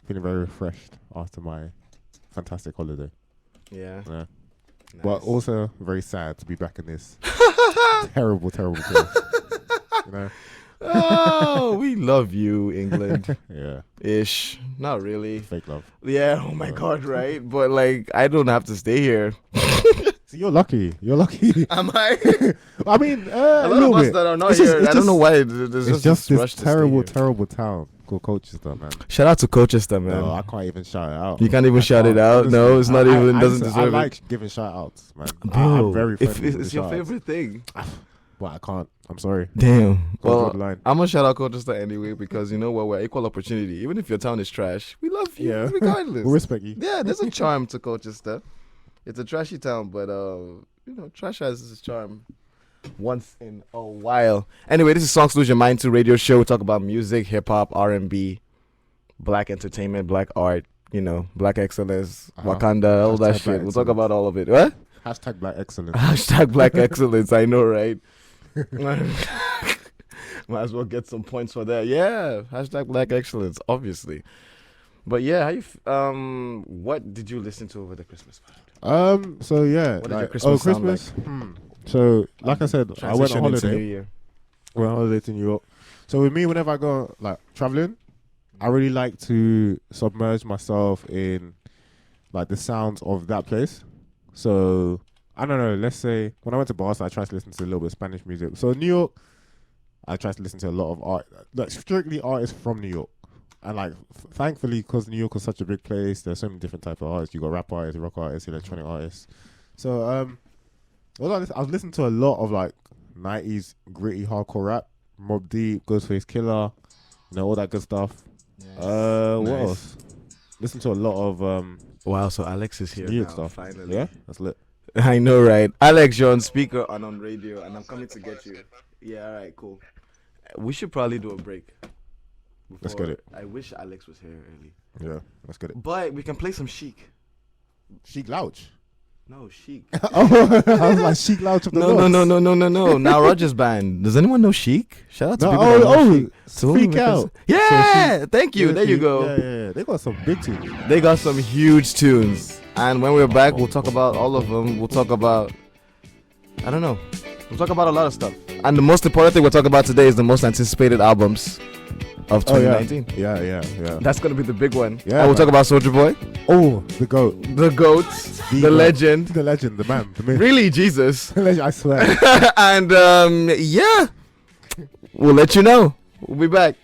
Feeling very refreshed after my fantastic holiday. Yeah. Yeah. Nice. But also very sad to be back in this terrible, terrible place. You know? Oh, we love you, England. Yeah. Ish. Not really. Fake love. Yeah, oh my God, right? But like, I don't have to stay here. See, you're lucky. You're lucky. Am I? I mean, A lot of us that are not It's here, just- I don't know why there's It's just just this rush this to stay terrible, here. terrible town called Colchester, man. Shout out to Colchester, man. No, I can't even shout it out. You can't even shout it can't, out? honestly. No, it's not even- doesn't listen, deserve it. I like giving shout outs, man. Bro, I'm very if friendly with it's the your shout-outs. favorite thing. But I can't. I'm sorry. Damn. Gotta draw Well, the line. I'm gonna shout out Colchester anyway because you know what? We're equal opportunity. Even if your town is trash, we love you Yeah. regardless. We'll respect you. Yeah, there's a charm to Colchester. It's a trashy town, but you know, trash has its charm once in a while. Anyway, this is Songs Lose Your Mind 2 radio show. We talk about music, hip hop, R&B, black entertainment, black art, you know, black excellence, Wakanda, all that Hashtag shit. black We'll talk excellence. about all of it. What? Hashtag black excellence. Hashtag black excellence. I know, right? Might as well get some points for that. Yeah, hashtag black excellence, obviously. But yeah, what did you listen to over the Christmas vibe? So yeah. What did your Christmas sound Christmas? So like I said, I went on Transition into New holiday. Year. Went on holiday to New York. So with me, whenever I go like traveling, I really like to submerge myself in like the sounds of that place. So I don't know. Let's say when I went to Boston, I tried to listen to a little bit of Spanish music. So New York, I tried to listen to a lot of art, like strictly artists from New York. And like, thankfully, because New York is such a big place, there's so many different types of artists. You got rap artists, rock artists, electronic artists. So I was listening to a lot of like 90s gritty hardcore rap, Mobb Deep, Ghostface Killer, you know, all that good stuff. What else? Listen to a lot of Wow, so Alex is here New York now, stuff. finally. Yeah, that's lit. I know, right? Alex, you're on speaker and on radio, and I'm coming to get you. Yeah, all right, cool. We should probably do a break. Let's get it. I wish Alex was here early. Yeah, let's get it. But we can play some Chic. Chic Louch. No, Chic. Oh, I was like Chic Louch of the No. Now Rogers Band. Does anyone know Chic? Shout out to people that know Chic. Freak Out. Yeah, thank you. There you go. Yeah. They got some big tunes. They got some huge tunes. And when we're back, we'll talk about all of them. We'll talk about, I don't know. We'll talk about a lot of stuff. And the most important thing we'll talk about today is the most anticipated albums of 2019. Yeah. That's going to be the big one. Yeah, And we'll talk about Soulja Boy. Oh, the GOAT. The GOAT. The GOAT. legend. The legend, the man, the myth. Really, Jesus. The legend, I swear. And yeah, we'll let you know. We'll be back.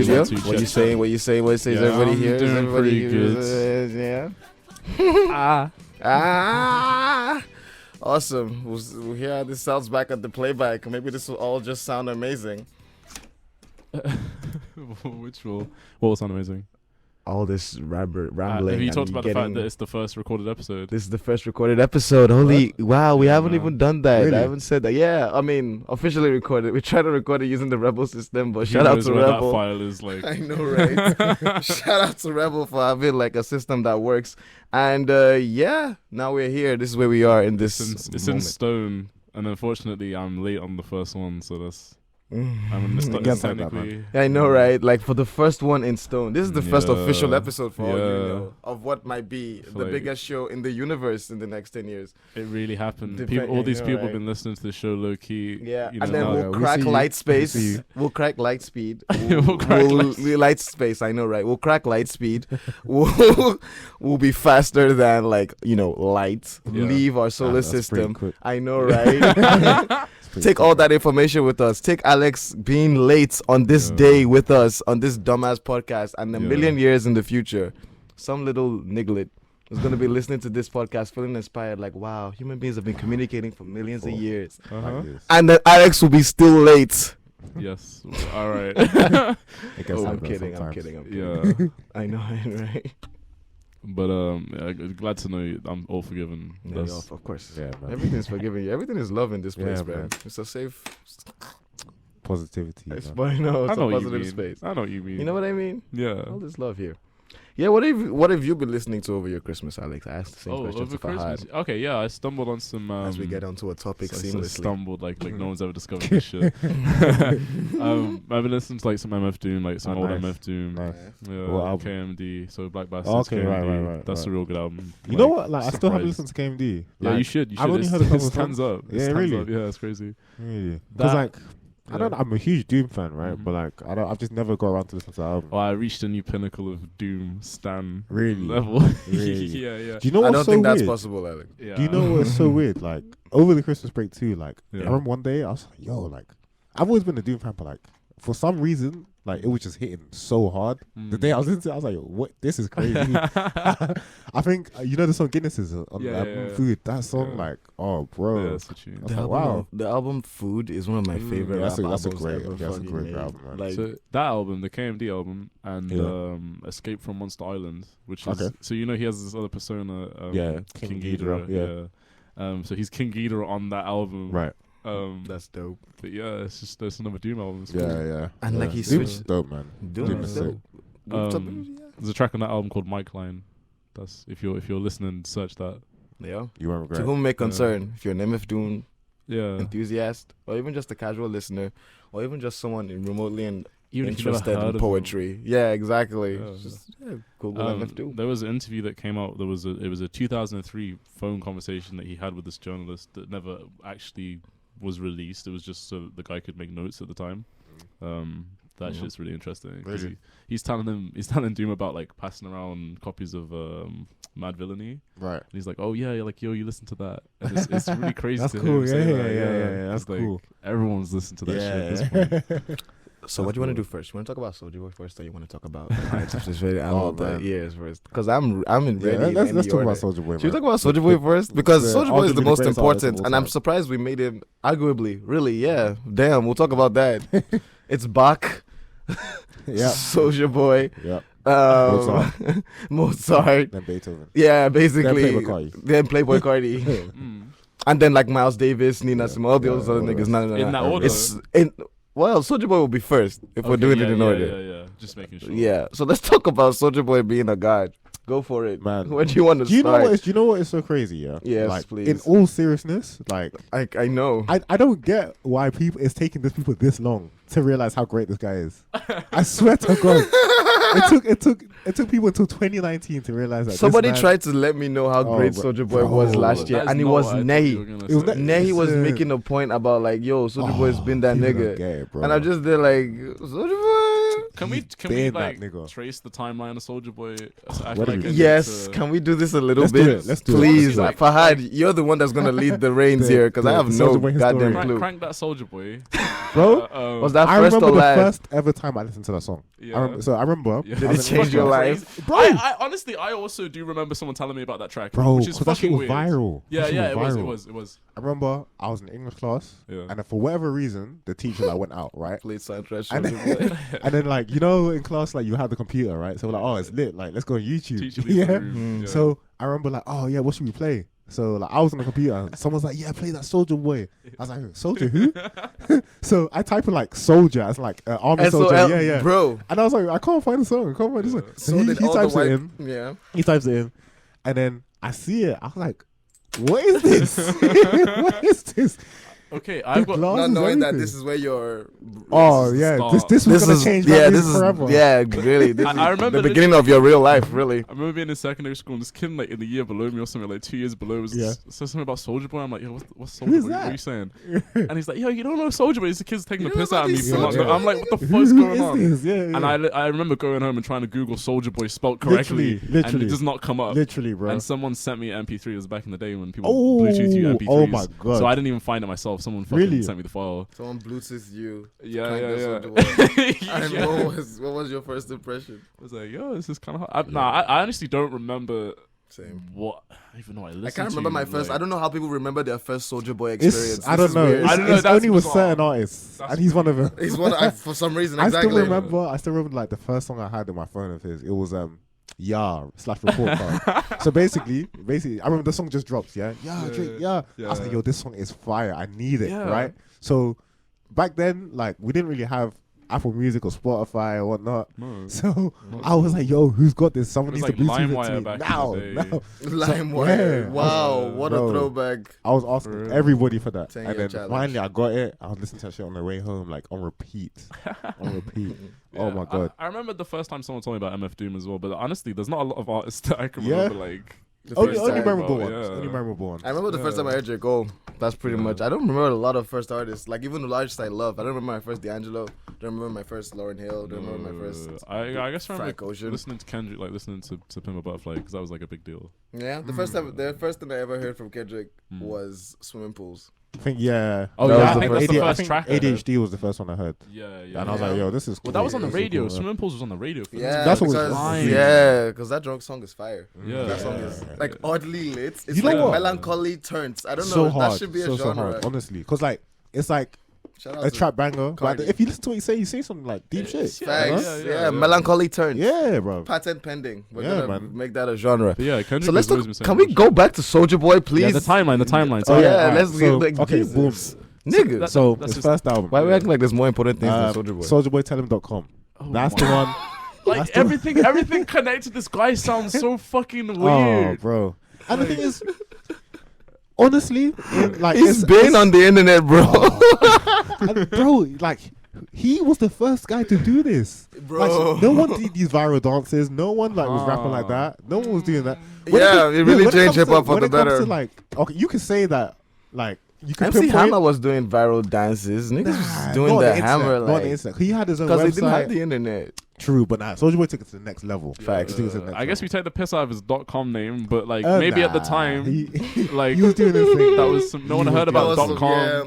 Yeah, What you say? Is everybody I'm here? Is doing everybody pretty here? Yeah. Awesome. We'll hear how this sounds back at the playback. Maybe this will all just sound amazing. What will sound amazing? all this rambling. Have you talked and about the fact getting- that it's the first recorded episode? This is the first recorded episode. Holy wow, we Yeah, haven't man. even done that. Really? I haven't said that. Yeah, I mean, officially recorded. We tried to record it using the Rebel system, but Who shout out knows to where Rebel. That file is like. I know, right? Shout out to Rebel for having like a system that works. And yeah, now we're here. This is where we are in this. It's in moment. stone, and unfortunately, I'm late on the first one, so that's. Mm. I'm in the It gets like that, technically. I know, right? Like for the first one in stone. This is the first Yeah. official episode for all you Yeah. know of what might be the Like- biggest show in the universe in the next 10 years. It really happened. Depend- All these yeah, people right. have been listening to the show low key. Yeah, you and know, then now- we'll we crack see you. light We space. see you. We'll crack light speed. We'll crack light space. I know, right? We'll crack light speed. we'll be faster than like light. Yeah. Leave our solar That's pretty system. quick. I know, right? It's pretty Take all quick. that information with us. Take Alex being late on this Yeah. day with us on this dumbass podcast, and a Yeah. million years in the future, some little niglet is going to be listening to this podcast, feeling inspired. Like, wow, human beings have been communicating for millions of Oh. years, Uh-huh. Like this. and then Alex will be still late. Yes. All right. It gets Oh, like I'm that kidding. I'm sometimes. kidding. I'm kidding. Yeah. I know, right? But yeah, glad to know I'm all forgiven. Yeah, That's, of course. Yeah, man. Everything's forgiving you. Everything is love in this place, Yeah, man. man. It's a safe. Positivity. It's, man. but I know I it's know a what you positive mean. space. I know what you mean. You know what I mean? Yeah. All this love here. Yeah, what have you been listening to over your Christmas, Alex? I asked the same question over to Fahad Christmas. Okay, yeah, I stumbled on some. as we get onto a topic I seamlessly. stumbled like no one's ever discovered this shit. I've been listening to like some MF Doom, like some Oh, old nice. MF Doom. Nice. Yeah, What album? KMD. So Black Bastards. Oh, okay, KMD. right. That's a real good album. You know what? Like, I still haven't surprised. listened to KMD. Yeah, Like, you should. I've only It's- heard a couple it of stands songs. up. It Yeah, stands really? up. Yeah, it's crazy. Really? Because That- like, I don't know. I'm a huge Doom fan, right? Mhm. But like, I've just never got around to listen to the album. Oh, I reached a new pinnacle of Doom stan Really? level. Really? Yeah. Do you know I what's don't so think that's weird? possible, Alex. Yeah. Do you know what's so weird? Like over the Christmas break too. Like Yeah. I remember one day I was like, "Yo, like I've always been a Doom fan, but like for some reason, like it was just hitting so hard. The day I was into it, I was like, "What? This is crazy." I think you know the song Guinness is on Yeah. Food. That song, Yeah. like, oh, bro. Yeah, that's what you. I was like, wow. The album Food is one of my favorite. That's a rap great, albums ever that's a fucking great made. album, man. Like, So that album, the KMD album, and Yeah. Escape from Monster Island, which is Okay. so he has this other persona, Yeah, King King Ghidorah, Ghidorah, yeah. So he's King Ghidorah on that album, Right. that's dope. But yeah, it's just there's another Doom album. It's Yeah, cool. yeah. And, yeah. like, he Doom's switched- dope, man. Doom Doom is is dope. There's a track on that album called Mike Line. That's if you're listening, search that. Yeah. You won't regret. To whom may concern, if you're an MF Doom Yeah, enthusiast, or even just a casual listener, or even just someone remotely even if you've never interested heard in of poetry. Yeah, exactly. Yeah. Just Google MF Doom. There was an interview that came out. It was a 2003 phone conversation that he had with this journalist that never actually was released. It was just so the guy could make notes at the time. That Mhm. shit's really interesting. 'Cause Really? he's telling Doom about like passing around copies of Mad Villainy. Right. And he's like, "Oh yeah, you're like, yo, you listen to that." And it's really crazy. That's to cool. him say Yeah, that. yeah. That's It's like, cool. Everyone's listening to that shit at this point. So what do you want to cool. do first? You want to talk about Soulja Boy first, or you want to talk about Heights of Suspended Oh, Animal man. years first? Because I'm in Yeah, ready. let's talk about Soulja Soulja Boy. Should we man. talk about Soulja Boy first? Because Yeah, Soulja Boy is the arguably most the greatest artist of important, all and I'm time. surprised we made him arguably. Really, yeah. Damn, we'll talk about that. It's Bach, Yeah. Soulja Boy, Yeah. Mozart. Mozart. Then Beethoven. Yeah, basically. Playboy Cardi. Then Playboy Cardi. Mm. And then like Miles Davis, Nina Simone, all those Yeah, other all niggas. those. No. In that order. It's in. Well, Soulja Boy will be first if we're Okay, doing yeah, it in yeah, order. Yeah. Just making sure. Yeah. So let's talk about Soulja Boy being a god. Go for it, Man. Where do you want to Do you know start? what? Do you know what is so crazy? Yeah. Yes, like, please. In all seriousness, like I know. I don't get why it's taking these people this long to realize how great this guy is. I swear to God, it took people until 2019 to realize that. Somebody this man, tried to let me know how Oh, great bro- Soulja Boy was bro, last year, That is and it not was what I thought Nay. you were gonna It was say. Nay was Listen. making a point about like, yo, Soulja Boy's been that people don't nigga, get it, bro. and I'm just there like, Soulja Boy. Can we been like that nigga. trace the timeline of Soulja Boy? What do we do? Yes, can we do this a little Let's do bit? it, let's do it. Please, Like- Fahad, you're the one that's gonna lead the reins The- here because I the have no Soulja Boy goddamn historian. clue. crank that Soulja Boy. bro. Was that I first remember or the last? first ever time I listened to that song. Yeah. I remember. Yeah. I Did was it in change your English life? Bro. I honestly, I also do remember someone telling me about that track, Bro, which is because that shit fucking was weird. viral. Yeah, That shit yeah, it viral. was. I remember I was in English class, Yeah. and then for whatever reason, the teacher like went out, right? Played soundtrack. And then, and then like in class like you have the computer, right? So we're like, oh, it's lit. Like let's go on YouTube. Teacher leaves the yeah. room. Yeah. So I remember like, oh yeah, what should we play? So like I was on the computer. And someone's like, yeah, play that Soulja Boy. I was like, Soulja who? So I type in like Soldier as like army soldier. Yeah. Bro. And I was like, I can't find the song. I can't find the song. So he did all types the it in. Yeah. He types it in, and then I see it. I was like, what is this? What is this? Okay, I've got. glass- Not is knowing that everything. this is where your Oh is the yeah, start. this was gonna change my yeah, music this is forever. yeah, really. This I is remember the beginning of your real life, really. I remember being in secondary school and this kid like in the year below me or something, like 2 years below, was Yeah. said something about Soulja Boy. I'm like, yo, what's Soulja Who is Boy? What that? are you saying? And he's like, yo, you don't know Soulja Boy? It's the kid's taking You the know piss out of me. about for these not Soulja know- Boy? I'm like, what the Who fuck's going is on? this? Yeah. And I remember going home and trying to Google Soulja Boy spelled correctly, and Literally. it does not come up. Literally, bro. And someone sent me an MP3. It was back in the day when people Oh, Bluetooth you MP3s. oh my God. So I didn't even find it myself. Someone fucking Really? sent me the file. Someone Bluetooth you. Yeah, Kind of yeah, Soulja Boy. yeah. And Yeah. what was your first impression? I was like, yo, this is kind of hard. I honestly don't remember Same. what. Even though I listened I can't remember to, my first. like- I don't know how people remember their first Soulja Boy experience. It's, I This don't is know. weird. It's, I don't know, it's that's only with bizarre. certain artists, That's and he's one of them. He's one for some reason. I Exactly. still remember like the first song I had in my phone of his. It was /report card. So basically, I remember the song just dropped. Yeah, Drake, yeah. I was like, yo, this song is fire. I need it, Yeah. right? So back then, like we didn't really have Apple Music or Spotify or whatnot. No. So I was like, yo, who's got this? Someone It needs was to like Bluetooth it LimeWire to me back in now. the day. Now. LimeWire. yeah. Wow, what Bro. a throwback. I was asking For real? everybody for that. 10-year And then challenge. finally I got it. I was listening to that shit on the way home, like on repeat. On repeat. Oh Yeah, my God. I remember the first time someone told me about MF Doom as well, but honestly, there's not a lot of artists that I can Yeah. remember. Like, The Only first time. memorable bro, ones. yeah. Only memorable ones. I remember the first Yeah. time I heard J. Cole. That's pretty Yeah. much. I don't remember a lot of first artists. Like even the largest I love. I don't remember my first D'Angelo. Don't remember my first Lauryn Hill. Don't remember my first. I guess I remember Frank Ocean. listening to Kendrick, like listening to Pimp a Butterfly, because that was like a big deal. Yeah, the first thing I ever heard from Kendrick was Swimming Pools. I think, yeah. Oh, That yeah, was I think that's the I first think track I heard. ADHD was the first one I heard. Yeah, yeah. And I was Yeah. like, yo, this is cool. Well, that was on the This is radio. cool, Swimming Pools was on the radio. For Yeah, That's what was because fine. because that drunk song is fire. Yeah. That song is Yeah. like oddly lit. It's You know like what? melancholy turns. I don't know. so That hard. should be a so genre. hard, honestly. Because, like, it's like Shout out a to trap banger. But Cardi. if you listen to what you say something like deep shit. It's- you Facts. know? Yeah, yeah. melancholy turns. Yeah, bro. Patent pending. We're Yeah, gonna man. make that a genre. But yeah, Kendrick So let's has always talk. been saying Can we that go shit. back to Soulja Boy, please? Yeah, the timeline. Oh, yeah, alright. let's So, get like okay, boom. Nigga. That- So, that's his just- first album. Why we acting like there's more important things um, than Soulja Boy? SouljaBoyTellHim.com. Oh That's my- the one. Like That's the- everything connected to this guy sounds so fucking Oh, weird. bro. And the thing is, honestly, like He's been on the internet, bro. and bro, like he was the first guy to do this. Bro. Like, no one did these viral dances. No one like was rapping like that. No one was doing that. Yeah, it really when changed comes to- hip-hop for when the it comes better. to, like, okay, you can say that, like, you can MC pinpoint. Hammer was doing viral dances. Niggas was doing not the on internet, Hammer not on the like internet. He had his own because website. they didn't have the internet. True, but nah, Soulja Boy took it to the next level. Facts. He took it to the next I guess we level. take the piss out of his .com name, but like maybe at the Nah, time, like he was doing his thing. that was some, no one He heard was about That was .com. yeah.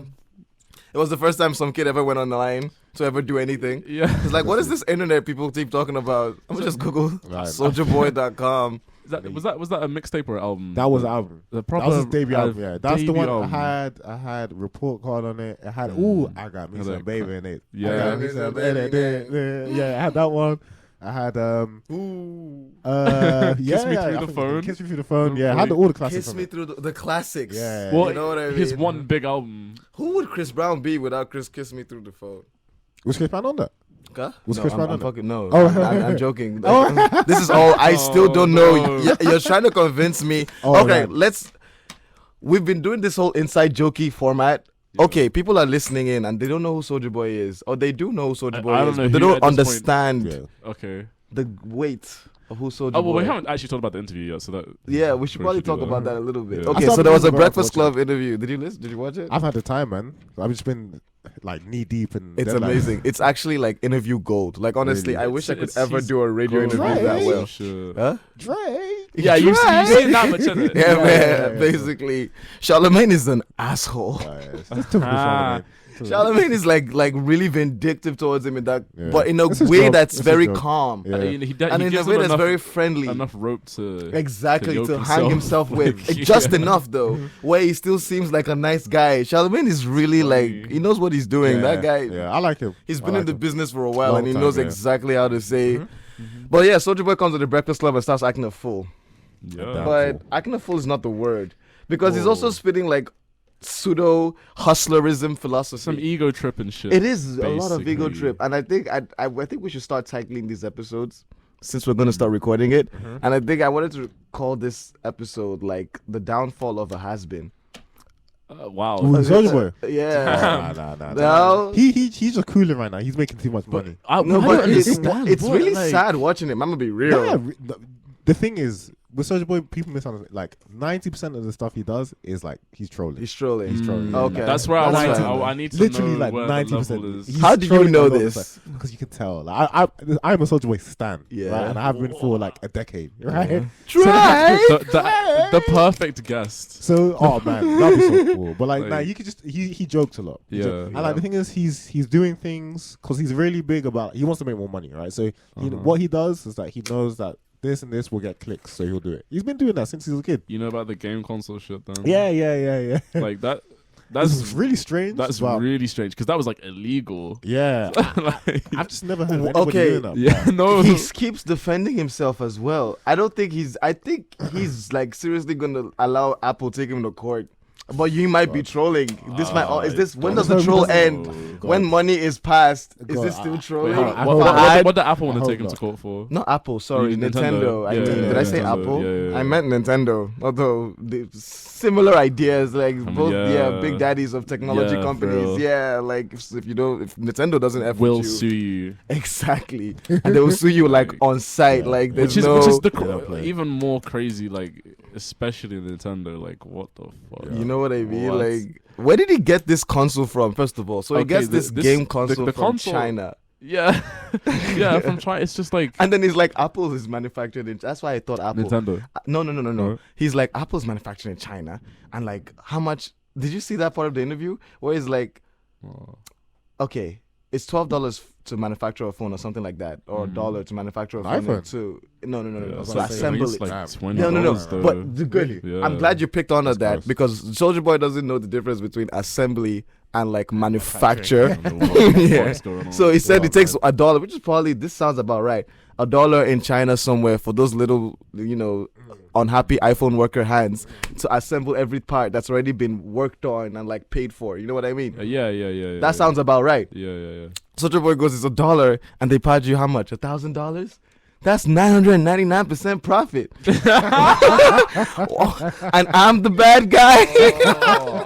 It was the first time some kid ever went online to ever do anything. Yeah. It's like, what is this internet people keep talking about? I'm gonna just Google Right. souljaboy.com. Was that a mixtape or an album? That was the album. The That proper was his debut album. Yeah, that's the debut one album. I had report card on it. It had I got me Yeah, some like, baby in it. yeah. I got me some baby in it. Yeah, I had that one. I had Ooh. yeah, Kiss Me yeah, Through I the think Phone. Kiss Me Through the Phone. Yeah, I had all the classics. Kiss on me it. through the classics. Yeah. Well, you know what I mean? his one big album. Who would Chris Brown be without Kiss Me Through the Phone? Was Chris Brown on that? Huh? Was no, Chris Brown I'm on it? fucking no. Oh. I'm joking. Oh. This is all. I still Oh, don't know. no. You're trying to convince me. Oh, Okay, right. We've been doing this whole inside jokey format. Yeah. Okay, people are listening in and they don't know who Soulja Boy is, or they do know who Soulja Boy I don't is, know but they who don't at this point- understand Yeah. Okay. the weight of who Soulja Oh well, Boy. we haven't actually talked about the interview yet, so that. Yeah, we should We probably should do talk that. about that a little bit. Yeah. Okay, I so started there was a thinking about Breakfast watching Club interview. Did you listen? Did you watch it? I've had the time, man. I've just been like knee deep in. It's deadlines. amazing. It's actually like interview gold. Like honestly, Really? I wish I could It's- ever he's do a radio Gold. interview that Right. well. Sure. Huh? Drake. Yeah, you've seen that much of it. Yeah, Yeah, man. yeah, yeah. Basically, Charlemagne is an asshole. It's typical Charlamagne. Charlemagne is like really vindictive towards him in that, Yeah. but in a It's his way job. that's It's his very job. calm. Yeah. And And in a gives way him that's enough, very friendly. enough rope to Exactly, yoke to hang himself with. Like, Just yeah. enough though, where he still seems like a nice guy. Charlemagne is really like, Funny. he knows what he's doing. That guy, Yeah, I like him. he's I been like in the him. business for a while Long and he time, knows yeah. exactly how to say. Mhm. But yeah, Soulja Boy comes to the Breakfast Club and starts acting a fool. Yeah. Damn. But acting a fool is not the word, because he's Whoa. also spitting like pseudo hustlerism philosophy. Some ego trip and shit. It is a lot of ego basically. trip, and I think I think we should start titling these episodes since we're gonna start recording it. Mhm. And I think I wanted to call this episode like the downfall of a has-been. Wow. Ooh, Soulja Boy. Yeah. Nah. No. He's just cooling right now. He's making too much money. No, I but don't it's understand. What, really like- sad watching him. I'm gonna be real. Yeah, the thing is, with Soulja Boy, people misunderstand. Like 90% of the stuff he does is like he's trolling. He's trolling. He's trolling. Mm, Okay. That's where That's I want. fine. I need to Literally know like where 90%. the level is. How do you know this? Because you can tell. Like, I'm a Soulja Boy stan. Yeah. Right? And I have been for like a decade. Right. Try. the perfect guest. So, oh man, that'd be so cool. But like, Like- nah, you could just he jokes a lot. He Yeah. jokes. And like the thing is, he's doing things because he's really big about. He wants to make more money, right? So what he does is that he knows that this and this will get clicks, so he'll do it. He's been doing that since he was a kid. You know about the game console shit, then? Yeah. Like that. That's That's really strange. That's but really strange because that was like illegal. yeah. Like, I've just never heard of anybody Okay. doing that. yeah, no. He keeps defending himself as well. I think he's like seriously gonna allow Apple take him to court. But you might be trolling. This might. Is this when does the God. troll God. end? God. When money is passed, is God, this still Wait, trolling? hold on. I What, hope what, not. what, what did Apple want I to take hope him to court for? Not Apple, sorry, Nintendo. Nintendo. I Yeah, mean, yeah, did I yeah, say Nintendo. Apple? Yeah. I meant Nintendo. Although similar ideas, like both, yeah. big daddies of technology Yeah, for companies. real. Yeah, like if Nintendo doesn't F Will with you, sue you. exactly, and they will sue you like on site. Yeah. Like there's Which is no. the Yeah, play. even more crazy, like especially Nintendo. Like what the fuck? You know what I mean? What? Like, where did he get this console from? First of all, so he Okay, gets this game console the from console- China, Yeah, yeah. From trying, it's just like and then he's like, Apple is manufactured in. That's why I thought Apple. Nintendo. No. No? He's like, Apple's manufactured in China, and like, how much? Did you see that part of the interview where he's like, Oh. okay, it's $12 to manufacture a phone or something like that, or Mhm. $1 to manufacture a An phone. iPhone? To no, Yeah, to so I think assemble it's it. like Damn. $20. No. Though. But the good. Yeah. I'm glad you picked on That's that gross. because Soulja Boy doesn't know the difference between assembly and like manufacture. I don't know what the Yeah. fuck's going on. So he said Wow, it takes man. $1, which is probably, this sounds about right. $1 in China somewhere for those little, unhappy iPhone worker hands to assemble every part that's already been worked on and like paid for. You know what I mean? Yeah. That sounds about right. Yeah. Soulja Boy goes, it's $1, and they paid you how much? $1,000? That's 999% profit. And I'm the bad guy.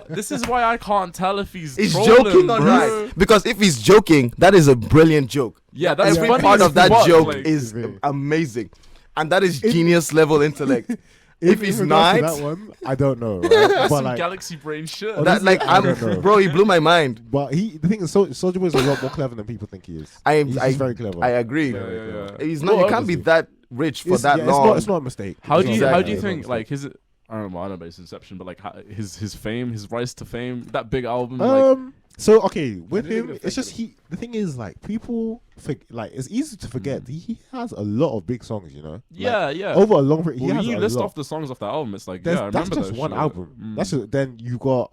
This is why I can't tell if he's He's trolling, joking or bro. not. Because if he's joking, that is a brilliant joke. Yeah, that's Every funny part as of that fuck, joke like- is Really. amazing. And that is genius level intellect. If he's in regards to not, that one, I don't know. Right? That's but some like, galaxy brain shit. that like I don't know. bro, he blew my mind. but the thing is, Soulja Boy is a lot more clever than people think he is. He's very clever. I agree. Yeah. He's not. Well, you can't be obviously. that rich for that It's long. not, it's not a mistake. How It's do not you a how mistake. do you It's not a think mistake. like his I don't know about his inception, but like his fame, his rise to fame, that big album, like So okay, with I didn't him, think it it's just the thing is like people like it's easy to forget he has a lot of big songs, Like, yeah. over a long period. He When has you a list lot. off the songs off that album, it's like There's- yeah, I that's remember just that one shit. album. That's just, then you got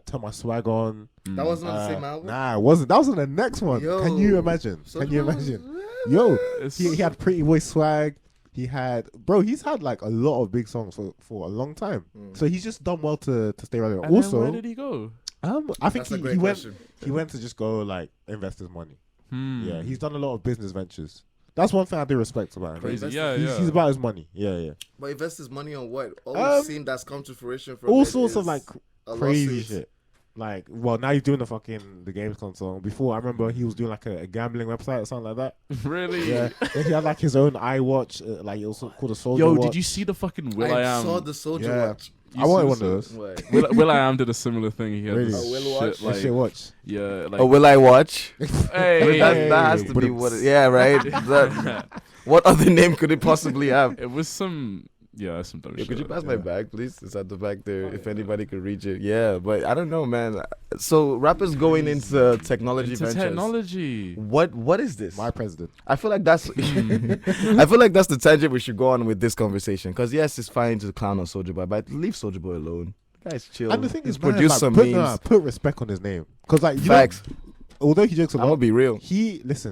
Turn My Swag On. That wasn't on the same album. Nah, it wasn't. That was on the next one. Can you Yo. imagine? So Can you close. imagine? Yo, It's- he had Pretty Boy Swag. He's had like a lot of big songs for a long time. So he's just done well to stay relevant. And then Also, where did he go? I think he went to just go like invest his money. Hmm. Yeah, he's done a lot of business ventures. That's one thing I do respect about him. Crazy. Invest- Yeah, He's about his money. Yeah. But invest his money on what? Um, seen that's come to fruition from All it sorts of is like a crazy lawsuit. shit. Like, well, now he's doing the games console. Before, I remember he was doing like a gambling website or something like that. Really? Yeah, then he had like his own iWatch, like it was called a Soulja Yo, Watch. did you see the fucking Will I Am? saw the Soldier Yeah. Watch. You I wanted see one of this? those. What? Will I Am did a similar thing. He had Really? this A Will shit Watch? That like shit watch. yeah, like Or will I watch? hey, That has to be what. Yeah, right. What other name could it possibly have? it was some Yeah, that's some dumb Yo, shit. could you pass my Yeah. bag, please? It's at the back there. If anybody could reach it. Yeah, but I don't know, man. So rappers going into technology Into ventures. technology. What is this? My president. I feel like that's I feel like that's the tangent we should go on with this conversation. Because yes, it's fine to clown on Soulja Boy, but leave Soulja Boy alone. Guys, chill. And the thing He's is, man, produced some put, memes. put respect on his name, because like you know, Facts. although he jokes a I'm gonna lot, be real. he's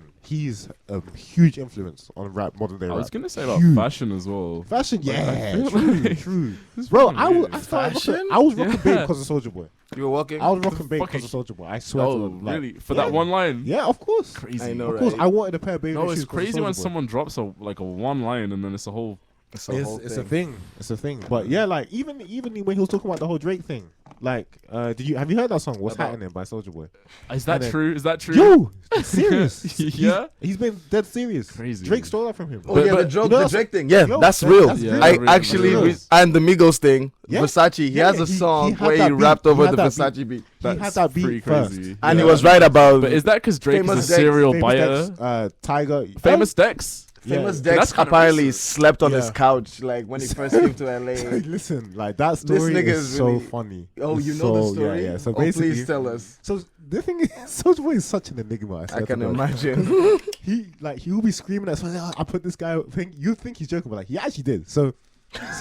a huge influence on rap, modern day I rap. was gonna say about Huge. fashion as well. Fashion, Like, I yeah, feel true, like- true. This Bro, fucking I was weird. Fashion? rocking Yeah. Babe because of Soulja Boy. You were walking? I was rocking Babe fucking- because of Soulja Boy. I swear. Oh, to God, like, really? For that yeah. one line? Yeah, of course. Crazy. I know, Of course, right? I wanted a pair of Babe No, shoes it's 'cause of crazy Soulja when Boy. someone drops a one line and then it's a whole. It's a whole It's a thing. It's a thing. But yeah, like even when he was talking about the whole Drake thing, like, have you heard that song? What's About- Happening by Soulja Boy? Is that And then- true? Is that true? Yo, serious. Yeah? he's been dead serious. Crazy. Drake stole that from him. Oh But- yeah, but- the joke, you know the that's- Drake thing. Yeah, Yo, that's that- real. that's real. I Yeah, actually real. and the Migos thing, Yeah. Versace. He Yeah, has a he song had where that he beat. rapped He over had the that Versace beat, He had That's that pretty beat first. crazy. and Yeah. he was right about But is that because Drake is a Famous Dex- serial Famous buyer? Dex, Tiger. Famous Dex? Famous Yeah. Dex That's kinda apparently recent. slept on his Yeah. couch like when he first came to LA. Listen, like that story nigga is is so really- funny. Oh, It's you know the so- story? Yeah. So Oh, basically, please tell us. So the thing is, Soulja Boy is such an enigma. I swear to can God. imagine. He will be screaming at someone. I put this guy. You think he's joking, but like he actually did. So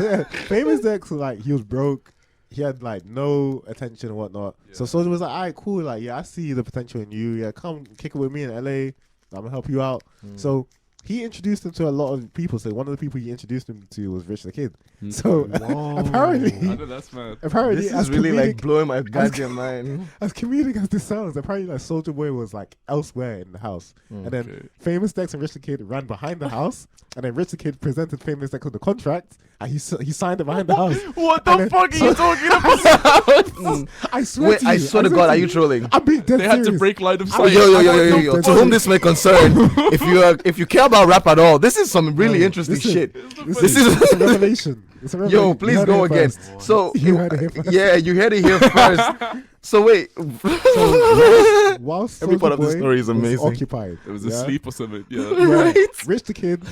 yeah, Famous Dex, like he was broke. He had like no attention and whatnot. So Soulja was like, all right, cool. Like, yeah, I see the potential in you. Yeah, come kick it with me in LA. I'm gonna help you out. So he introduced him to a lot of people. So one of the people he introduced him to was Rich the Kid. So apparently, I know that's mad. apparently, This as is really comedic, like blowing my goddamn mind. as comedic as this sounds, apparently like Soulja Boy was like elsewhere in the house, and then Okay. Famous Dex and Rich the Kid ran behind the house, and then Rich the Kid presented Famous Dex with the contract, and he signed it behind the house. What And the then- fuck are you talking about? I swear Wait, to you, I swear to God, are you trolling? I'm being dead They had to serious. break line of Oh, Oh, sight. yo, yo, I yo, don't yo, know yo, yo. if To that's- whom this may concern, if you care about rap at all, this is some really No, interesting listen, shit. This This is is- it's a revelation. It's a revelation. Yo, You please heard go it again. first. So You heard it here first. yeah, you heard it here first. So wait, So whilst Every part Soulja of the Boy story is was amazing. occupied. It was yeah? asleep or something. Yeah. Yeah. Rich the Kid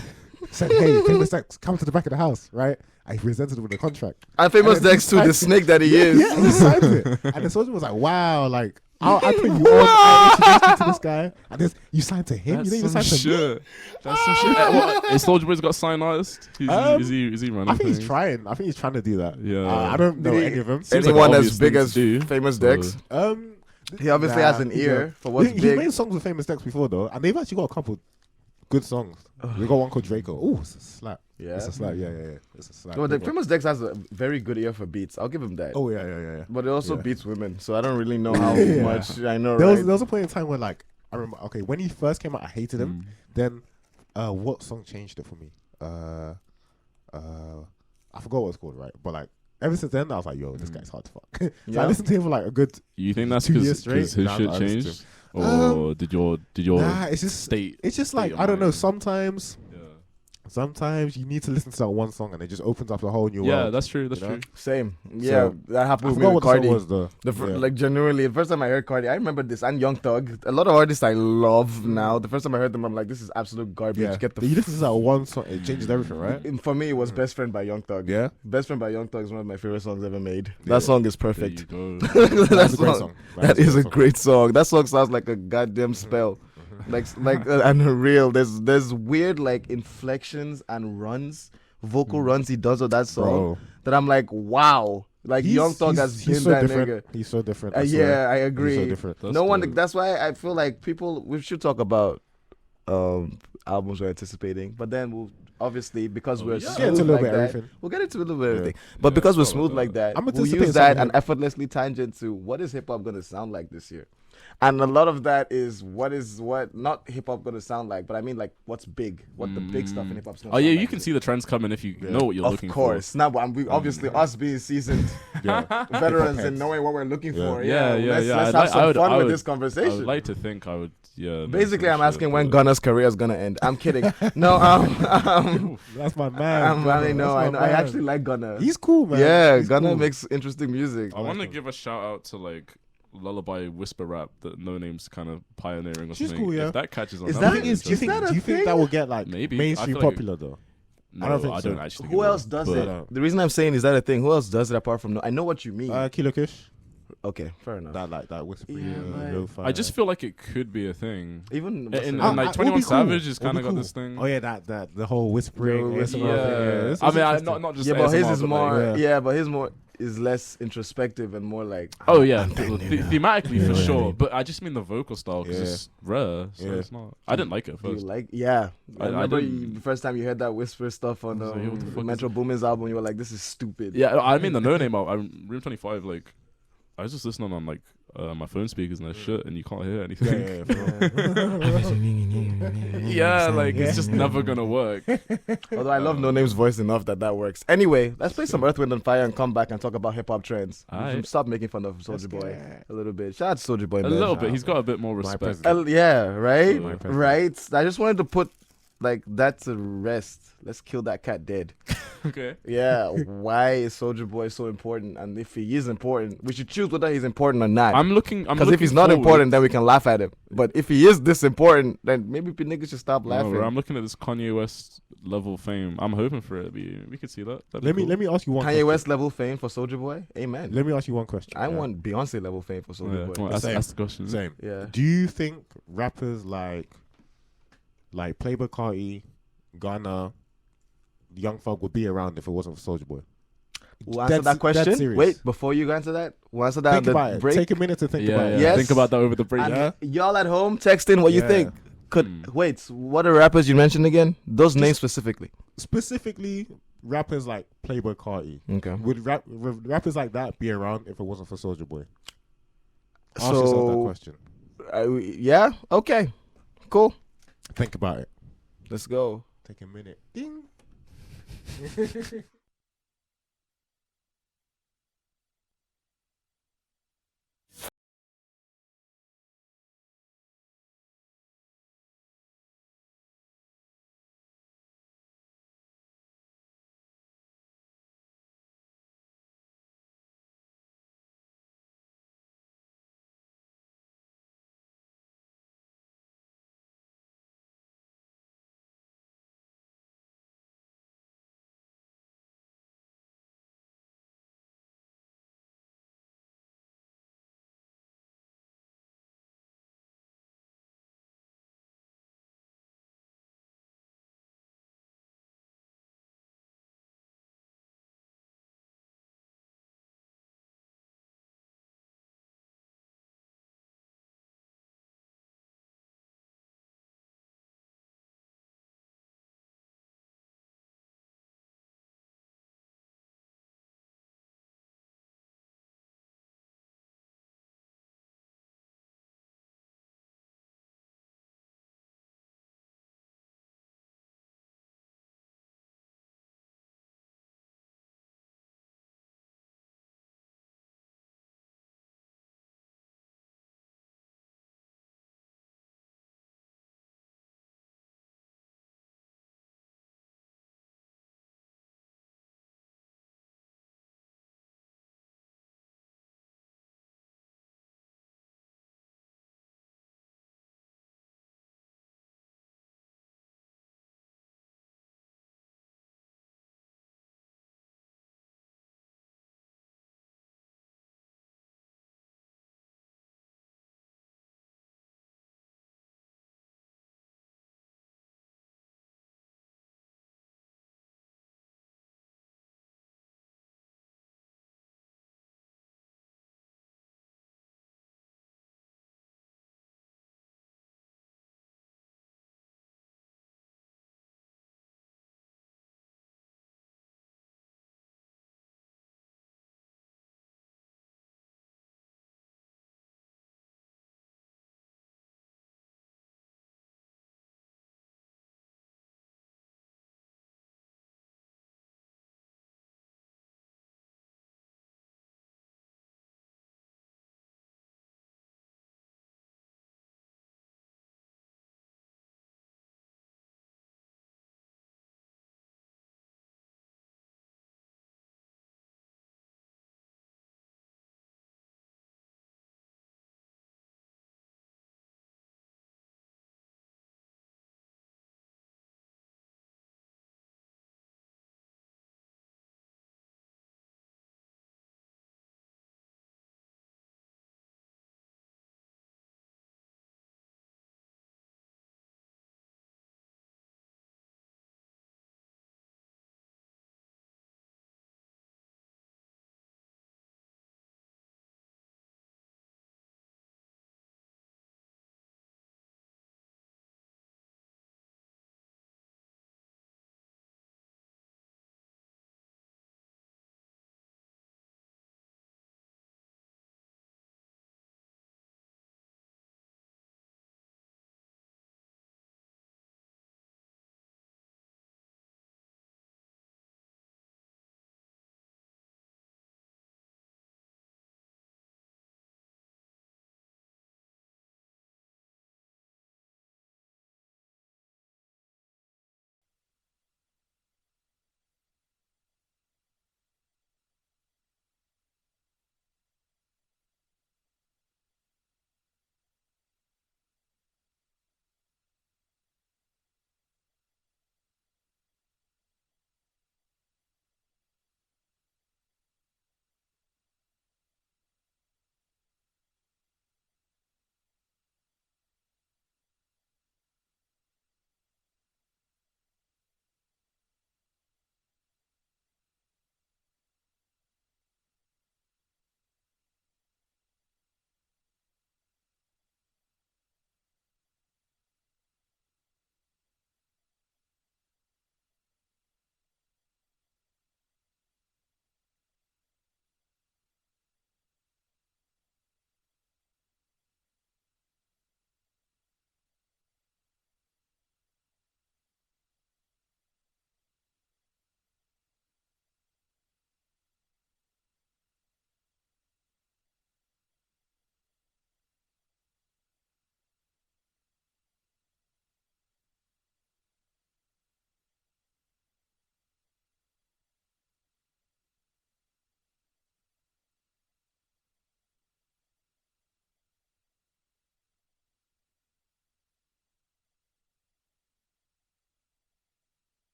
said, "Hey, Famous Dex, come to the back of the house." Right? I presented him with a contract. and famous And then Dex he too, the signed- snake that he is. Yeah, he signed it. And the soldier was like, "Wow, like I put you on. I introduced you to this guy, and this you signed to him. That's you didn't even some sign to me." shit. That's some shit. Is Soulja Boy's got signed artist? Is he running? I think he's things? trying. I think he's trying to do that. Yeah. I don't know Did he- any of them. Seems like Anyone an as obvious big thing as to do. famous So- Dex, Um, he obviously has an ear for what's he big. made songs with Famous Dex before though, and they've actually got a couple good songs. We got one called Draco. Oh, it's a slap. Yeah. It's a slap. Yeah. It's a slap. Well, the Big one. famous Dex has a very good ear for beats. I'll give him that. Oh yeah. But it also Yeah. beats women, so I don't really know how Yeah. much I know. There Right? was a point in time where like I remember. Okay, when he first came out, I hated him. Then, what song changed it for me? I forgot what it's called, right? But like ever since then, I was like, yo, this guy's hard to fuck. So Yeah. I listened to him for like a good. You think that's 2 years because straight? his Nah, shit I listened to changed, or did your Nah, it's just state? It's just state like of I don't know. mind? Sometimes you need to listen to that one song and it just opens up a whole new Yeah, world. that's true. That's you know? true. Same. Yeah, So, that I happened with me forgot with what the Cardi. song was though. Yeah. Like genuinely, the first time I heard Cardi, I remember this and Young Thug. A lot of artists I love now. The first time I heard them, I'm like, this is absolute garbage. yeah. Get the. You listen to that one song, it changes everything, right? For me, it was Best Friend by Young Thug. Yeah, Best Friend by Young Thug is one of my favorite songs ever made. Yeah. That song is There perfect. you go. that's a great song. That is a song. great song. That song sounds like a goddamn spell. like unreal. There's weird like inflections and runs, vocal runs he does on that song Bro. that I'm like, wow. Like Young Thug has been so that different. nigga. He's so different. I swear. Yeah, I He's agree. so different. That's No one. dope. That's why I feel like we should talk about albums we're anticipating, but then we'll obviously because we're yeah. Get into a smooth little like bit of that, everything. we'll get into a little bit of Yeah. everything. But Yeah, because we're start with smooth like that, I'm we'll anticipating use that something and new. effortlessly tangent to what is hip hop gonna sound like this year. And a lot of that is what not hip hop gonna sound like, but I mean like what's big, what the big stuff in hip hop's gonna Oh sound yeah, like you can this see the trends coming if you Yeah. know what you're year. looking Of course. Now, obviously us being seasoned Yeah. veterans heads. and knowing what we're looking Yeah. for. Yeah, yeah, let's, yeah. Let's I'd have like- some fun I with would- this for. I conversation. would like to think I would. Yeah. know Basically, some I'm shit, asking when but- Gunna's career is gonna end. I'm kidding. No, That's my man. bro. I know. That's my I man. actually like Gunna. He's cool, man. Yeah, He's Gunna cool. makes interesting music. I want to him. give a shout out to like lullaby whisper rap that No Name's kind of pioneering or She's something. cool, yeah. If that catches on, Is that that- would be Do you is think that a interesting. do you think thing? that will get like Maybe. I mainstream feel like- popular though? No, I don't think I so. don't actually. Who give a- else does but- it? The reason I'm saying is that a thing. Who else does it apart from? I know what you mean. Kilo Kush. Okay, fair enough. That whisper. Yeah, but- lo-fi. I just feel like it could be a thing. Even And, what's and, the- like it'll 21 be cool. Savage has It'll kind be of got cool. this thing. Oh yeah, that the whole whispering. Yeah, ASMR thing, Yeah, it's I mean, interesting. not just yeah, but his ASMR, is but, more. like- Yeah. Yeah, but his more is less introspective and more like. Oh yeah, bending thematically Yeah, for yeah, sure. yeah. But I just mean the vocal style because Yeah. it's rare, so Yeah. it's not. I didn't like it at Do you first. like? Yeah, I I remember didn't- the first time you heard that whisper stuff on I was like, what the fuck is Metro Boomin's album. You were like, "This is stupid." Yeah, I mean the No Name album, Room 25. Like, I was just listening on like my phone speakers and that shit, and you can't hear anything. Yeah, like it's just never gonna work. Although I love No Name's voice enough that works. Anyway, let's play some Earth, Wind and Fire and come back and talk about hip hop trends. Aight. Stop making fun of Soulja Boy a little bit. Shout out to Soulja Boy, A man. little bit. He's got a bit more My respect. president. Yeah, right, My president. right. I just wanted to put like that to rest. Let's kill that cat dead. Okay. Yeah, why is Soulja Boy so important? And if he is important, we should choose whether he's important or not. I'm looking. Because if he's not important, then we can laugh at him. But if he is this important, then maybe niggas should stop laughing. I'm looking at this Kanye West level fame. I'm hoping for it. We could see that. That'd be Let me cool. let me ask you one. Kanye question. West level fame for Soulja Boy? Amen. Let me ask you one question. I yeah? want Beyonce level fame for Soulja Yeah, Boy. come on, Same. ask the question. Same. Yeah. Do you think rappers like Playboi Carti, Ghana, Young Thug would be around if it wasn't for Soulja Boy? We'll answer That's- that question. that's serious. Wait, before you answer that, we'll answer that Think on about the it. break. Take a minute to think Yeah, about yeah. it. Yes. Think about that over the break. And Yeah. y'all at home, text in what you Yeah. think. Wait, what are rappers you mentioned again? Those names specifically. Specifically, rappers like Playboi Carti. Okay. Would rappers like that be around if it wasn't for Soulja Boy? Ask yourself that So, question. yeah, okay, cool. Think about it. Let's go. Take a minute. Ding.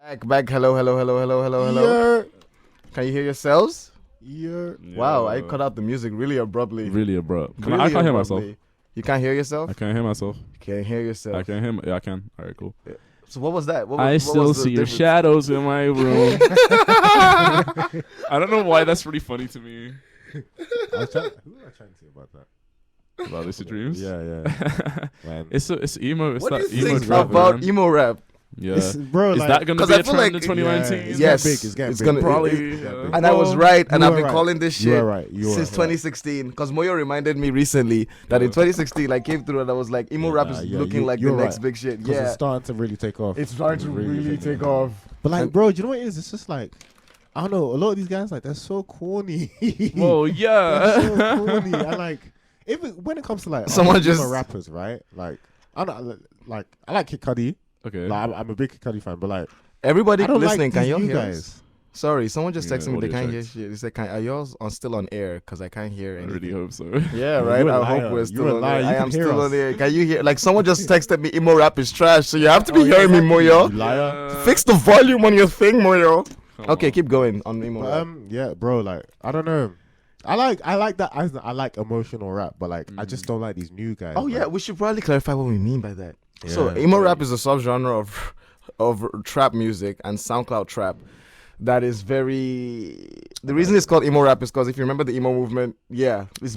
Back. Hello. Yeah. Can you hear yourselves? Yeah. Wow, I cut out the music really abruptly. Really abrupt. Really I can't hear myself. abruptly. You can't hear yourself? I can't hear myself. Can't hear yourself. I can't hear. Yeah, I can. All right, cool. So what was that? I still see your shadows in my room. I don't know why that's really funny to me. Who was I trying to say about that? About lucid dreams. Yeah. Man. It's emo. It's What do that you emo think trap, about man. emo rap? Yeah. Bro, Is like, that gonna 'cause be I a feel trend like- in 2019? It's Yes, getting it's big. gonna Probably. And I was right, and You I've were been right. calling this You shit were right. You were since right. 2016. Because Moyo reminded me recently that in 2016, I came through and I was like, emo rap is looking like the you're next right. big shit. 'Cause Yeah, it's starting to really take off. it's starting to really take off. But like, And- bro, do you know what it is? It's just like, I don't know. A lot of these guys, like, they're so corny. Whoa, They're yeah. so corny. And like, when it comes to like Someone other just- rappers, right? Like, I don't like. I like Kid Cudi. Okay. Like, I'm a big Kid Cudi fan, but like, Everybody I don't listening, like can these y'all new hear guys. us? Sorry, someone just Yeah, texted me they audio can't hear checks. shit. They said, "Are y'all still on air? Because I can't hear I anything." really hope so. Yeah, You're right. a I liar. hope we're You're still a on liar. air. You I can am hear still us. on air. Can you hear? Like someone just texted me, "Emo rap is trash," so you have to be Oh, yeah, hearing me, exactly. Moyo. You liar. Fix the volume on your thing, Moyo. Come Okay, on. keep going on emo But, rap. yeah, bro. Like, I don't know. I like that. I like emotional rap, but like, I just don't like these new guys. Oh yeah, we should probably clarify what we mean by that. So Yeah. emo rap is a subgenre of trap music and SoundCloud trap that is very. The reason it's called emo rap is because if you remember the emo movement, yeah, it's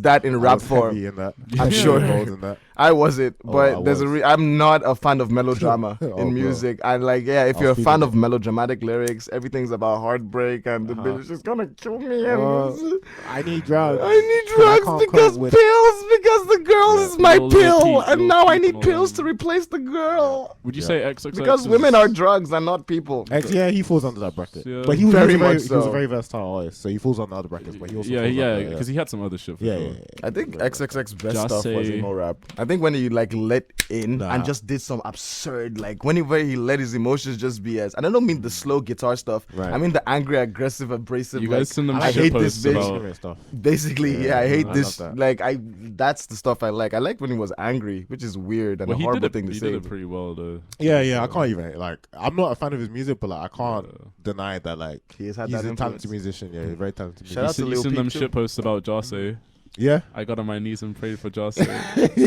that in I rap was form. heavy in that. I'm Yeah. sure. Involved in that. I wasn't, Oh, but I there's was. I'm not a fan of melodrama Oh, in bro. music. And like, yeah, if I you're a was fan feeling of melodramatic lyrics, everything's about heartbreak and the bitch is gonna kill me. And I need drugs. I need But I drugs can't because cope with- pills, because the girl Yeah. is my Little pill, Peep, and Little now I Peep need and all pills to them. replace the girl. Would you Yeah. say XXX? Because is- women are drugs and not people. Yeah, he falls under that bracket. Yeah. But he was Very he was much he was so. a very versatile artist, so he falls on the other brackets. But he also yeah, falls yeah, under, because he had some other shit. For yeah, sure. yeah, yeah. I think Very XXX best Just stuff was say- emo rap. I think when he like let in Nah. and just did some absurd, like whenever he let his emotions just be as, and I don't mean the slow guitar stuff. Right. I mean the angry, aggressive, abrasive. You like, guys send them I shit hate this posts bitch. about. Ignorant stuff. basically, Yeah, I hate I this. love that. Like that's the stuff I like. I liked when he was angry, which is weird and Well, a he horrible did it. thing to He say. did it pretty well though. Yeah, I can't even like. I'm not a fan of his music, but like, I can't Yeah. deny that like He has had he's that a influence. talented musician. Yeah, he's a very talented. Shout out musician. to You Lil send Peep them too. shit posts about Jase. Yeah, I got on my knees and prayed for Jase.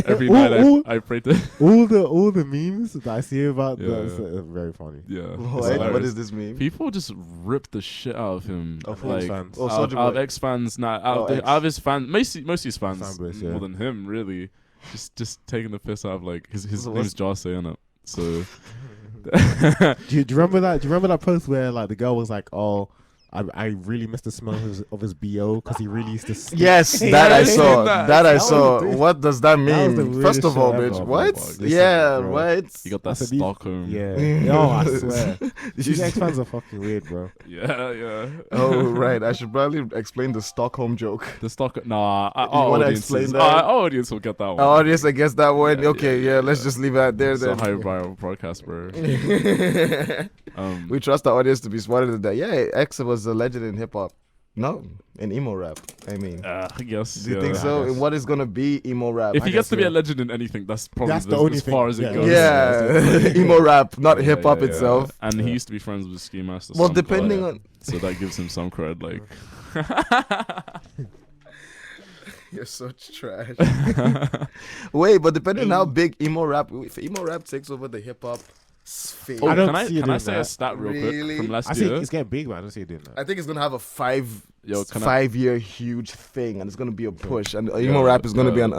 Every Ooh, night ooh. I prayed to. all the memes that I see about Yeah. that's very funny. Yeah. it's What? What hilarious. does this mean? People just rip the shit out of him. Of who? like, Fans. Oh, out Soulja of Boy. X fans, out Oh, of X. out of his fans, mostly his fans, Fan base, yeah. more than him, really. Just taking the piss out of like his So name's Jase, innit? So Do you remember that? Do you remember that post where like the girl was like, "Oh, I really miss the smell of his bo because he really used to." Stink. Yes, Yeah, that I I saw. seen that. That I That was saw. the- What does that that was the mean? weirdest First of all, shit bitch, ever. what? Listen, Yeah, bro. what? you got that I said these- Stockholm. Yeah. Oh, I swear. These X fans are fucking weird, bro. Yeah. Oh, right. I should probably explain the Stockholm joke. The stock. Nah, You our wanna audience explain is- that? Our audience will get that one. Our audience, I guess that one. Yeah, Okay, yeah, yeah, let's yeah. just leave it there It's a then. high viral broadcast, bro. We trust the audience to be smarter than that. Yeah, X was a legend in hip hop. No, in emo rap. I mean, I guess. do you yeah. think so? I guess. And what is gonna be emo rap? If he gets to be yeah. a legend in anything, that's probably That's the only as thing. far as it Yeah, goes. Yeah, emo rap, not Yeah, hip hop yeah, yeah. itself. And Yeah. he used to be friends with Ski Master. Well, some depending clout, on. so that gives him some cred. Like, You're such trash. Wait, but depending on how big emo rap, if emo rap takes over the hip hop sphere, oh, I don't can I see it can I doing say a that. stat real Really? quick from last I see year? it's getting big, but I don't see it doing that. I think it's gonna have a Yo, can I- 5-year huge thing, and it's gonna be a push, and emo Yeah, rap is gonna be uh, an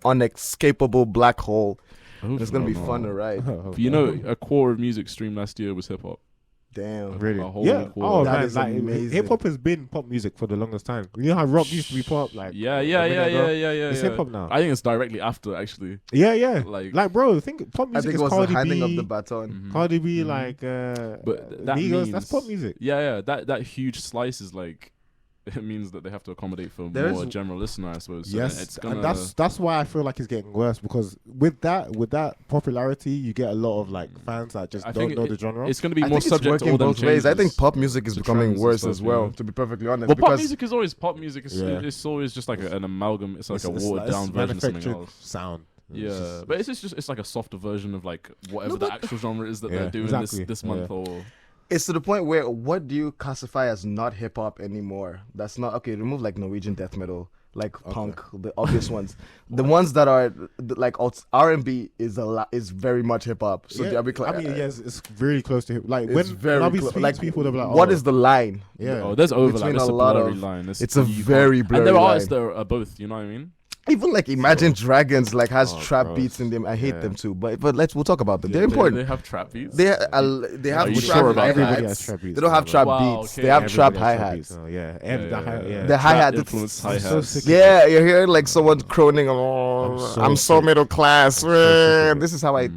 unescapable black hole. Oh, It's gonna be no. fun to ride. But you know, a core of music stream last year was hip hop. Damn. Really? a whole Yeah. core. Oh That man, is like amazing. hip hop has been pop music for the longest time. You know how rock used to be pop, like Yeah. a minute ago? It's yeah. hip hop now. I think it's directly after actually. Yeah. Like, Bro, think pop I music think it is was the Cardi handing B, of the baton. mhm. Cardi B, Mhm. like But that Migos. means That's pop music. Yeah. That huge slice is like, it means that they have to accommodate for There more is- general listener, I suppose. So Yes, it's gonna. and that's why I feel like it's getting worse because with that popularity, you get a lot of like fans that just I don't think know the genre. It's gonna be I more think it's subject to all working them both ways. I think changes. pop music is to becoming trends and worse stuff, as well, yeah. to be perfectly honest. Well, pop because music is always pop music. It's, Yeah. it's always just like an amalgam. It's like a It's watered down version of something manufactured else. sound. Yeah, but it's just it's like a softer version of like whatever the actual genre is that they're doing exactly. this month or. It's to the point where what do you classify as not hip hop anymore? That's not okay. Remove like Norwegian death metal, like punk, the obvious ones. The ones that are like R&B is very much hip hop. So yeah, I mean, yes, it's very close to hip. Like when I be speaking to people, they're like, what is the line? Yeah, Oh, there's overlap. Between It's a a lot blurry of- line. It's a very blurry And there are line. artists that are both. You know what I mean? Even like Imagine Dragons like has Oh, trap gross. beats in them. I hate Yeah. them too. But we'll talk about them. They're They important. have trap beats. They have Are you trap sure about that? Everybody hi-hats. has trap beats. They don't have trap Wow, beats. okay. They have trap Everybody has hi-hats. beats, so, yeah, and the The hi-hat, Trap influenced I'm so hi-hats. sick of Yeah, you're hearing like someone croning. Oh, I'm so sick. middle class. so sick of it. This is how I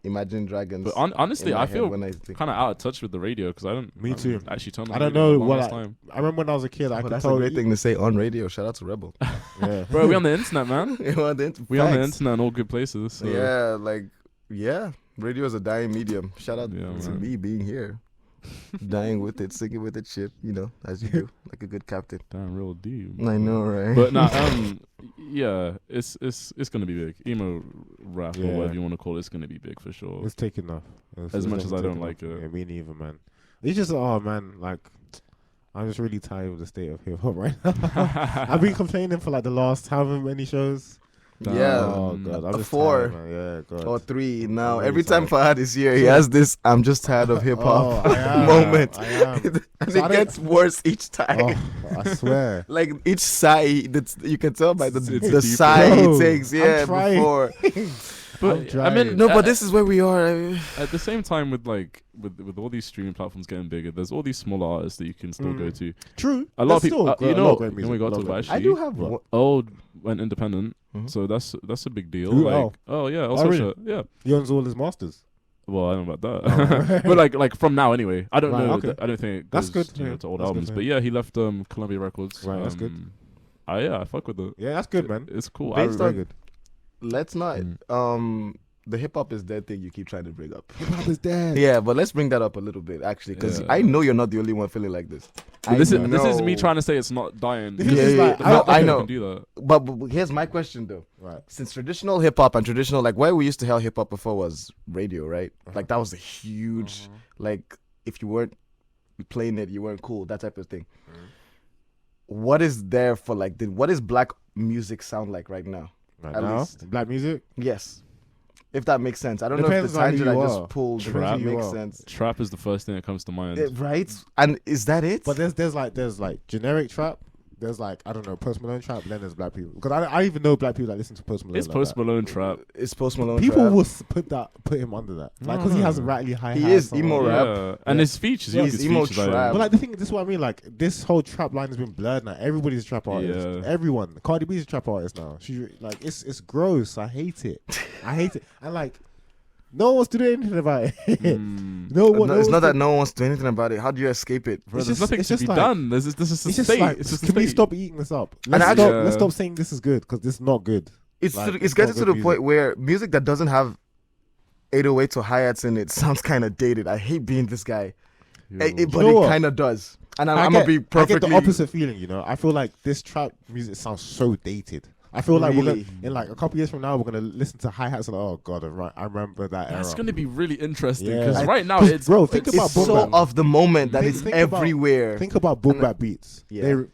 imagine Dragons. But honestly, in my I head feel when I think. kind of out of touch with the radio because I don't. Me too. Actually, turn on I the don't radio in know a long what ass time. I remember when I was a kid. I Oh, could that's a tell great thing to say on radio. Shout out to Rebel. Yeah, Bro, we on the internet, man. You know, We on the facts. internet in all good places. So. Yeah, radio is a dying medium. Shout out Yeah, to man. me being here, dying with it, singing with it, shit. You know, as you do, like a good captain. Damn, real deep. I know, right? But nah, yeah, it's gonna be big. Emo rap or Yeah. whatever you want to call it's gonna be big for sure. it's taking off. As much as I don't taking like off. it. Yeah, me neither, man. It's just man, like I'm just really tired of the state of hip hop right now. I've been complaining for like the last however many shows. Yeah. Oh god, I'm A just 4 tired, man. Yeah, god. or 3 now. really Every time tired. Fahad is here, he has this "I'm just tired of hip hop" Oh, I am, moment, I am. and So it I don't- gets worse each time. Oh, I swear. Like each sigh, that's you can tell by the It's the deeper. sigh No, he takes. I'm Yeah, trying. before. But I'm I trying. mean, No, but this is where we are. I mean, at the same time with like with all these streaming platforms getting bigger, there's all these smaller artists that you can still go to. True. A lot of There's people, still you a lot know, of great when music, we a got lot to of great- actually, I do have What? one. Old went independent, Mhm. so that's a big deal. Who? Like, yeah, Oh, also really? yeah. He owns all his masters. Well, I don't know about Oh, that, right. but like from now anyway. I don't Right, know. okay. I don't think it That's goes, good, you know, yeah. to old That's good albums. for But him. yeah, he left Columbia Records. Right, that's good. I fuck with it. Yeah, that's good, man. It's cool. Based Very on- good. Let's not. Mm. The hip hop is dead thing you keep trying to bring up. Hip hop is dead. Yeah, but let's bring that up a little bit actually, because Yeah. I know you're not the only one feeling like this. But this is know. me trying to say it's not dying. This is like- The I- fact that I people know. can do that. But here's my question though. Right. Since traditional hip hop and traditional like where we used to hail hip hop before was radio, right? Like that was a huge like if you weren't playing it, you weren't cool, that type of thing. What is there for like what is black music sound like right now? Right At now, least. black music. Yes. If that makes sense. I don't know if Depends the on who tangent I you just are. pulled Depends who you makes are. sense. Trap is the first thing that comes to mind. Right? And is that it? But there's like generic trap. There's like I don't know Post Malone trap. Then there's black people because I even know black people that listen to Post Malone. It's like Post that. Malone trap. It's Post Malone. People trap. will put him under that, like because he has really high. He hats is on- emo Yeah. rap. And Yeah. his features, Yeah, you he's his emo features. trap. But like the thing, this is what I mean. Like this whole trap line has been blurred now. Everybody's a trap artist. Yeah. Everyone. Cardi B's a trap artist now. She like it's gross. I hate it. I hate it. And like no one wants to do anything about it. No one. No, it's not that no one wants to do anything about it. How do you escape it? Bro, It's there's just- nothing it's to just be like- done. This is the It's just state. like, It's just the can we state. stop eating this up? And Let's actually- stop. Let's stop saying this is good because this is not good. It's Like, it's it's getting not to good the point where music that doesn't have 808s or hi-hats in it sounds kind of dated. I hate being this guy, but You know it what? kind of does. And I'm I gonna get- be I perfectly get the opposite feeling. You know, I feel like this trap music sounds so dated. I feel like we're Really? gonna, in like a couple years from now, we're gonna listen to hi hats and like, oh god, I remember that That's era. gonna be really interesting Yeah. because I- right now 'cause, it's bro, think it's about It's boom so bap. of the moment that it's Think about- everywhere. Think about boom And bap beats. Yeah. They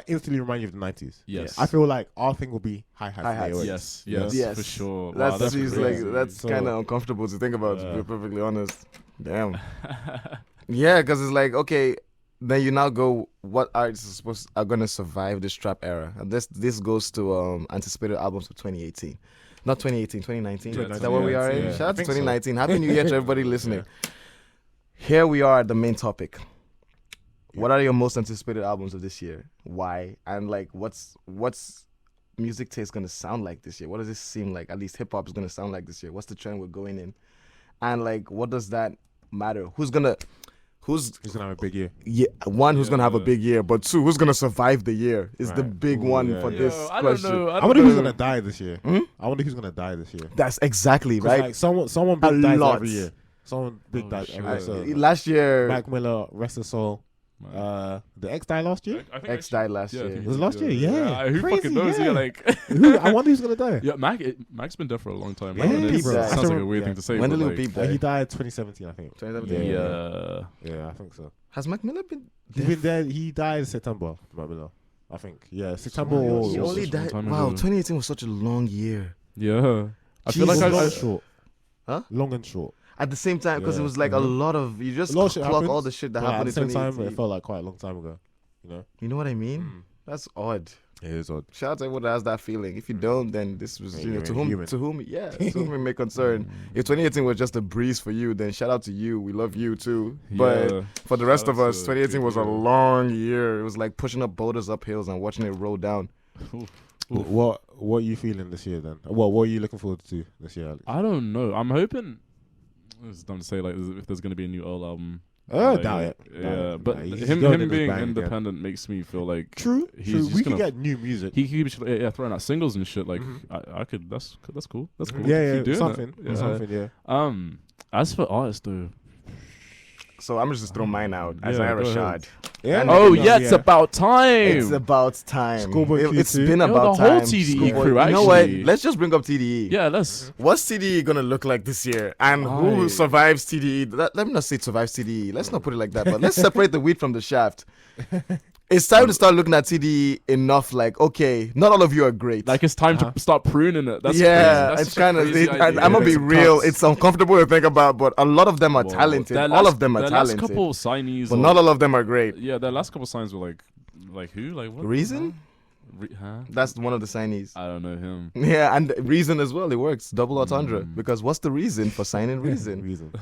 instantly remind you of the 90s. yes, I feel like our thing will be hi hats. Hi-hats. yes, Yeah. yes, Yes. for sure. That's Wow, that's just crazy. like that's So- kind of uncomfortable to think about. To Yeah. be perfectly honest, damn. Yeah, because it's like okay, then you now go. What artists are gonna survive this trap era? And this goes to anticipated albums of 2018, not 2018, 2019. Yeah, Is that what we are in? yeah. Shout I out to think so. 2019. Happy New Year to everybody listening. Here we are at the main topic. What are your most anticipated albums of this year? Why? And like, what's music taste gonna sound like this year? What does this seem like? At least hip hop is gonna sound like this year. What's the trend we're going in? And like, what does that matter? Who's gonna He's gonna have a big year. who's gonna have a big year, but two, who's gonna survive the year is the Right. big Ooh, one yeah, for yeah. this I don't question. know. I wonder who's gonna die this year. Hmm? I wonder who's gonna die this year. That's exactly 'Cause, right. Like someone A big dies lot. every year. Someone big dies every year. So, Last year, Mac Miller, rest his soul. The X died last year. I think X died last I year. think It was last year, yeah. Who Crazy, fucking knows? yeah. Yeah, like I wonder who's gonna die. yeah, Mac's been dead for a long time. Yeah, man, and bro. it sounds like a Yeah. weird thing to say. When but did Lil like, Peep He die? died 2017, I think. 2017. Yeah, I think so. Has Mac Miller been? He's been dead. He died in September. Mac Miller, I think. Yeah, September. Wow, or He was only such a long died. time Wow, ago. 2018 was such a long year. yeah, I feel Jesus. like long I and short. Huh? Long and short. At the same time, because it Yeah. was like a Mhm. lot of you just A lot of shit clock happens, all the shit that But happened at the in same time, 2018. it felt like quite a long time ago. You know what I mean? Mm. That's odd. It is odd. Shout out to everyone that has that feeling. If you don't, then this was Yeah, you're to a whom human. to whom it may concern. If 2018 was just a breeze for you, then shout out to you. We love you too. But Yeah. for the rest Shout of out us, to 2018 was a you. long year. It was like pushing up boulders up hills and watching it roll down. Oof. What are you feeling this year then? What are you looking forward to this year, Alex? I don't know. I'm hoping. It's dumb to say like if there's gonna be a new Earl album. Doubt it. Yeah, Doubt it. but Nah, he's him going in him his being bag again. independent makes me feel like True. he's True. just We can gonna- get new music. he keeps throwing out singles and shit. Like Mhm. I could. That's cool. That's cool. Yeah, Keep doing something. that. Yeah. Something. Yeah. As for artists though. So I'm just throw mine out. Yeah, Isaiah go ahead. Rashad. Yeah. Oh yeah, yeah, it's about time. It's about time. Schoolboy It's Q2. been Yo, about the whole time. TDE Schoolboy- crew, You know what? actually. Let's just bring up TDE. Yeah, let's. What's TDE gonna look like this year? And who Aye. survives TDE? Let me not say survives TDE. Let's not put it like that. But let's separate the wheat from the shaft. It's time to start looking at TDE enough. Like, okay, not all of you are great. Like it's time to start pruning it. That's yeah, crazy. That's it's such a kind of. crazy I'm idea. gonna be Some real. cuts. It's uncomfortable to think about, but a lot of them are Whoa. talented. Their All last- of them are their talented, last couple signees, but or- not all of them are great. Yeah, their last couple signs were like who? Like what? Reason? Huh? That's one of the signees. I don't know him. Yeah, and Reason as well. It works. Double entendre. Mm. Because what's the reason for signing Reason? Reason.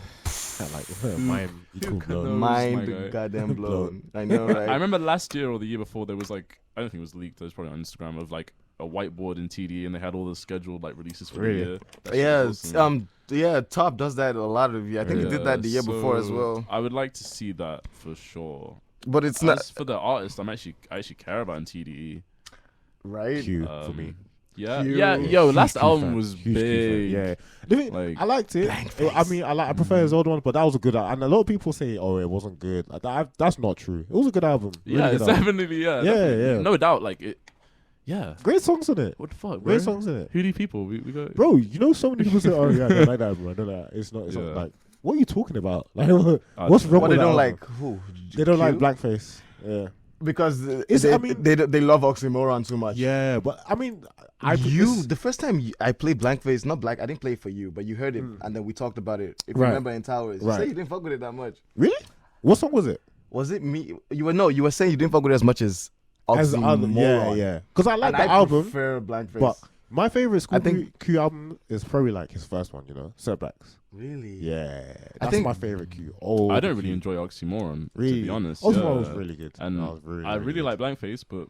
Mind equal could blown. know? Mind my guy. goddamn blown. I know, right? I remember last year or the year before there was like I don't think it was leaked. It was probably on Instagram of like a whiteboard in TD and they had all the scheduled like releases for Really? the year. That shit was Yeah, awesome. Top does that a lot of. I think he did that the year before as so well. I would like to see that for sure. But it's not As for the artist, I actually care about in TDE. right. Q for me. Yeah, Q. yeah, yo, Huge last Q album fan. was Huge Q fan. big. Yeah, the thing- Like I liked it. I mean, I prefer his old one, but that was a good album. And a lot of people say, "Oh, it wasn't good." Like, that's not true. It was a good album. Really yeah, good it's album. definitely Yeah, definitely. yeah. No doubt, like it. Yeah. Great songs in it. What the fuck, bro? Great songs in it. Who do people? We got. Bro, you know, so many people say, "Oh yeah, I don't like that album. I don't like that." It's not. It's Yeah. not like. What are you talking about? Like, I what's don't wrong know. What with they that don't album? like? Who? They don't like Q? blackface. Yeah. because It's- I mean- they love oxymoron too much. Yeah, but I mean, The first time I played Blankface, not Black, I didn't play it for you, but you heard it, and then we talked about it. If you Right. remember in Towers, you Right. say you didn't fuck with it that much. Really? What song was it? Was it me? You were saying you didn't fuck with it as much as As the other, oxymoron. yeah. Because I like And the I album, prefer Blankface. but my favorite School think- Q album is probably like his first one. You know, Setbacks. really, Yeah, I that's think- my favorite Q. Oh, I don't really enjoy Oxymoron, Really? to be honest. Oxymoron yeah. was really good. And That was really, I really good. like Blankface, but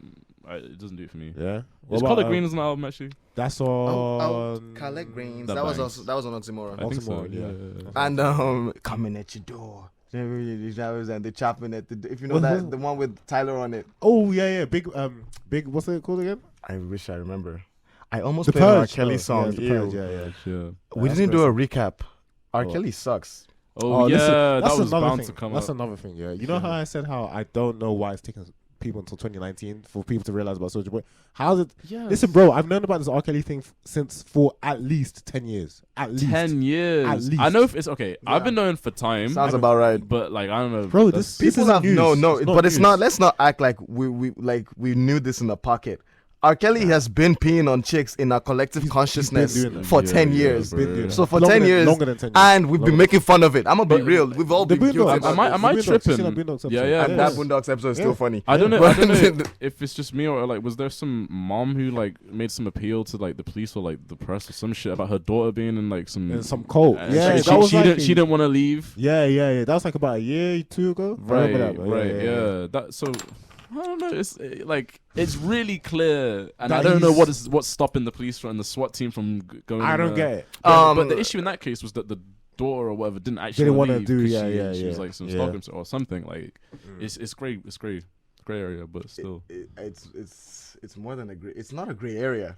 it doesn't do it for me. Yeah. Is What Color about, Green is an album actually? That's on. Collect Greens. That That was bangs. also that was on Oxymoron. I think so. Oxymoron, yeah. And coming at your door. And the chopping at the. If you know What- that, what- the one with Tyler on it. Oh yeah. Big. What's it called again? I wish I remember. I almost The played an R. Purge. Kelly Oh, song. Yeah, the Ew. Purge, yeah. Yeah. We That's didn't do a crazy. recap. R. Oh. Kelly sucks. Oh, yeah, listen, that that's was another bound thing. to come That's up. another thing. Yeah. You know how I said how I don't know why it's taking people until 2019 for people to realize about Soulja Boy. How's it? Yeah. Listen, bro, I've known about this R. Kelly thing since for at least 10 years. At least 10 years. At least. I know if it's okay. I've been knowing for time. Sounds about right. But like I don't know, Bro, that's- this People isn't have news. no, It's not but it's news. not. Let's not act like we knew this in the pocket. R. Kelly has been peeing on chicks in our collective He's consciousness been doing that. for Yeah, 10 yeah, years. bro. He's been doing So for Longer 10 than- years, longer than 10 years. and we've been Longer. making fun of it. I'm gonna be But real. We've all The been guilty. Boondocks. about Am I- it. am I The Boondocks, you seen tripping? the Boondocks Yeah, episode? yeah, And that Boondocks episode is still funny. I don't know. But- I don't know if it's just me or like was there some mom who like made some appeal to like the police or like the press or some shit about her daughter being in like some In some cult. and Yeah, she, that was she like didn't she didn't want to leave. Yeah. That was like about a year, 2 ago. I Right, remember that, bro. right, yeah. That so I don't know. It's like it's really clear, and That I don't know he's- what's stopping the police and the SWAT team from going. I in don't there. get it. But the issue in that case was that the daughter or whatever didn't actually Didn't wanna leave do- 'cause yeah, she, yeah, she was yeah, like some yeah. stalking or something. Like it's gray area, but still. It's more than a gray. It's not a gray area.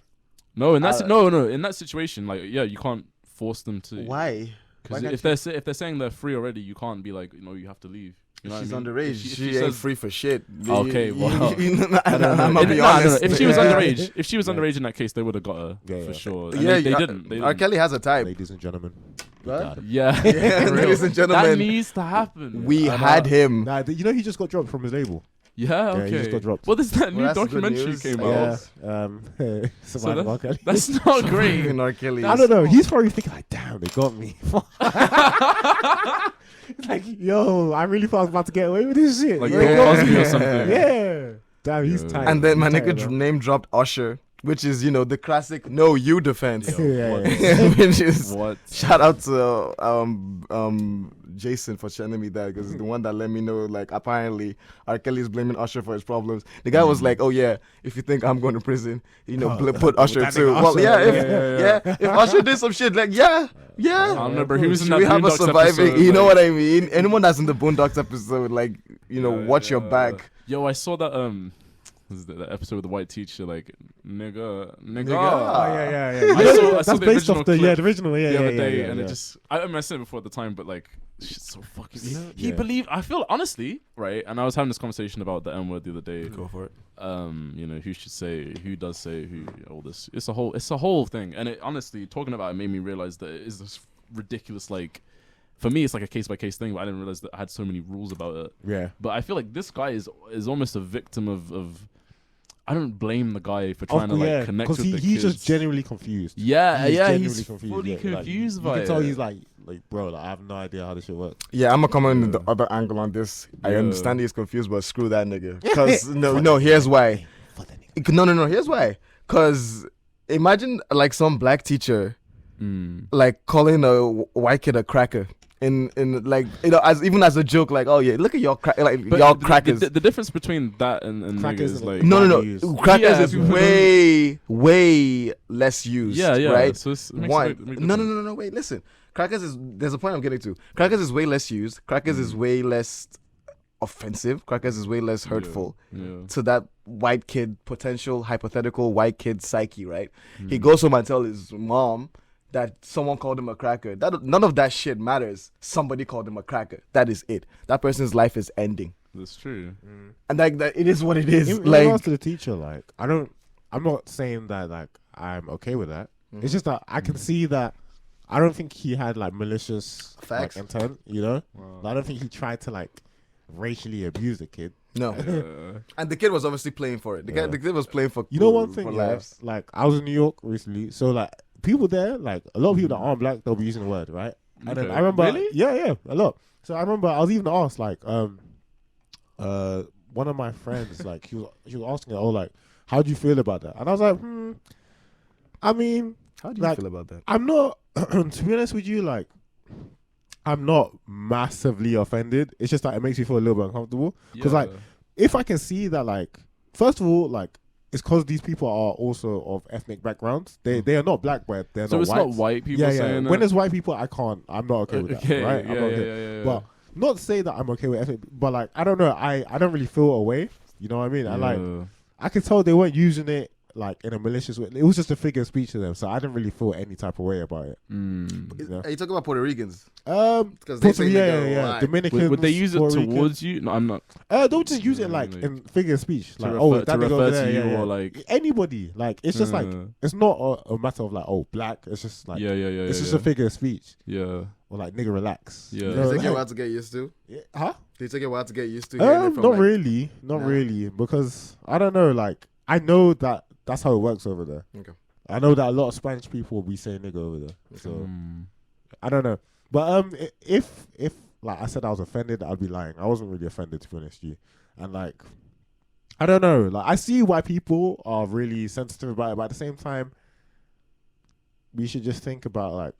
No, and that's Uh, no. In that situation, like yeah, you can't force them to. Why? Because Why if they're saying they're free already, you can't be like you have to leave. You know She's what I mean? underage. If She ain't says- free for shit. Okay, well, I'm gonna be Nah, honest. if she was Yeah. underage, if she was Yeah. underage in that case, they would have got her Yeah, for yeah. sure. And Yeah, they yeah, didn't. They R. didn't. Kelly has a type. Ladies and gentlemen. we What? got it. Yeah, Yeah, for real. ladies and that gentlemen, needs to happen. we I know. had him. Nah, you know he just got dropped from his label. Yeah, Yeah, okay. he just got dropped. Well, there's that new Well, that's good documentary news, came I out. guess. Surviving R. Kelly. That's not great. Even R. Kelly. I don't know. He's probably thinking like, damn, they got me. It's like, yo, I really thought I was about to get away with this shit. Like Yo, Bill they got Cosby me. or something. Yeah. Damn, he's Yeah. tight. And then my He's nigga tight, bro. name dropped Usher, which is the classic "No You" defense. Yo, Yeah, what? yeah. Which is What? shout out to Jason for telling me that, because it's the one that let me know, like, apparently R. Kelly's blaming Usher for his problems. The guy was like, oh yeah, if you think I'm going to prison, put Usher that too. nigga Well, Usher, yeah, if Usher did some shit, like, yeah. I remember he was in Should that we have a Boondocks surviving? episode, You know like- what I mean? Anyone that's in the Boondocks episode, like, watch your Yeah. back. Yo, I saw that was the episode with the white teacher, like nigga. Nigga. Oh, yeah, yeah, yeah. I You know, saw that's the based original off the clip original, yeah, the yeah, other yeah, day, yeah, and yeah. it just I mean I said it before at the time, but like shit's so fucking. He Yeah. believed. I feel honestly right, and I was having this conversation about the N word the other day. Go for it. Who should say, who does say, who all this. It's a whole thing, and it honestly talking about it made me realize that it is this ridiculous like. For me, it's like a case by case thing, but I didn't realize that I had so many rules about it. Yeah. But I feel like this guy is almost a victim of. I don't blame the guy for trying to like connect with the he's kids. just genuinely confused. Yeah, Genuinely he's fully yeah, confused like, by you it. can tell he's like, bro, like, I have no idea how this shit works. Yeah, I'm gonna come in Yeah. the other angle on this. I Yeah. understand he's confused, but screw that nigga. Because no, here's why. Fuck that nigga. No, here's why. Because imagine like some black teacher like calling a white kid a cracker. In like as even as a joke, like, oh yeah, look at y'all But y'all the- crackers. The difference between that and niggas Crackers is and- like No. Use. Crackers Yeah, is people way less used. yeah, right. So it makes One. it make No. difference. Wait, listen. Crackers is there's a point I'm getting to. Crackers is way less used. Crackers is way less offensive. Crackers is way less hurtful Yeah. to that white kid, potential hypothetical white kid psyche. Right. Hmm. He goes home and tell his mom that someone called him a cracker. That none of that shit matters. Somebody called him a cracker. That is it. That person's life is ending. That's true. And like that, it is what it is. In like regards to the teacher, like, I'm not saying that like I'm okay with that. It's just that I can see that I don't think he had like malicious like, Facts. intent, you know? Wow. I don't think he tried to like racially abuse the kid. no. And the kid was obviously playing for it. The Yeah. kid was playing for You know one for thing, yeah, laughs. like I was in New York recently, so like people there, like a lot of people that aren't black, they'll be using the word, right? And then Okay. I remember, Really? yeah, a lot. So I remember I was even asked, like, one of my friends, like, he was asking, oh, like, how do you feel about that? And I was like, I mean, How do you like, feel about that? I'm not, to be honest with you, like, I'm not massively offended. It's just that it makes me feel a little bit uncomfortable. Because, like, if I can see that, like, first of all, like, it's because these people are also of ethnic backgrounds. They are not black, but they're So not it's white. not white people Yeah. saying When that? there's white people, I'm not okay with Okay, that. Right? I'm yeah, not okay. yeah. But not to say that I'm okay with ethnic, but like I don't know, I don't really feel a way. You know what I mean? I like I could tell they weren't using it like in a malicious way. It was just a figure of speech to them, so I didn't really feel any type of way about it. Yeah. Are you talking about Puerto Ricans? Because they say yeah, nigga a yeah. lot. Dominicans, Would they use it Puerto Ricans. towards you? No, I'm not. Don't just use it like Like, in figure of speech. Like, to oh, refer- that to nigga over refer there, to you yeah, yeah. or, like- anybody. Like it's just like it's not a matter of like, oh, black. It's just like Yeah. it's just a figure of speech. Yeah. Or like nigga, relax. Yeah. You Did know, it take you a like- while to get used to? yeah, huh? Did it take you a while to get used to? hearing it from, Not like- really, not Nah. really, because I don't know. Like I know that that's how it works over there. Okay. I know that a lot of Spanish people will be saying nigga over there. So I don't know, but if like I said I was offended, I'd be lying. I wasn't really offended, to be honest with you. And like I don't know, like I see why people are really sensitive about it, but at the same time, we should just think about like,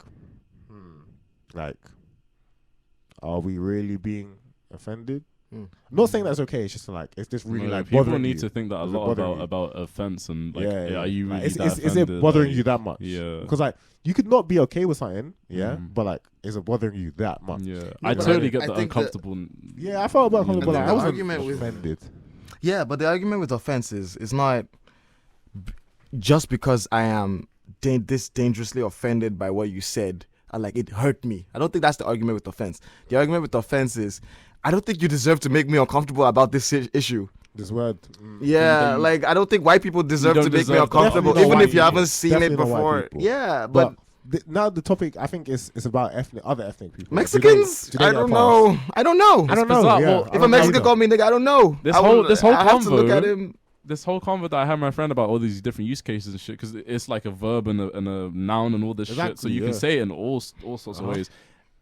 are we really being offended? I'm not saying that's okay. It's just like, is this really like people bothering need you? to think that a Is it lot bothering you? about offense and like, Yeah, are you Like, really that is it offended? bothering Like, you that much? Yeah. Because like you could not be okay with something, yeah, Mm. but like, is it bothering you that much? Yeah, No, I but totally I get the think that- uncomfortable. Yeah, I felt about Yeah. but like, I I think wasn't the argument with- offended. Yeah, but the argument with offenses is not just because I am this dangerously offended by what you said. Like it hurt me. I don't think that's the argument with offense. The argument with offense is I don't think you deserve to make me uncomfortable about this issue. This word. Yeah, you- like I don't think white people deserve don't to make me deserve that. uncomfortable, Definitely even not if you white haven't people. seen Definitely it not white before. people. Yeah, but Now the topic, I think, is about other ethnic people. Mexicans, Do they I get a don't pass? know. I don't know. I don't know. bizarre. Yeah, Well, I If don't a know Mexican either. called me nigga, I don't know. This I whole- would- this whole I have to look convo- at him. This whole convo that I had with my friend about all these different use cases and shit, because it's like a verb and a noun and all this shit, so Exactly, you yeah. can say it in all sorts of Uh-huh. ways.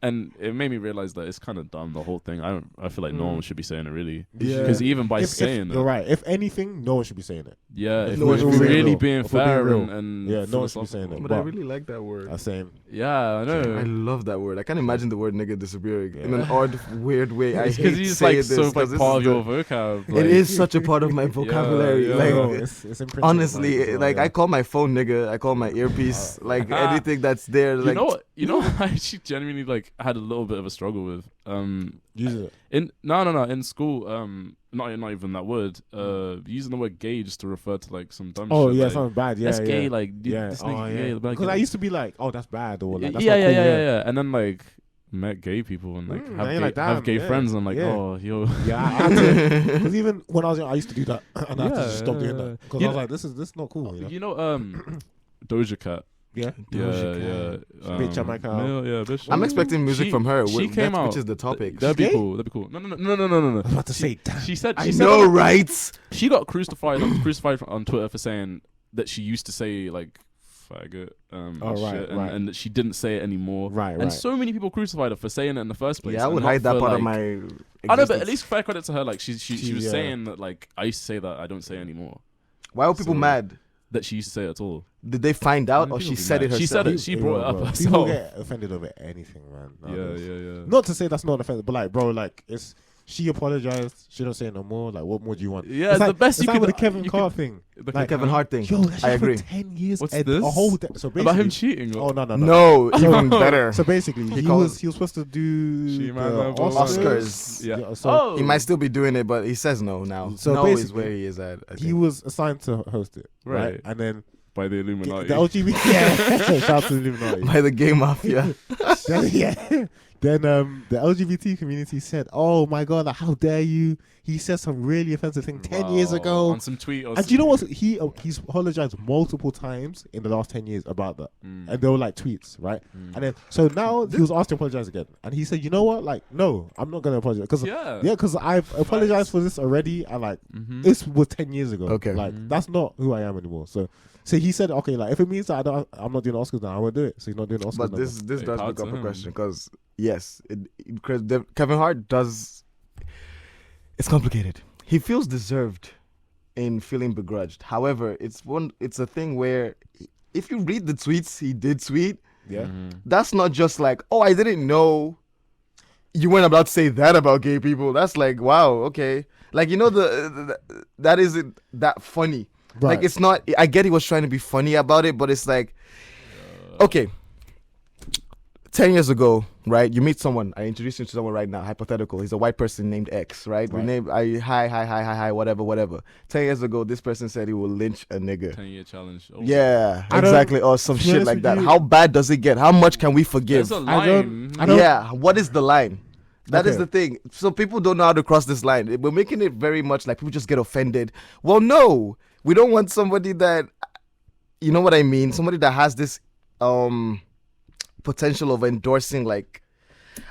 And it made me realize that it's kind of dumb, the whole thing. I feel like no one should be saying it really, Yeah. because even by If saying you're it, right. If anything, no one should be saying it. yeah, if no one should we're be saying really real. being If we're being fair real. and Yeah, no one should be saying philosophical. it. But I But- really like that word. Same. Yeah, I know. I love that word. I can't imagine the word nigga disappearing in an Yeah. odd, weird way. I It's hate because he's saying like this. so like 'cause this part of is your the- vocab. It like- is such a part of my vocabulary. yeah. Like, No, it's imprinted in honestly, mine as well, like yeah. I call my phone nigga. I call my earpiece. Like anything that's there. You Like know what? You know what I actually genuinely like had a little bit of a struggle with. Use it. In in school, not even that word. Using the word gay just to refer to like some dumb Oh shit. yeah, like, something bad. Yeah, that's yeah. gay. Like Yeah. this Oh, nigga yeah. gay. Like, Because I used to be like, oh, that's bad, or like, that's yeah, not yeah, cool, yeah, yeah. And then like met gay people and like Mm, have and you're gay, like, have damn, gay yeah, friends and I'm like, yeah. oh, yo. Yeah, because even when I was young, I used to do that, and I had to just stop doing that because You I was know- like, this is not cool. You know? You know, Doja Cat. Yeah, Yeah, Bitch, Jamaica. yeah, bitch. I'm expecting music She- from her. She That's- came out. which is the topic. That'd be gay? cool. That'd be cool. No. I was about to say, damn. She said. I She said know, right? she got crucified on Twitter for saying that she used to say like faggot and Oh, right, shit, right. and that she didn't say it anymore. Right, And right. so many people crucified her for saying it in the first place. Yeah, I and would not hide that for, part of like- my. I know, but existence. at least fair credit to her. Like she was yeah. saying that like I used to say that I don't say anymore. Why were people So- mad? That she used to say it at all. Did they find out, People or she be said mad. it herself? She said it. She brought it up Bro, herself. People get offended over anything, man. Yeah, nowadays. yeah. Not to say that's not offended, but like, bro, like it's. She apologized. She don't say it no more. Like, what more do you want? Yeah, it's the like, best it's you like could- with the Kevin you Carr could- thing. The Like, Kevin Hart thing. Yo, that shit I happened agree. for 10 years. What's and this? A whole so basically, about him cheating. Oh no. No, even better. So basically, he called- was supposed to do She the might have Oscars. Yeah. so Oh. He might still be doing it, but he says no now. So no is basically, where he is at. I he think. was assigned to host it, right? Right. And then by the Illuminati. the LGBT, yeah, shout out to the Illuminati. by the gay mafia. Then, yeah. Then the LGBT community said, "Oh my god, like, how dare you?" He said some really offensive thing 10 years Wow. ago. on some tweet. Or And do you know what? He's apologized multiple times in the last 10 years about that. Mm. And they were like tweets, right? And then, so now he was asked to apologize again. And he said, you know what? Like, no, I'm not going to apologize. Cause, Yeah. because I've apologized for this already. And like, Mhm. this was 10 years ago. Okay. Like, that's not who I am anymore. So he said, okay, like, if it means that I'm not doing Oscars now, I won't do it. So he's not doing Oscars But no this Hey, does power pick to up a him. question because yes, Kevin Hart does. It's complicated. He feels deserved in feeling begrudged. However, it's a thing where if you read the tweets he did tweet, more. Yeah. Mhm. that's not just like, oh, I didn't know you weren't about to say that about gay people. That's like, wow, okay. Like, you know, that isn't that funny. Right. Like, it's not, I get he was trying to be funny about it, but it's like, okay, 10 years ago, right? You meet someone, I introduce you to someone right now, hypothetical. He's a white person named X, right? We Right. name, hi, whatever. 10 years ago, this person said he will lynch a nigga. 10-year challenge. Oh. Yeah, I don't- exactly. Or some to be shit honest like with that. you- How bad does it get? How much can we forgive? There's a I line. don't- I don't- Yeah, what is the line? That is Okay. the thing. So people don't know how to cross this line. We're making it very much like people just get offended. Well, no, we don't want somebody that, you know what I mean? Somebody that has this potential of endorsing, like,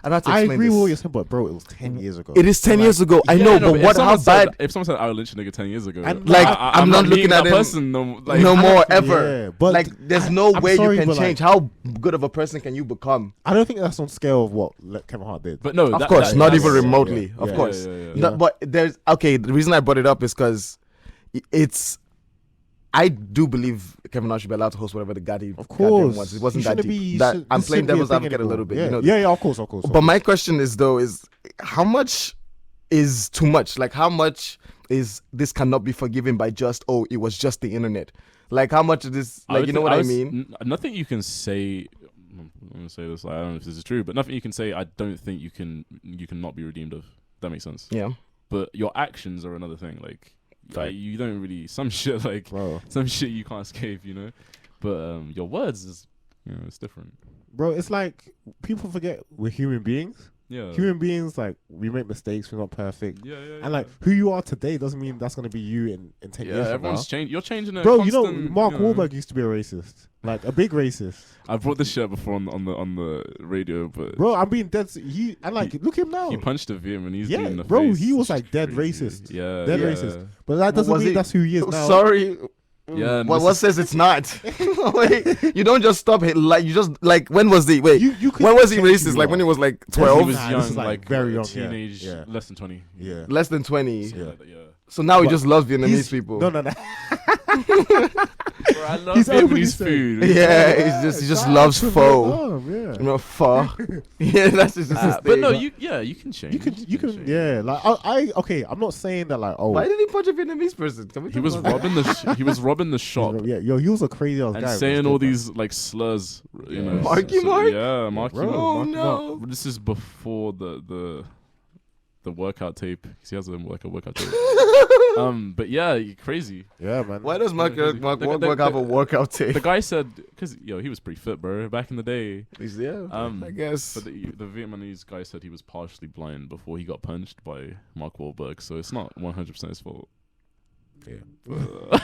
I don't have to I explain agree this. with what you're saying, but bro, it was 10 years ago. It is 10 years ago. I Yeah, know, no, but if what? How someone said- bad? If someone said I would lynch a nigga 10 years ago, And like, I'm I'm not not looking meeting at that him person. No, like, no I more don't- ever. Yeah, but like, there's no I'm way sorry, you can but, like, change. How good of a person can you become? I don't think that's on scale of what Kevin Hart did. But no, Of that- course, that- not that's- even yeah, remotely. yeah, Of yeah, course. yeah, yeah, yeah. No, but there's okay. The reason I brought it up is because it's. I do believe Kevin Hart should be allowed to host whatever the goddamn Of course, wants. It wasn't He that shouldn't deep. be- That should- I'm this playing shouldn't be devil's thing advocate a anymore. little bit. Yeah, You know, yeah, of course. But my question is though is how much is too much? Like how much is this cannot be forgiven by just it was just the internet? Like how much of this? Like would you know think- what I would mean? Nothing you can say. I'm gonna say this. I don't know if this is true, but nothing you can say. I don't think you can not be redeemed of. That makes sense. Yeah. But your actions are another thing. Like you don't really some shit like Bro, some shit you can't escape. You know, but your words is it's different. it's like people forget we're human beings. Yeah. Human beings, like, we make mistakes. We're not perfect. Yeah, yeah, And like, who you are today doesn't mean that's gonna be you in 10 years from now. everyone's changing. You're changing it, Bro, you know, constant, Mark you know. Wahlberg used to be a racist, like a big racist. I've brought this shit before on the radio, but Bro, I'm being dead. Look at him now. he punched a VM and he's Yeah, doing the bro, face. he was It's like dead crazy. racist. Yeah, Dead yeah. racist. But that doesn't Was mean he- that's who he is now. Sorry. Yeah, and What says it's not? Wait, you don't just stop it. Like, you just, like, when was the, wait, You could when was he change who racist? you Like, are. when he was like he 12? was Nah, young, this is, like, very young, yeah. teenage, Yeah. less than 20. Yeah. Less than 20. Yeah. Yeah. So now he But just loves Vietnamese He's- people. No. Bro, I love He's openly Vietnamese saying- food. Yeah, he just loves pho. Yeah. You know, pho. Yeah, that's just his But thing. no, you can change. You can, change. yeah. Like, okay, I'm not saying that, like, oh, Why did he punch a Vietnamese person? Can we He talk was about that? robbing the he was robbing the shop yeah, yo, he was a crazy ass guy. and but saying still, all bro. these like slurs. You know, Marky Mark? Yeah, Marky Bro. Mark. Oh Mark him no. But this is before the workout tape because he has a workout tape. But yeah, crazy. Yeah, man. Why does Mark The- Wahlberg have a workout tape? The guy said because he was pretty fit, bro, back in the day. Yeah, I guess. But the Vietnamese guy said he was partially blind before he got punched by Mark Wahlberg, so it's not 100% his fault. Yeah. But,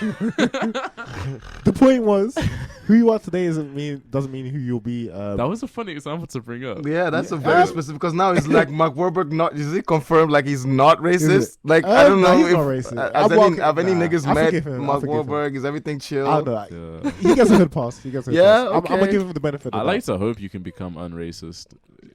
The point was, who you are today doesn't mean who you'll be. that was a funny example to bring up. Yeah, that's a very specific, because now it's like Mark Wahlberg not, is it confirmed like he's not racist? Like, I don't no, know he's not if racist. have any niggas I met forgive him, I Mark forgive him. Wahlberg? Is everything chill? I don't know. Yeah. He gets a hood pass. He gets a hood Yeah, pass. I'm gonna okay. give him the benefit. I of like that. to hope you can become unracist.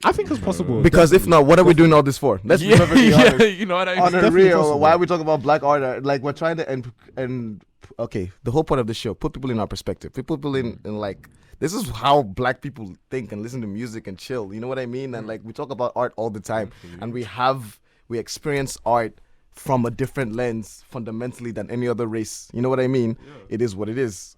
I think it's possible. Because if not, what are we doing all this for? Let's be yeah, perfectly honest. you know what I On mean? a definitely real, possible. why are we talking about black art? Like, we're trying to and okay, the whole point of the show, put people in our perspective. Put people in like, this is how black people think and listen to music and chill. You know what I mean? And like, we talk about art all the time, and we experience art from a different lens fundamentally than any other race. You know what I mean? It is what it is.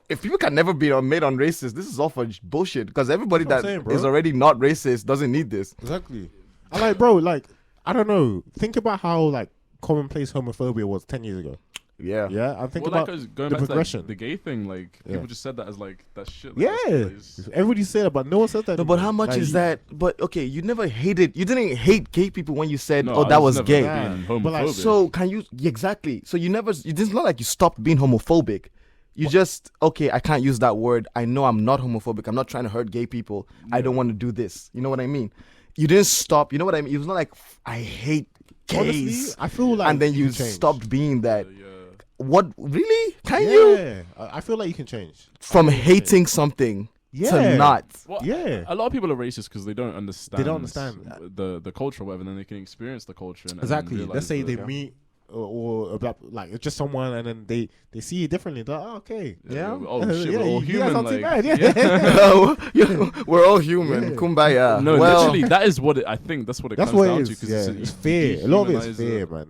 If people can never be made on racist, this is all for bullshit. Because everybody That's that what I'm saying, is bro. already not racist doesn't need this. Exactly. I like, bro. Like, I don't know. Think about how like commonplace homophobia was 10 years ago. Yeah. Yeah, I think Well, about that goes going the back to progression. like, the gay thing. Like Yeah. people just said that as like that shit. Like, Yeah, that's- everybody said it, but no one said that. No, but anymore. how much Like, is that? But okay, you never hated. You didn't hate gay people when you said, No, "Oh, I that was never gay." being Yeah. But, like, homophobic. So can you exactly? So you never. It's not like you stopped being homophobic. You just okay. I can't use that word. I know I'm not homophobic. I'm not trying to hurt gay people. I don't want to do this. You know what I mean? You didn't stop. You know what I mean? It was not like I hate gays, honestly, I feel like and then you can change. stopped being that. yeah. What really? Can you Yeah, I feel like you can change. from hating something Yeah. to not? Well, Yeah. a lot of people are racist because they don't understand. They don't understand. the culture, or whatever. And then they can experience the culture. And Exactly. realize Let's say that- they meet or a black, like it's just someone, and then they see it differently. They're like, oh, okay. Yeah. Oh shit, Yeah, we're all you guys human. aren't too Like, bad, yeah. We're all human. Yeah. Kumbaya. No, well, literally, that is what I think. That's what it That's comes what down it to. is. 'Cause Yeah, you it's fear. A lot of it's dehumanize fear, it. man.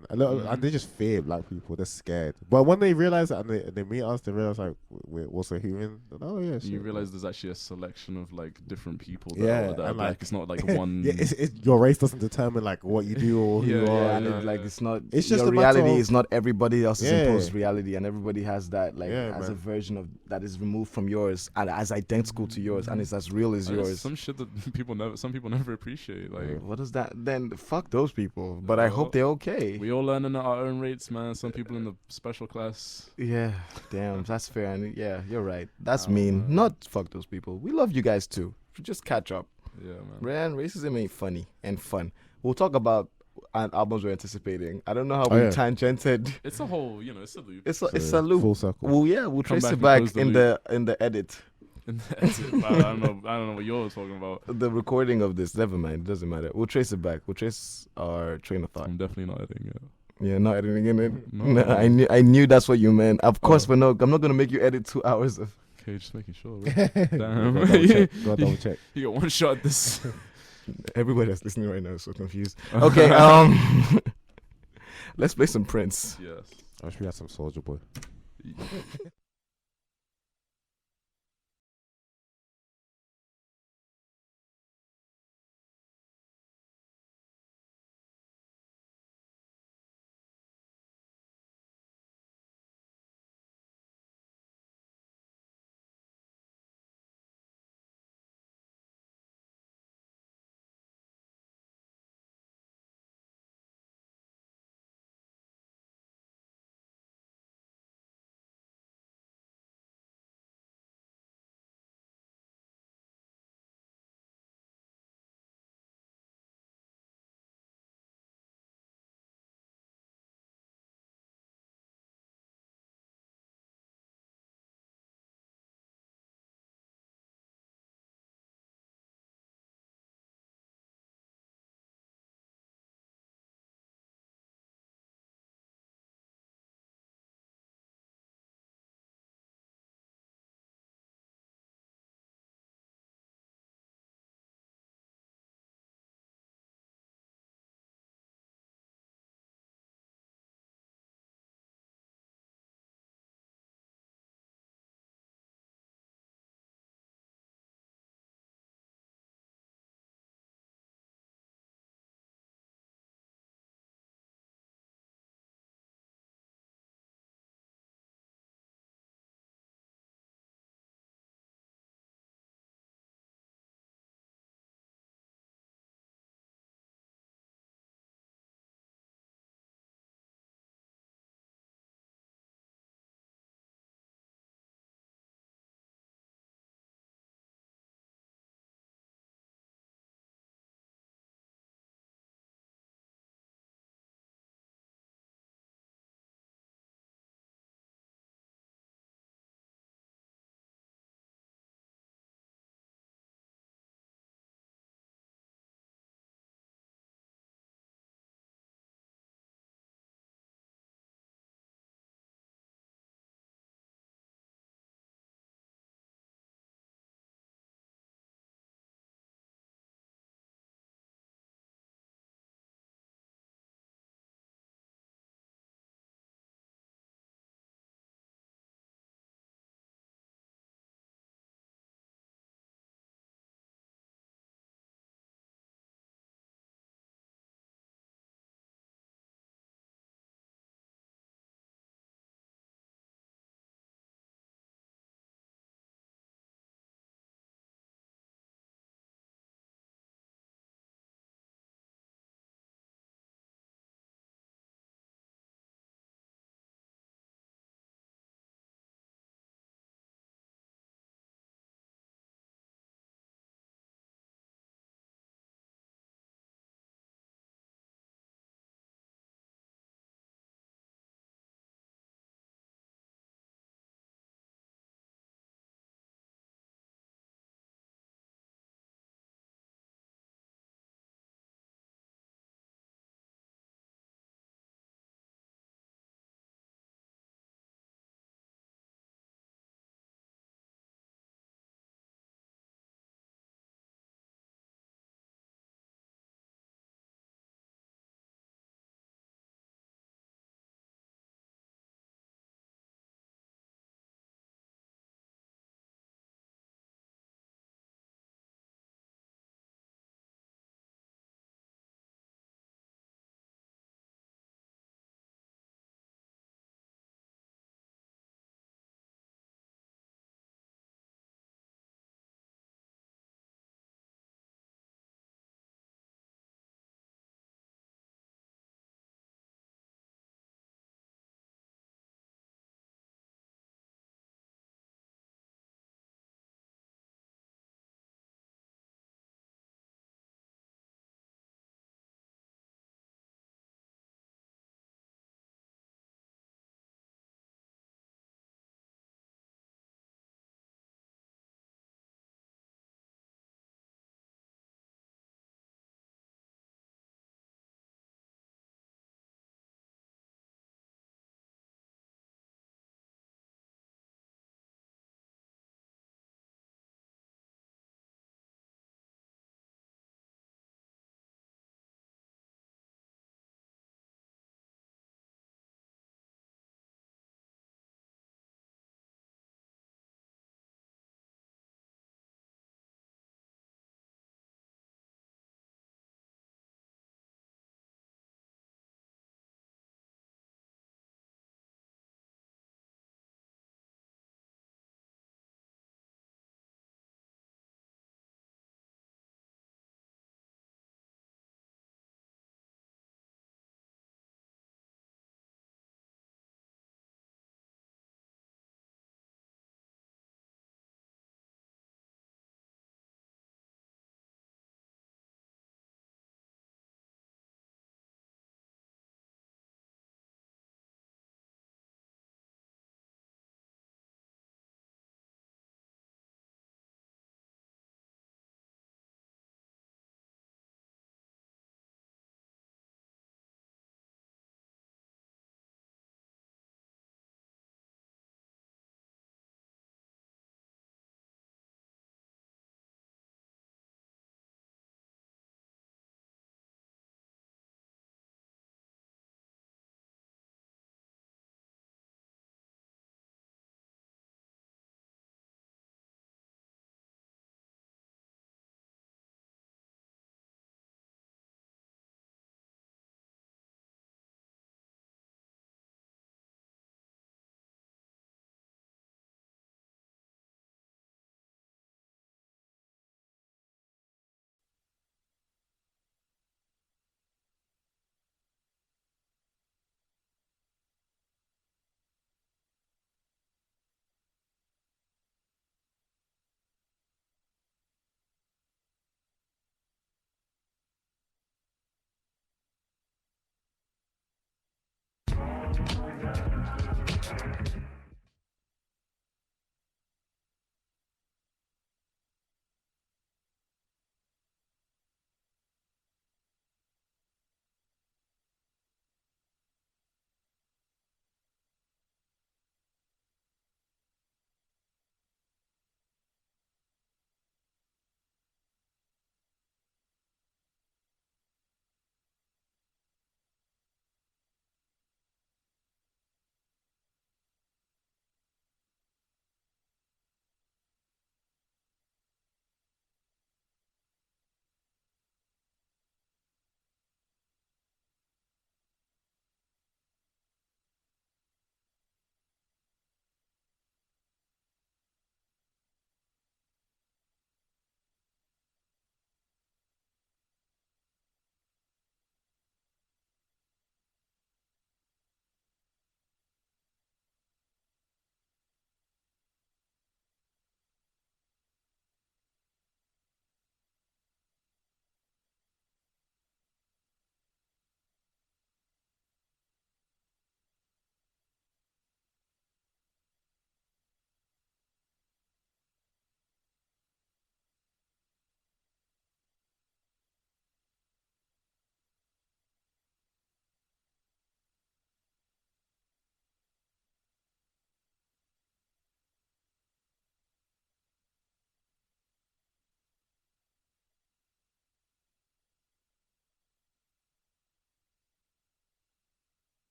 And they just fear black people. They're scared. But when they realize that and they meet us, they realize like we're also human. Oh yeah, You shit. realize there's actually a selection of like different people. Yeah, that are and, black. like- It's not like one. Yeah, your race doesn't determine like what you do or who Yeah, you yeah, are. and you know? it's like it's not. It's just your a matter reality of- is not everybody else's Yeah. imposed reality, and everybody has that like Yeah, as a man. version of that is removed from yours and as identical to yours, and it's as real as And it's yours. some shit that some people never appreciate. Like What is that? Then fuck those people. But I hope they're okay. we all learning at our own rates, man. Some people in the special class. Yeah, damn, that's fair. And yeah, you're right. That's mean. Not fuck those people. We love you guys too. Just catch up. Yeah, man. Man, racism ain't funny and fun. We'll talk about albums we're anticipating. I don't know how Oh, we yeah. tangented. It's a whole, it's a loop. It's a loop. Full circle. Well, yeah, we'll Come trace back it and back close the in the edit. I don't know what you're talking about. The recording of this. Never mind. It doesn't matter. We'll trace it back. We'll trace our train of thought. I'm definitely not editing it. Yeah, not editing in it. No. No, I knew that's what you meant. Of course, Oh. I'm not gonna make you edit 2 hours of. Okay, just making sure. Bro. Go Damn. double check. Go double check. You got one shot at this. Everybody that's listening right now is so confused. Okay, let's play some Prince. Yes. I wish we had some Soulja Boy.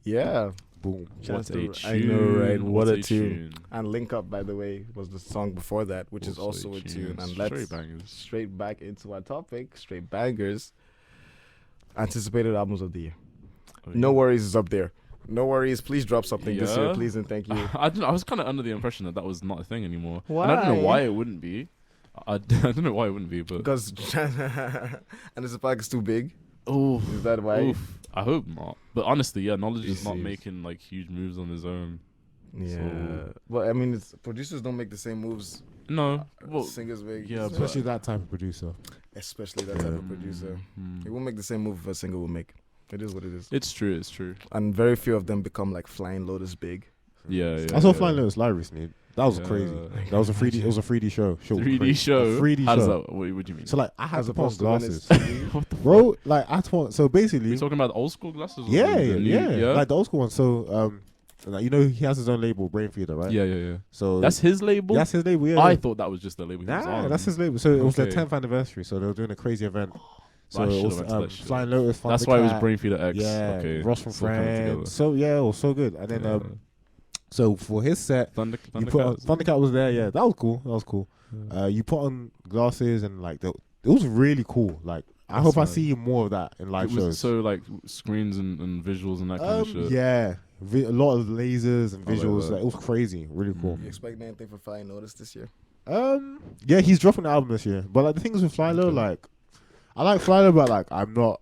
Yeah. Boom. Chance What a to- tune! I know, right? What a tune. tune! And Link Up, by the way, was the song before that, which is Also also a a tune. And Straight let's bangers. straight back into our topic, straight bangers. Anticipated albums of the year. Oh, No yeah. Worries is up there. No Worries, please drop something this year, Yeah? please and thank you. I don't know. I was kind of under the impression that was not a thing anymore. Why? And I don't know why it wouldn't be. I don't know why it wouldn't be, but Because and this pack is too big. oh, Is that why? oof, I hope not. But honestly, yeah, Knowledge You is not serious? making like huge moves on his own. Yeah. So- Well, I mean, it's producers don't make the same moves No, well, singers make. yeah, Especially that type of producer. especially that type of producer. He won't make the same move a singer will make. It is what it is. It's true. It's true. And very few of them become like Flying Lotus big. Yeah, yeah. I saw yeah. Flying Lotus live recently. That was Yeah. crazy. That was a 3D. It was a 3D show. 3D show. A 3D How does show. that? What do you mean? So like, I had As to put on opposed to when it's glasses, 2D. what the bro. Like, I had to put on. So Are basically, you talking about old school glasses? or yeah, the new- yeah, like the old school one. So like, you know, he has his own label, Brain Feeder, right? yeah, yeah. So That's his label. that's his label. Yeah. I yeah. thought that was just the label. He was Nah, on. that's his label. So it was their Okay. 10th anniversary. So they were doing a crazy event. So I it should've was went to that shit. Flying Lotus. That's Thundercat, why it was Brain Feeder X. Yeah, okay. Ross from It's all coming together. Friends. So yeah, it was so good. And then Yeah. so for his set, you put on, Thundercat. Thundercat was there. Yeah, that was cool. That was cool. You put on glasses and like it was really cool. Like I hope I mad. see more of that in live It was shows. so like screens and visuals and that kind of shit. Yeah, a lot of lasers and I like visuals. that. Like, it was crazy. Really cool. You expect anything for Flying Lotus this year? Yeah, he's dropping the album this year. But like the things with Fly Low, Okay. like I like Fly Low, but like I'm not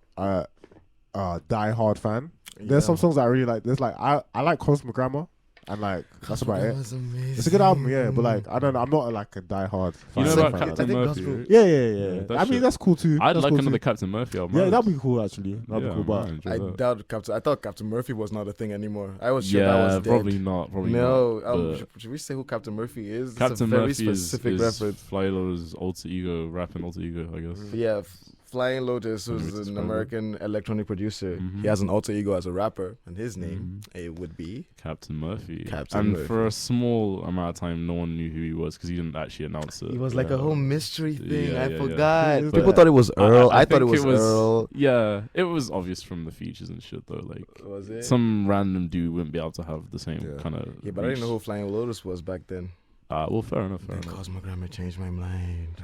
a die-hard fan. There's some songs that I really like. There's like I like Cosmic Grammar, and like that's about it. It's a good album, yeah. But like I don't know, I'm not like a die-hard You fan. know It's about like- fan. I Captain think Murphy? Gospel- right? Yeah. that I mean shit. that's cool too. I'd That's like cool another too. Captain Murphy album. Yeah, that'd be cool actually. That'd be cool. I But enjoy I that. doubt Captain. I thought Captain Murphy was not a thing anymore. I was sure that Yeah, was dead. probably not. Probably No, not. but should we say who Captain Murphy is? It's Captain a very Murphy specific is reference. Flylo's alter ego, rapping alter ego, I guess. Yeah, Flying Lotus, Let me who's an describe it. American electronic producer. Mhm. He has an alter ego as a rapper, and his name it would be. Captain Murphy. Captain and Murphy. for a small amount of time, no one knew who he was because he didn't actually announce it. He was like a whole mystery thing. Yeah, I yeah, forgot. yeah. People But thought it was Earl. I thought it think was Earl. Yeah, it was obvious from the features and shit though. Like Was it? some random dude wouldn't be able to have the same Yeah. kind of. Yeah, but I didn't know who Flying Lotus was back then. Well, fair enough. Fair Then enough. Cosmo Grammar changed my mind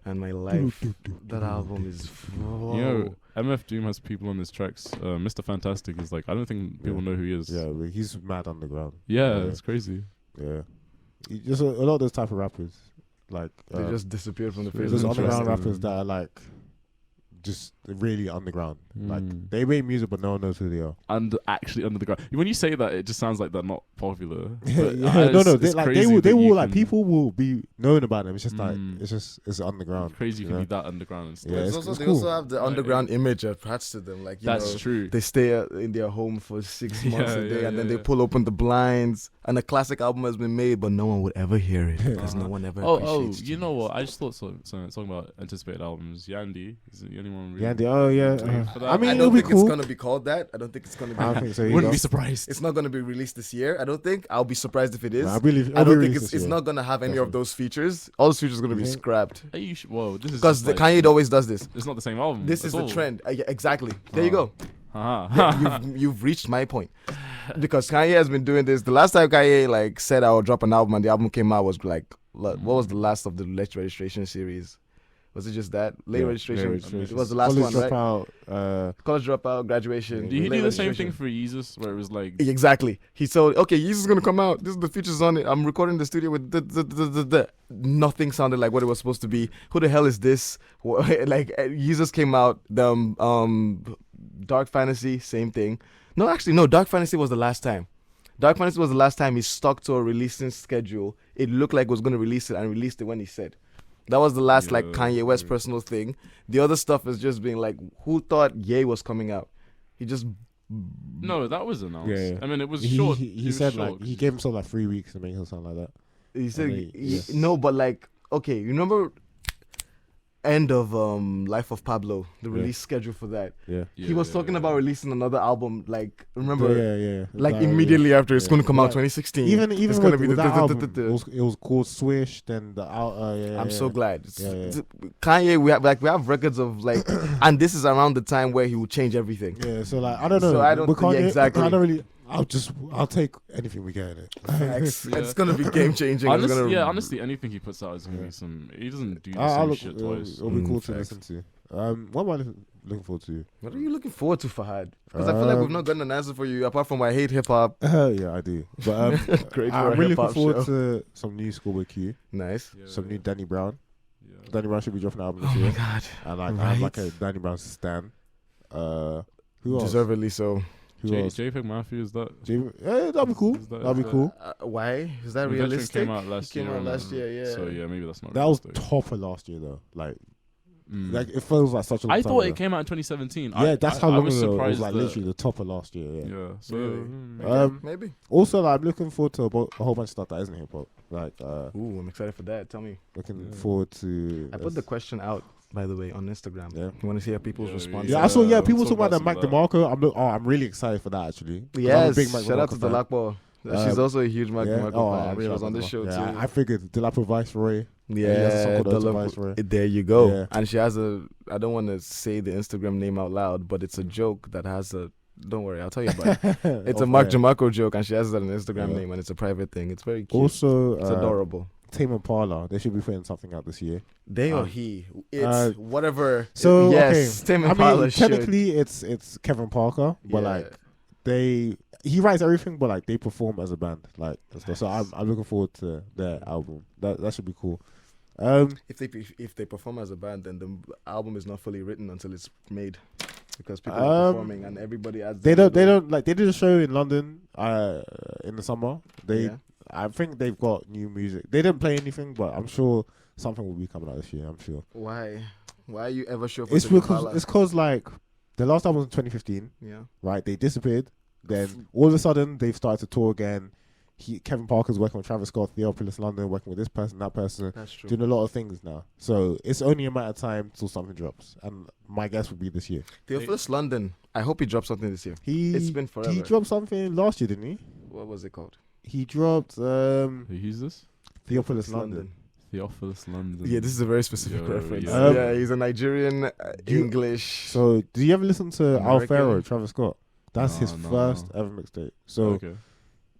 and my life. That album is. You know, MF Doom has people on his tracks. Mr. Fantastic is like, I don't think people know who he is. yeah, but he's mad underground. Yeah, Yeah. it's crazy. Yeah, just a lot of those type of rappers, like They just disappeared from the face It's of there's the underground earth. rappers that are like just really underground. Like Mm. they make music, but no one knows who they are. And actually under the ground. When you say that, it just sounds like they're not popular. Yeah, But, no, it's- they it's like crazy they that will you like can- people will be knowing about them. It's just like Mm. it's underground. It's crazy you you can know? be that underground and stuff. Yeah, It's it's- also, it's they cool. also have the Right. underground image attached to them. Like, you That's know, true. they stay in their home for 6 months Yeah, a day, yeah, and then yeah. they pull open the blinds, and a classic album has been made, but no one would ever hear it because no one ever Oh, appreciates you know genius. what? I just thought so. Talking about anticipated albums. Yandy is it anyone really? Yeah, oh yeah. Waiting for that? I mean, I it'll don't be think cool. it's gonna be called that. I don't think it's gonna be. I don't think so. Wouldn't either. be surprised. It's not gonna be released this year. I don't think. I'll be surprised if it is. Nah, I believe. I don't think it's not gonna have any of Definitely. those features. All those features are gonna be You think? scrapped Hey, you should, whoa, this is because just Kanye always does this. It's not the same album. This at is the all. trend. Yeah, exactly. There you go. Uh-huh. You've reached my point. Because Kanye has been doing this. The last time Kanye like said I would drop an album and the album came out was like what was the last of the late registration series? Was it just that late Yeah, registration? late registration. It was the last College one, right? Dropout, College dropout, graduation. Did he late do the same registration. thing for Yeezus, where it was like, Exactly. He told, okay, Yeezus is gonna come out. This is the features on it. I'm recording the studio with the. Nothing sounded like what it was supposed to be. Who the hell is this? Like Yeezus came out. The Dark Fantasy, same thing. No, actually, no. Dark Fantasy was the last time. Dark Fantasy was the last time he stuck to a releasing schedule. It looked like he was gonna release it and released it when he said. That was the last like Yeah, Kanye West right. personal thing. The other stuff is just being like, who thought Ye was coming out? He just no, that was announced. Yeah, yeah. I mean, it was he, short. He, It he was said short, like he gave himself like 3 weeks to make him sound like that. He said they- yes. no, but like okay, you remember end of Life of Pablo, the Yeah. release schedule for that. Yeah. He was talking about releasing another album. Like remember, Yeah. like That- immediately after it's yeah. going to come out, Like, 2016. Even it's with, going to be with the, that the- album, the- the- it was called Swish. Then the out. I'm so glad. Yeah, yeah. Kanye, we have records of like, and this is around the time where he will change everything. Yeah, so like I don't know. So I don't- with Kanye, yeah, exactly. I don't really. I'll take anything we get in it. Facts. Yeah. It's gonna be game changing. Honestly, anything he puts out is gonna be some. He doesn't do the same shit twice. It'll be cool to facts. listen to. What am I looking forward to? What are you looking forward to, Fahad? Because I feel like we've not gotten an answer for you apart from I hate hip hop. Yeah, I do. But Great for I'm a really hip-hop looking forward show. to some new Schoolboy Q, Nice. Yeah, some new Danny Brown. Yeah. Danny Brown should be dropping an album this Oh year. my god. And like I have like Right. a Danny Brown stan. Who else? Deservedly so. Who else? JPEG Mafia is that? Yeah, that'd be cool. Is that- That'd be is cool. Why? Is that Veteran realistic? came out last He came year. out and last then- year, yeah. So yeah, maybe that's not. That was realistic. topper last year though. Like Mm. it feels like such a long I time thought ago. it came out in 2017. Yeah, that's how I long was ago. It was surprised like that- literally the topper last year. Yeah. Yeah. So Really? mm, Maybe. Also, like, I'm looking forward to a whole bunch of stuff that isn't hip hop. Like, Ooh, I'm excited for that. Tell me. looking Yeah. forward to. I put the question out, by the way, on Instagram. Yeah. You want to hear people's Yeah, response? Yeah, I saw. Yeah, we'll people talk talk about the about Mac some of DeMarco. I'm really excited for that actually. 'Cause I'm a Yes. big Mac Shout out to DeMarco the fan. Lockball. She's also a huge Mac Yeah. DeMarco Oh, fan. I She really was like on the Mac show DeMarco. too. I figured Dilapper Viceroy. he has a Yeah, song called the Ultra look- Viceroy. there you go. Yeah. And she has a. I don't want to say the Instagram name out loud, but it's a joke that has a. Don't worry, I'll tell you about it. It's a Mark DeMarco joke, and she has an Instagram Yeah. name, and it's a private thing. It's very cute. Also, It's adorable. Tame Impala. They should be putting something out this year. They or um, he, it's whatever. So yes, okay, Tim I Impala mean, should. technically it's Kevin Parker, but Yeah. like he writes everything, but like they perform as a band, like and stuff. So I'm looking forward to their album. That should be cool. If they perform as a band, then the album is not fully written until it's made, because people are performing and everybody adds. They their don't little- like they did a show in London in the summer. Yeah. I think they've got new music. They didn't play anything, but I'm sure something will be coming out this year. I'm sure. Why are you ever sure? For It's Tame because Impala? it's cause like the last album was in 2015, Yeah. right? They disappeared. Then all of a sudden they've started to tour again. Kevin Parker's working with Travis Scott, Theophilus London, working with this person, that person, That's true. doing a lot of things now. So it's only a matter of time till something drops. And my guess would be this year. Theophilus London. I hope he drops something this year. It's been forever. He dropped something last year, didn't he? What was it called? He dropped Who's this? Theophilus London. Theophilus London. Yeah, this is a very specific Yo, reference. yeah. Yeah, he's a Nigerian English. So do you ever listen to American. Alfaro, Travis Scott? That's No, his no, first no. ever mixtape. So Okay.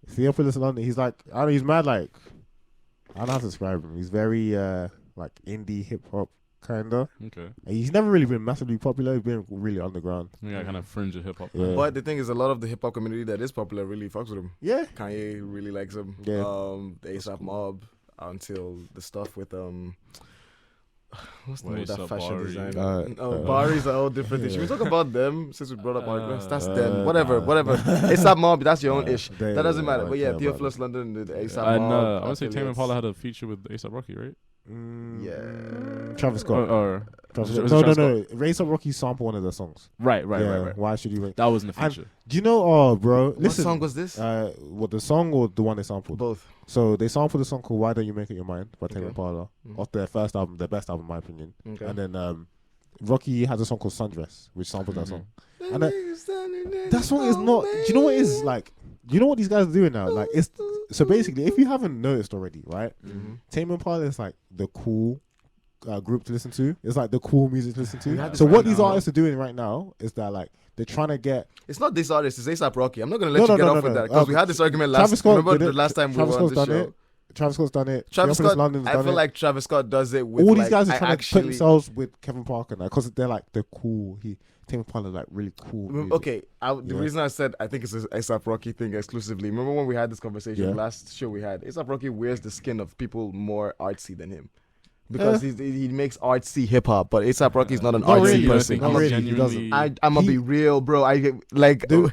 Theophilus London, he's like, I don't know, he's mad like, I don't know how to describe him. He's very like indie hip hop kinda. Okay. And he's never really been massively popular. He's been really underground. Yeah, kind of fringe of hip hop. Yeah. But the thing is, a lot of the hip hop community that is popular really fucks with him. Yeah. Kanye really likes him. Yeah. The ASAP Mob until the stuff with what's the name of that A$AP fashion Bari. designer? Bari's a whole different thing. Should we yeah. talk about them since we brought up arguments? That's them. nah. Whatever. ASAP Mob, that's your own ish. They- That doesn't matter. I But yeah, don't care about Theophilus London, the ASAP And Mob. I want to say Tame affiliates. Impala had a feature with A$AP Rocky, right? Travis Scott. Or Travis was Scott. it No, Travis Race Up Rocky sample one of their songs. right. Yeah, Why should you wait? That wasn't a And- feature. Do you know? Oh, bro, What listen. song was this? What the song or the one they sampled? Both. So they sampled a song called "Why Don't You Make It Your Mind" by Tame Okay. Impala Mhm. off their first album, their best album in my opinion. Okay. And then Rocky has a song called "Sundress," which sampled that Mhm. song. And that song is not. Do you know what it is like? Do you know what these guys are doing now? Like it's so basically, if you haven't noticed already, right? Mhm. Tame Impala is like the cool group to listen to. It's like the cool music to listen We to. had this So right what these now. artists are doing right now is that like they're trying to get It's not this artist, it's ASAP Rocky. I'm not going to let No, you no, get no, off no, with no. that. Because we had this argument last Travis Scott Remember did the it. last time Travis we were on Scott's the done show? it. Travis Scott's done it. Travis Theophilus Scott, London's I done feel it. like Travis Scott does it with All like, these guys are I trying to actually, put themselves with Kevin Parker now because they're like they're cool. Tame Impala like really cool. music. Okay, the Yeah. reason I said I think it's an ASAP Rocky thing exclusively. Remember when we had this conversation Yeah. last show we had? ASAP Rocky wears the skin of people more artsy than him. Because he makes artsy hip hop, but ASAP Rocky is not an Not artsy really, You don't person. think Not he's really, he genuinely- doesn't. I'm gonna He- be real, bro. I like, Dude.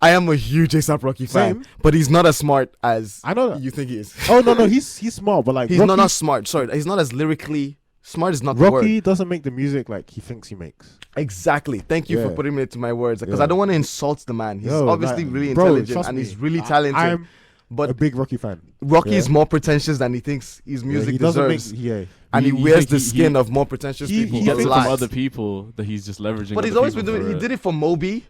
I am a huge ASAP Rocky fan, Same. but he's not as smart as I know that. you think he is. Oh no, he's smart, but like He's Rocky, not smart. Sorry, he's not as lyrically smart. Is not the word. Rocky doesn't make the music like he thinks he makes. Exactly. Thank you for Yeah. putting it to my words because Yeah. I don't want to insult the man. He's Yo, obviously like, really bro, intelligent trust and me, he's really talented. I'm a but big Rocky fan. Rocky yeah. is more pretentious than he thinks his Yeah, music he doesn't deserves. make. And he You wears think the he- skin of more pretentious he- people. he He a thinks thinks lot. from other people that he's just leveraging. But he's other always been people doing. for He it. did it for Moby.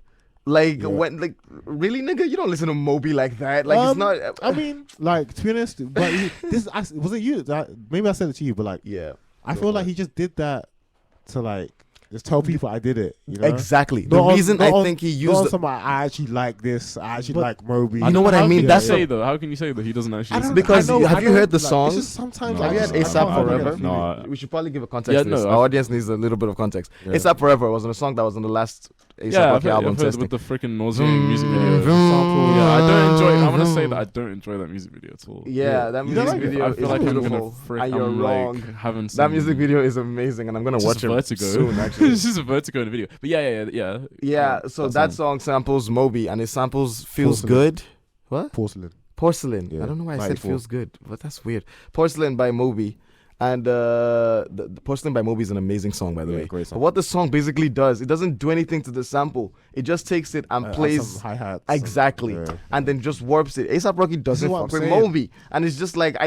Like Yeah. when, like really, nigga, you don't listen to Moby like that. Like it's not. I mean, like to be honest, but was it you? Maybe I said it to you, but like yeah. I Go feel for like it. he just did that to like just tell people I did it. You know? Exactly. The Not on- reason not I on- think he Not used on the, some, I actually like this. I actually But like Moby. you know what I How mean? can That's you a- say though. How can you say that he doesn't actually? I don't- Because I know- have I you know, heard the like, song? It's just sometimes No, Have you I heard just- I ASAP can't fucking Forever? get No, feeling. We should probably give a context Yeah, to this. no, Our I- audience needs a little bit of context. Yeah. ASAP Forever was on a song that was on the last ASAP Yeah, I've Rocky heard, album I've heard testing. with the freaking nauseating music Vroom, video. vroom, sample. Yeah, I don't enjoy it. I want to say vroom. that I don't enjoy that music video at all. Yeah, that You don't music like it? video I is feel like I'm gonna beautiful, frick. and you're I'm wrong. like having some, That music video is amazing, and I'm gonna just watch it vertigo. soon. Actually, It's just a vertigo in the video. But yeah. yeah. So that song samples Moby, and it samples "Feels Porcelain. Good." What? Porcelain. Porcelain. Yeah, I don't know why I said 94. "Feels Good," but that's weird. Porcelain by Moby, and the Porcelain by Moby is an amazing song, by the Yeah, way. great song. But what the song basically does, it doesn't do anything to the sample. It just takes it and plays hi hats. exactly, and then just warps it. ASAP Rocky doesn't what fuck I'm with saying. Moby, and it's just like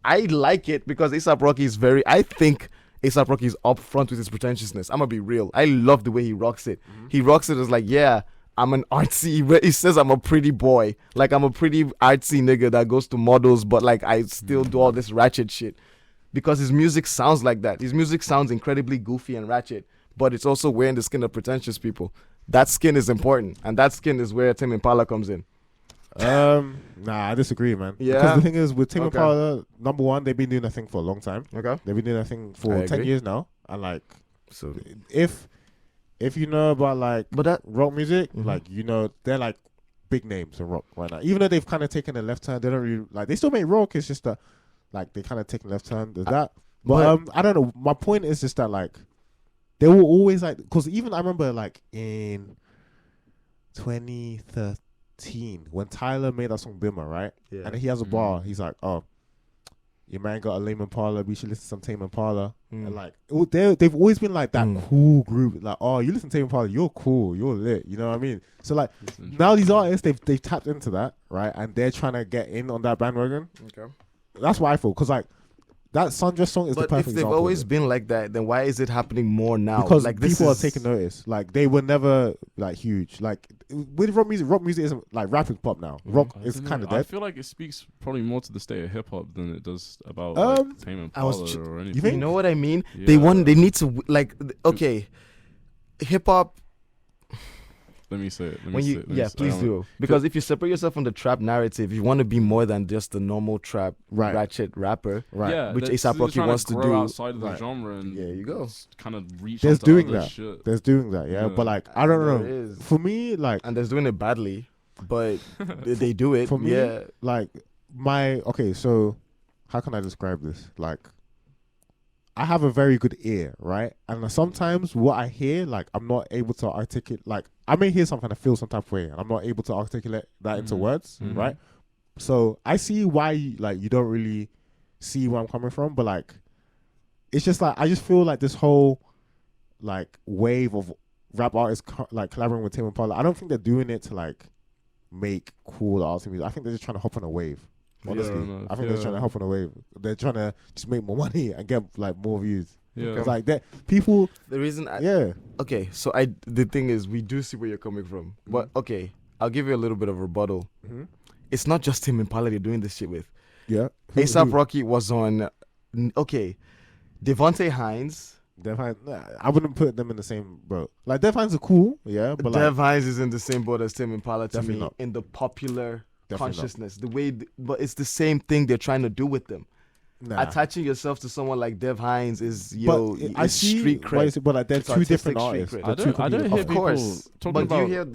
I like it because ASAP Rocky is very. I think ASAP Rocky is upfront with his pretentiousness. I'm gonna be real. I love the way he rocks it. He rocks it as like, yeah, I'm an artsy. He says I'm a pretty boy. Like I'm a pretty artsy nigga that goes to models, but like I still do all this ratchet shit. Because his music sounds like that. His music sounds incredibly goofy and ratchet, but it's also wearing the skin of pretentious people. That skin is important, and that skin is where Tame Impala comes in. Nah, I disagree, man. Yeah? Because the thing is, with Tame Okay. Impala, number one, they've been doing that thing for a long time. Okay. They've been doing that thing I for 10 agree. years now. And like, So, if you know about like but that rock music, Mhm. like, you know, they're like big names in rock right now. Even though they've kind of taken a left turn, they don't really like. They still make rock. It's just that like they kind of taken a left turn. There's that. But I don't know. My point is just that like they were always like, because even I remember like in 2013 when Tyler made that song Bimmer, right? Yeah. And he has a bar. He's like, oh, your man got a lame Impala. We should listen to some Tame Impala. And like they've always been like that cool group. Like, oh, you listen to Tame Impala, you're cool, you're lit. You know what I mean? So like now these artists they've tapped into that, right? And they're trying to get in on that bandwagon. Okay. That's what I feel. Because like that Sundress song is the But perfect if they've example of always it. been like that, then why is it happening more now? Because like this people is, are taking notice. Like they were never like huge. Like with rock music isn't like rap is pop now. Rock I is don't know. kind of I dead. feel like it speaks probably more to the state of hip hop than it does about Um, like, Tame I was Impala ju- or anything. You think? You know what I mean? Yeah. They need to like okay, hip hop. Let me say it. Let me When say you it. Let me say it. please do, because if you separate yourself from the trap narrative, you want to be more than just the normal trap Right. ratchet rapper. Right. Yeah, Which they're- A$AP they're Rocky trying wants to grow do. outside of the Right. genre and Yeah, you go. kind of reach. There's onto doing other that. Shit. There's doing that, yeah. Yeah. But like I don't There know. is. For me, like And there's doing it badly, but they do it. For me, yeah. like so how can I describe this? Like I have a very good ear, right? And sometimes what I hear, like I'm not able to articulate. Like I may hear something, I feel some type of way, and I'm not able to articulate that into Mhm. words, Mhm. right? So I see why you don't really see where I'm coming from, but like it's just like I just feel like this whole like wave of rap artists like collaborating with Tame Impala. I don't think they're doing it to like make cool arts and music. I think they're just trying to hop on a wave. Honestly, enough, I think they're trying to hop on a wave. They're trying to just make more money and get like more views. Yeah. It's like that people. The reason Yeah, okay, so the thing is, we do see where you're coming from, but okay, I'll give you a little bit of rebuttal. mm-hmm. It's not just Tim Impala they're doing this shit with. Yeah. ASAP Rocky was on. Okay, Devontae Hines. Dev Hines, I wouldn't put them in the same boat. Like Dev Hines are cool, yeah, but Dev Hines is in the same boat as Tim Impala to Definitely me not. in the popular Definitely not. consciousness. The way, but it's the same thing they're trying to do with them. nah. Attaching yourself to someone like Dev Hines is I it's see street what cred. you say, but like they're It's two artistic different street artists. cred. They're I two don't completely hear Of different. people course, talking but about. you hear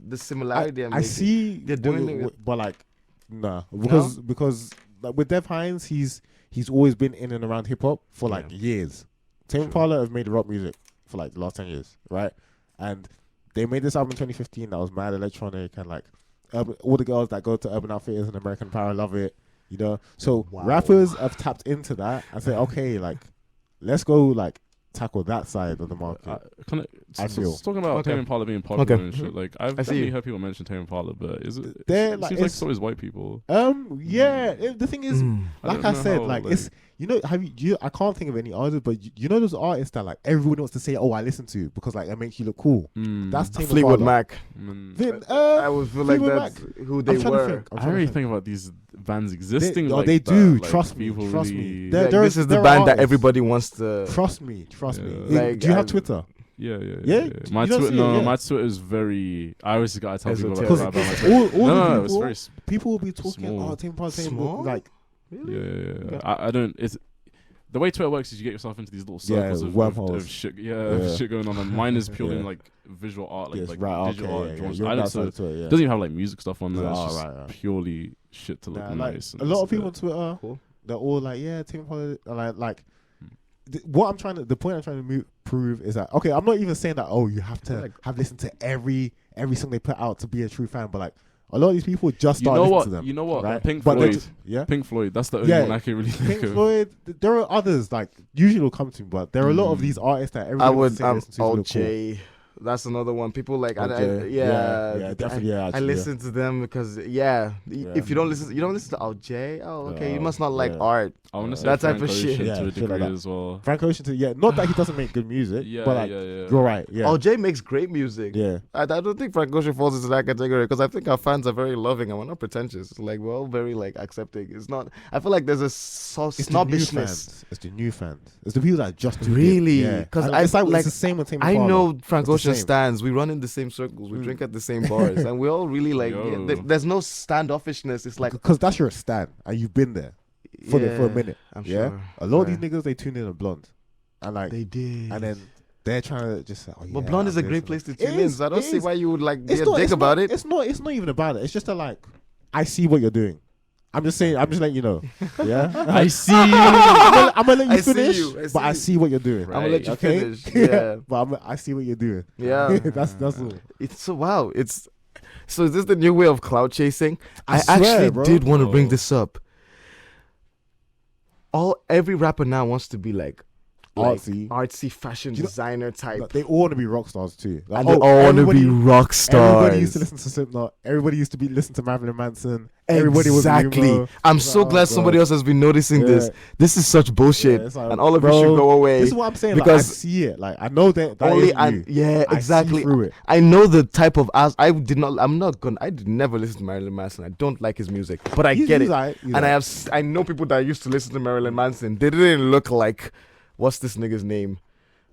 the similarity. I'm I making. see They're doing it with- but like nah, because like with Dev Hines, he's always been in and around hip hop for like Yeah. years. Tame Impala have made rock music for like the last 10 years, right? And they made this album in 2015 that was mad electronic and like all the girls that go to Urban Outfitters and American Apparel love it, you know. So Wow. rappers have tapped into that and say, okay, like let's go like tackle that side of the market. I feel. Talking about Okay. Tame Impala being popular Okay. and shit. Like I've I see definitely you. heard people mention Tame Impala, but is it? They're It like, seems like it's- so is white people. Yeah. The thing is, Mm. I like don't I know said, how, like like- it's You know, I can't think of any others, but you know those artists that like everyone wants to say, "Oh, I listen to," because like it makes you look cool. That's Tame Fleetwood Impala. Mac. I would feel like Fleetwood that's Mac. who they I'm trying to were. think. I don't really think about these bands existing. They, like they that. do. Like, Trust me. people Trust really, me. Like, There this is the are band that artists. everybody wants to. Trust me. Yeah. Like, Do you have Twitter? Yeah. Yeah? My You don't Twitter, see it, no, yeah. my Twitter is very. I always gotta tell people Esoteric. about my Because Twitter. all No, these it's people, very people will be talking. small. Oh, Tame Impala, Small? like Really? Yeah. I don't. It's the way Twitter works is you get yourself into these little circles of wormholes. shit. Of shit going on. And mine is purely Yeah. like visual art, like yes, like right, digital okay, art yeah, drawings. You're I on don't that side so of Twitter, doesn't even have like music stuff on there. It's Oh, just right. purely shit to look Like, nice. a lot of people on Twitter, Cool. they're all like, yeah, Tame Impala, like. The point I'm trying to prove is that okay, I'm not even saying that you have to have listened to every song they put out to be a true fan, but like a lot of these people just start listening to them. You know what? right? Pink But they're Floyd. just- yeah. Pink Floyd. That's the only Yeah. one I can really think Pink of. Floyd. There are others like usually will come to me, but there are a lot of these artists that everybody I wants would. to say listen to look cool. OJ. That's another one. People like. OJ. Yeah, definitely. I Actually, listen to them because if you don't listen to OJ. Oh, okay. You must not like yeah. art. I want to say That type Frank of shit. Ocean Yeah, to a shit like degree that. as well. Frank Ocean too. Not that he doesn't make good music, Yeah, but like yeah. you're right. Yeah, OJ makes great music. yeah. I don't think Frank Ocean falls into that category because I think our fans are very loving and we're not pretentious. Like we're all very like accepting. It's not. I feel like there's a It's the new snobbishness. fans. It's the new fans. It's the people that just do Really? it. Yeah, 'Cause And I it's like like- it's the same with Tame I Impala. know Frank It's the Ocean same. stands. We run in the same circles. We drink at the same bars, and we all really like. Yo. There's no standoffishness. It's like because that's your stand and you've been there for a minute. I'm Yeah, sure. a lot of Yeah. these niggas they tune in on Blonde, and like They did. and then they're trying to just say, oh, yeah, But Blonde is a I'm great this place to and tune that. in. So I don't It see is. why you would like be It's a not- dick it's about not- it. It's not even about it. It's just like I see what you're doing. I'm just saying. I'm just letting you know. Yeah, I see. I'm gonna let you I see finish, you, I see but I you. see what you're doing. I'm gonna let you Okay? finish. Yeah. but I see what you're doing. Yeah. that's all. It's so wow. It's so is this the new way of cloud chasing? I I swear, actually bro. did want to bring Oh. this up. Every rapper now wants to be like artsy fashion You know- designer type. Like, they all want to be rock stars too. Like, And they all want to be rock stars. Everybody used to listen to Slipknot. Everybody used to listen to Marilyn Manson. Everybody was Exactly. emo. I'm It's so like, oh, glad somebody God. else has been noticing Yeah. this. This is such bullshit, Yeah, it's like, and all of you bro, should go away. This is what I'm saying. Because like, I see it. Like I know that only is and you. yeah, I see exactly. through it. I know the type of ass. I did never listen to Marilyn Manson. I don't like his music, but I get it. And I know people that used to listen to Marilyn Manson. They didn't look like, what's this nigga's name?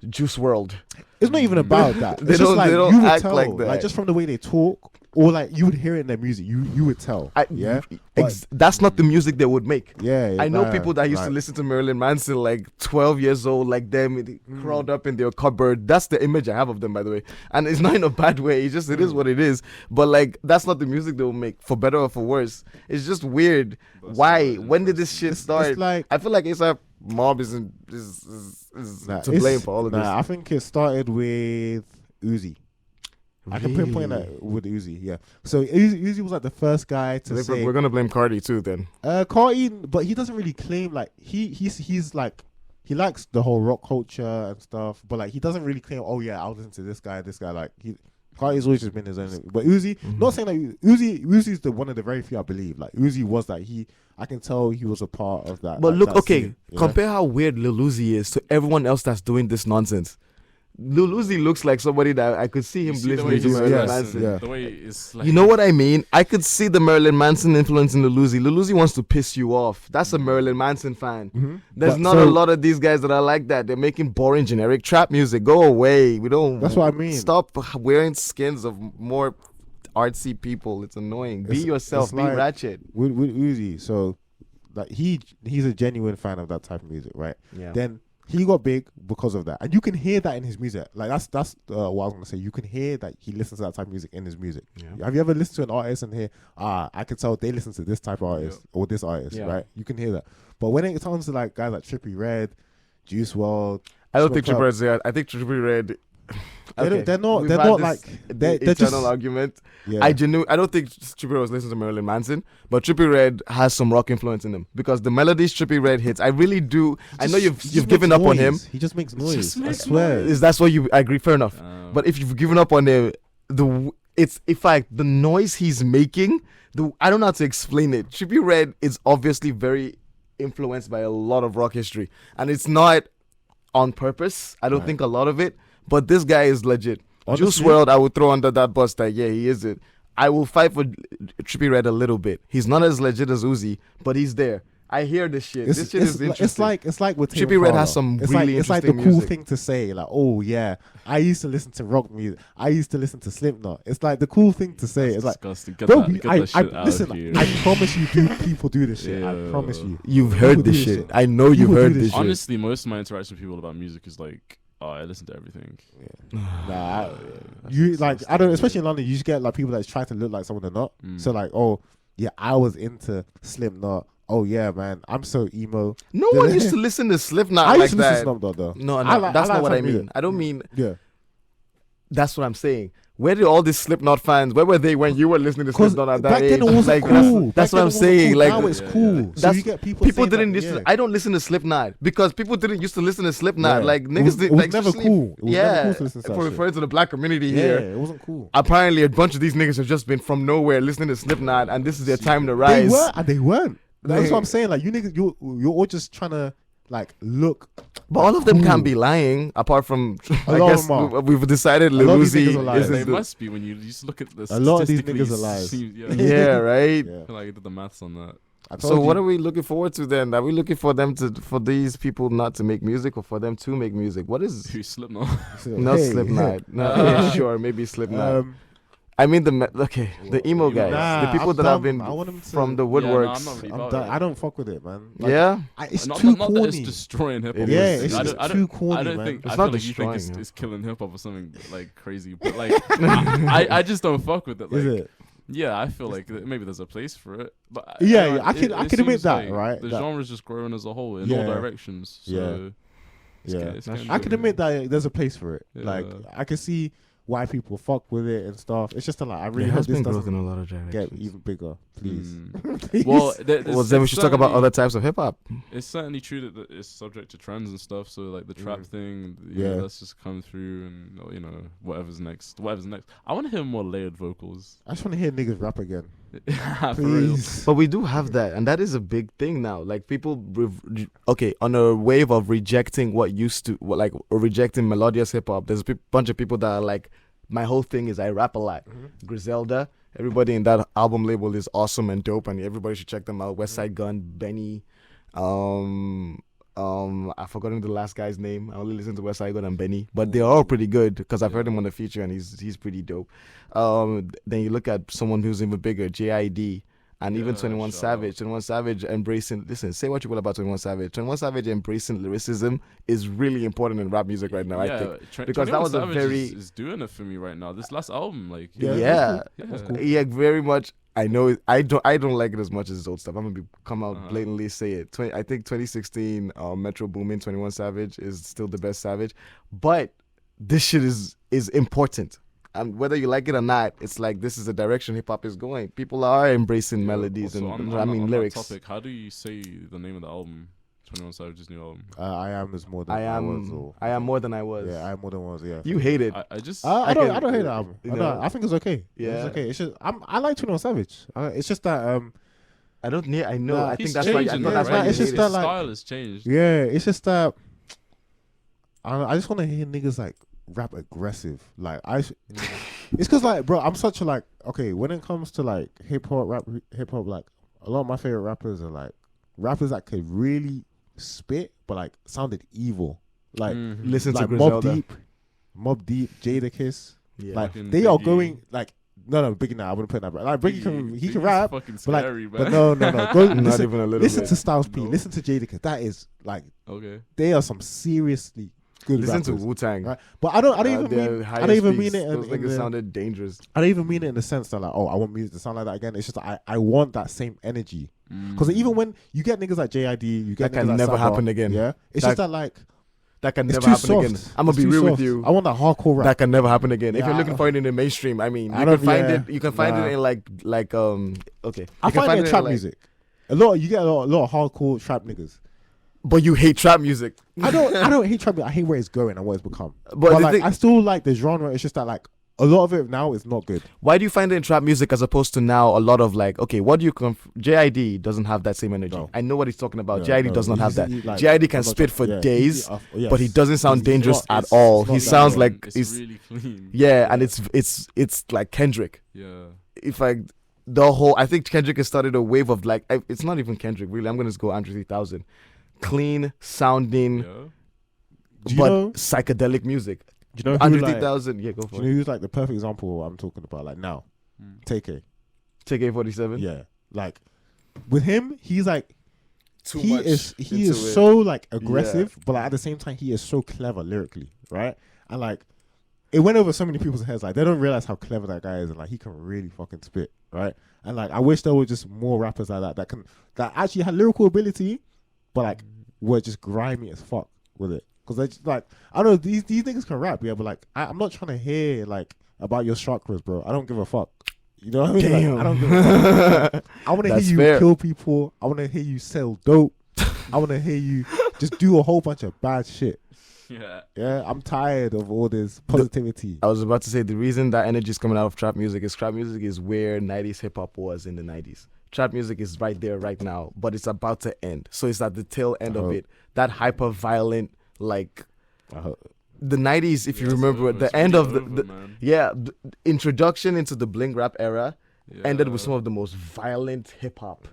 Juice World. It's not even about that. They It's just don't- like they don't you would act tell, like that. just from the way they talk, or like you would hear it in their music. You would tell. Yeah. But- That's not the music they would make. yeah. I know nah, people that used to like, listen to Marilyn Manson like 12 years old, like them crawled up in their cupboard. That's the image I have of them, by the way. And it's not in a bad way. It's just, it is what it is. But like, that's not the music they will make, for better or for worse. It's just weird. Why? When did this shit start? It's like I feel like ASAP Mob is nah, to it's- blame for all of this. I think it started with Uzi. I can pinpoint Really? that with Uzi. Yeah. So Uzi was like the first guy to say We're gonna blame Cardi too then. Carti, but he doesn't really claim like he's like he likes the whole rock culture and stuff, but like he doesn't really claim. Oh yeah, I'll listen to this guy. Like Carti's always just been his own. But Uzi, not saying that Uzi's the one of the very few I believe. Like Uzi was that I can tell he was a part of that. But like, look, that okay, scene, you know? compare how weird Lil Uzi is to everyone else that's doing this nonsense. Lil Uzi looks like somebody that I could see him You see the way listening to he's Marilyn dressed, Manson. yeah. The way it's like, You know what I mean? I could see the Marilyn Manson influence in Lil Uzi. Lil Uzi wants to piss you off. That's a Marilyn Manson fan. There's But not a lot of these guys that are like that. They're making boring generic trap music. Go away. We don't. That's what I mean. Stop wearing skins of more artsy people. It's annoying. Be It's- yourself. it's Be like- ratchet. with Uzi. So like he's a genuine fan of that type of music, right? Yeah. Then he got big because of that, and you can hear that in his music. Like that's what I was gonna say. You can hear that he listens to that type of music in his music. Yeah. Have you ever listened to an artist and hear, I can tell they listen to this type of artist or this artist, Yeah. right? You can hear that. But when it comes to like guys like Trippie Redd, Juice WRLD, I don't think Smoke Trippie Red's there. I think Trippie Redd. they're not We've they're had not this like they're eternal just argument. yeah. I don't think Trippie Redd was listening to Marilyn Manson, but Trippie Redd has some rock influence in him because the melodies Trippie Redd hits, I really do. I know He just you've given makes up on him. noise. He just makes noise. just I makes swear. Is that's what you? I agree, fair enough. But if you've given up on him, it's in fact the noise he's making. I don't know how to explain it. Trippie Redd is obviously very influenced by a lot of rock history, and it's not on purpose. I don't think a lot of it, but this guy is legit. Juice WRLD, I would throw under that bus that he is it. I will fight for Trippie Redd a little bit. He's not as legit as Uzi, but he's there. I hear this shit. This shit is interesting. It's like with Trippie Redd has some really it's like interesting the cool music. thing to say, like, oh yeah, I used to listen to rock music. I used to listen to Slipknot. It's like the cool thing to say. It's disgusting. like, Get bro, that shit out of listen. here. I promise you, people do this shit. I Yeah. promise you. You've heard this shit. I know you've People do heard this this shit. Honestly, most of my interaction with people about music is like, oh, I listen to everything. Nah, you like I don't. Especially in London, you just get like people that try to look like someone they're not. So like, oh yeah, I was into Slipknot. Oh yeah, man, I'm so emo. No one used to listen to Slipknot I like used to listen that. to Slipknot though. No, I that's like not what I some mean. music. I don't mean. Yeah. That's what I'm saying. Where did all these Slipknot fans? Where were they when you were listening to Because Slipknot at that back age? then it wasn't Like, cool. That's Back what then I'm it wasn't saying. cool. Like Now it's cool. So That's, you get people saying didn't that, listen. yeah. I don't listen to Slipknot because people didn't used to listen to Slipknot. Yeah. Like It niggas was- did. it was like, never especially- cool. It was never yeah, cool to listen to that for shit. referring to the black community Yeah, here. it wasn't cool. Apparently, a bunch of these niggas have just been from nowhere listening to Slipknot, and this is their time to They rise. were and they weren't. That's They- what I'm saying. Like you niggas, you're all just trying to like look. But all of them can't cool. be lying, apart from A I lot of guess them are. we've decided lot of these Lil niggas are Uzi liars. isn't They the- must be when you just look at the A lot of these statistically niggas are liars. Yeah. Yeah, right. Yeah. I feel like I did the maths on that. I told So you, what are we looking forward to then? Are we looking for them for these people not to make music, or for them to make music? What is Who Slipknot? not Hey. Slipknot? No, yeah, sure, maybe Slipknot. I mean the emo guys, Nah, the people I'm that have done. been I want them to- from the Yeah, no, woodworks. I'm not really I'm about done. it. I don't fuck with it, man. Like, Yeah, it's not, too not that it's corny. destroying hip hop. It Yeah, is. it's I just don't- too corny, I don't man. think. It's I not feel like you think destroying, it's killing hip hop or something like crazy, but like I just don't fuck with it. Like, Is it? yeah, I feel like maybe there's a place for it, but Yeah, don't know, I can admit seems that, like right? The That- genre's just growing as a whole in Yeah. all directions. So Yeah. it's Yeah, it's That's kinda I can good. admit that there's a place for it. Like Yeah. I can see why people fuck with it and stuff. It's just that, like I really there hope has this been growth doesn't in a lot of get directions. even bigger, please. Mm. Please. Well, Well, then we should talk about other types of hip hop. It's certainly true that it's subject to trends and stuff. So like the trap thing, Yeah. that's just come through, and whatever's next. I want to hear more layered vocals. I just want to hear niggas rap again, For real. please. But we do have that, and that is a big thing now. Like people, on a wave of rejecting rejecting melodious hip hop. There's a bunch of people that are like, my whole thing is I rap a lot. Griselda, everybody in that album label is awesome and dope, and everybody should check them out. West Side Gun, Benny, I've forgotten the last guy's name. I only listen to West Side Gun and Benny, but they're all pretty good because I've heard him on the feature and he's pretty dope. Then you look at someone who's even bigger, JID, and even Yeah, 21 shout out. Savage. 21 Savage embracing. Listen, say what you will about 21 Savage. 21 Savage embracing lyricism is really important in rap music right now. I think because that 21 was a Savage very is doing it for me right now. This last album, like Yeah, yeah. that's cool. Yeah, very much. I know I don't like it as much as his old stuff. I'm gonna come out blatantly say it. I think 2016 Metro Boomin 21 Savage is still the best Savage, but this shit is important. And whether you like it or not, it's like this is the direction hip hop is going. People are embracing melodies Also, and on lyrics. That topic, how do you say the name of the album? 21 Savage's new album. I am is more than I was. am. Or, I am more than I was. Yeah, I am more than was. Yeah. You hate it. I just I don't hate the album. you I know. know. I think it's okay. Yeah. It's okay. It's just I like 21 Savage. It's just that I don't need. I know. Nah, I think he's that's why. I changing, thought that's right? why you It's hate just it. that, his like- style has changed. yeah, it's just that I just want to hear niggas like rap aggressive. Like it's because like bro, I'm such a like okay when it comes to like hip hop like a lot of my favorite rappers are like rappers that could really spit but like sounded evil. Like Listen to like Griselda. Mobb Deep, Jadakiss. Yeah. Like Fucking they are Biggie. going like no Biggie now. I wouldn't put that. Like Biggie can Biggie's rap, fucking but like scary, but man. no. Go Not listen, even a little listen bit. to Styles P. No. Listen to Jadakiss. That is like Okay. they are some seriously good Listen to rappers. Wu Tang. Right? But I don't even mean it Those in niggas the, sounded dangerous. I don't even mean it in the sense that like I want music to sound like that again. It's just I want that same energy because even when you get niggas like JID, you get That niggas can like never Saba, happen again. Yeah, it's That- just that like That can it's never too happen soft. again. I'm gonna It's be too real with soft. you. I want that hardcore rap. That can never happen again. If Yeah, you're looking for it in the mainstream, I mean, I you don't- can find yeah. it. You can find Nah. it in like okay. I You can find it in in, trap like- music. You get a lot of hardcore trap niggas. but you hate trap music. I don't hate trap music. I hate where it's going and what it's become. But But the like thing- I still like the genre. It's just that like a lot of it now is not good. Why do you find it in trap music as opposed to now a lot of like, okay, what do you JID doesn't have that same energy. No. I know what he's talking about. No, JID no, does not have he's- that. he, like, JID can I'm not spit trying- for yeah, days, yes. but he doesn't sound He's dangerous not- at It's- all. it's He not sounds that like it's he's really clean. yeah, and it's like Kendrick. Yeah. If I the whole, I think Kendrick has started a wave of like, it's not even Kendrick really. I'm gonna just go Andre 3000, clean sounding, Yeah. Do you but know? psychedelic music. Do you know who, Andre like, 3000, yeah, go do for you know it. who's like the perfect example of what I'm talking about? Like now, Mm. TK. Take A47. Yeah, like with him, he's like Too he much is into it. so like aggressive, but like at the same time he is so clever lyrically, right? And like it went over so many people's heads, like they don't realize how clever that guy is, and like he can really fucking spit, right? And like I wish there were just more rappers like that actually had lyrical ability, but like were just grimy as fuck with it. Because they just like, I don't know, these niggas can rap, yeah, but like I'm not trying to hear like about your chakras, bro. I don't give a fuck. You know what I mean? Damn. Like, I don't give a fuck. Like, I want to hear That's you fair. kill people. I want to hear you sell dope. I want to hear you just do a whole bunch of bad shit. Yeah. Yeah, I'm tired of all this positivity. I was about to say the reason that energy is coming out of trap music is where 90s hip hop was in the 90s. Trap music is right there right now, but it's about to end. So it's at the tail end of it. That hyper violent, like I hope. the 90s, if you Yeah, it's remember, over. the It's end really of over, the man. yeah, the introduction into the bling rap era ended with Yeah. some of the most violent hip hop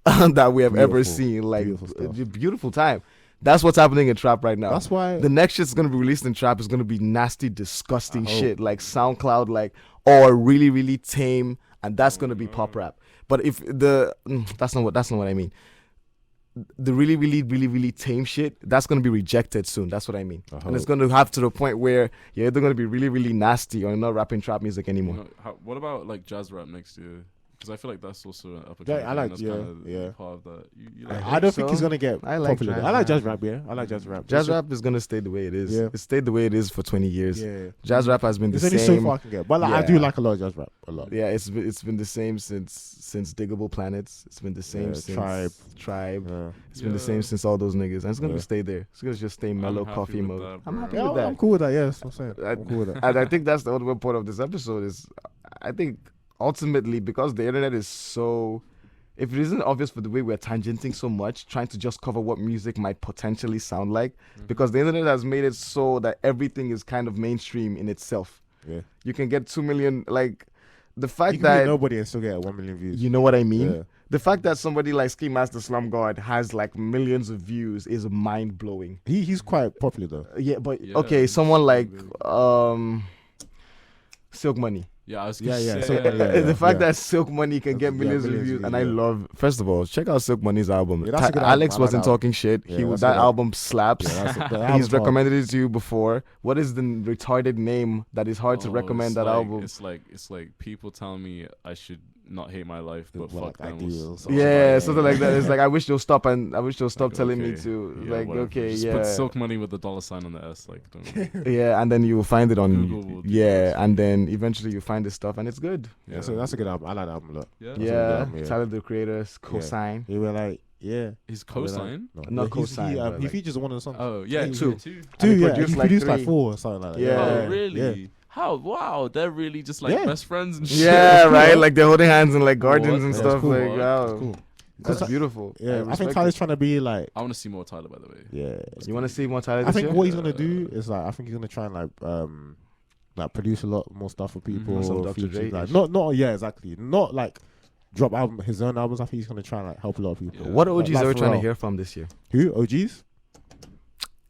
that we have ever Beautiful. seen. Like Beautiful stuff. beautiful time. That's what's happening in trap right now. That's why The next shit's gonna be released in trap is gonna be nasty, disgusting I hope. shit like SoundCloud, like or really, really tame, and that's gonna be pop rap. But if that's not what I mean. The really, really, really, really tame shit, that's gonna be rejected soon. That's what I mean. I And it's hope. gonna have to the point where you're either gonna be really, really nasty or you're not rapping trap music You anymore. know, what about like jazz rap next year? Because I feel like that's also an upper. Yeah, I like- that's yeah, kinda yeah. part of that. You like I don't think so. he's gonna get I like popular. jazz I like rap. jazz rap, yeah. I like jazz rap. Jazz It's just- rap is gonna stay the way it is. Yeah. It stayed the way it is for 20 years. Yeah. Jazz rap has been the There's only same. so far I can get. But like, I do Yeah. like a lot of jazz rap. A lot. Yeah, it's been the same since Diggable Planets. It's been the same Yeah, since Tribe. Tribe. Yeah. It's been the Yeah. same since all those niggas, and it's gonna Yeah. stay there. It's gonna just stay mellow, happy coffee with mode. that, I'm bro. happy Yeah, with that. I'm cool with that. Yeah, that's what I'm saying. I'm cool with that. And I think that's the ultimate point of this episode. Is I think ultimately because the internet is so. If it isn't obvious for the way we're tangenting so much, trying to just cover what music might potentially sound like, because the internet has made it so that everything is kind of mainstream in itself. Yeah. You can get 2 million, like the You fact can that be nobody and still get 1 million views. you know what I mean. Yeah. The fact that somebody like Ski Master Slum God has like millions of views is mind blowing. He's quite popular though. Yeah, but Yeah, okay, he's someone so like big. Silk Money. Yeah, I was Yeah, gonna yeah, say, so- yeah, The fact yeah. that Silk Money can get Yeah, millions of millions views, of and views, I yeah. love. First of all, check out Silk Money's album. Yeah, that's a good album. Alex I like wasn't that album. talking shit. Yeah, He that's a that good album slaps. Yeah, that's the He's album's hard. recommended it to you before. What is the retarded name that is hard to Oh, recommend it's that like- album? It's like people telling me I should not hate my life, but Well, fuck like, I them. do or or something Yeah, like something like that. It's like I wish they'll stop Like, telling me okay, to. yeah, Like whatever. okay, Just yeah. put Silk Money with the $sign on the S. Like, don't. Yeah, and then you will find it on Google will do yeah, this. and then eventually you find this stuff and it's good. Yeah, so that's a good album. I like that album a lot. Yeah. That's a good Yeah, album, yeah. Tyler the Creator's cosign. He were like, yeah. His I mean, like, cosign. no, Not yeah, he's- cosign, He, but he like- features on one of the songs. Oh yeah, Two. two. And Dude, he yeah, produced he like produced like 3. 4 or something like that. Yeah. Oh really? Yeah. How? Wow, they're really just like Yeah. best friends and shit. Yeah, cool, right. right? Like they're holding hands in like gardens What? and Yeah, stuff. it's cool. Like What? wow, It's cool. that's Cause beautiful. Yeah, I respect think it. Tyler's trying to be like, I want to see more Tyler, by the way. yeah. You want to see more Tyler? I This think year? what he's gonna do is like, I think he's gonna try and like produce a lot more stuff for people. Some Dr. features, Dre-ish. like, not yeah, exactly. Not like drop his own albums. I think he's gonna try and like help a lot of people. Yeah. What OGs Like are we trying to Pharrell. hear from this year? Who? OGs?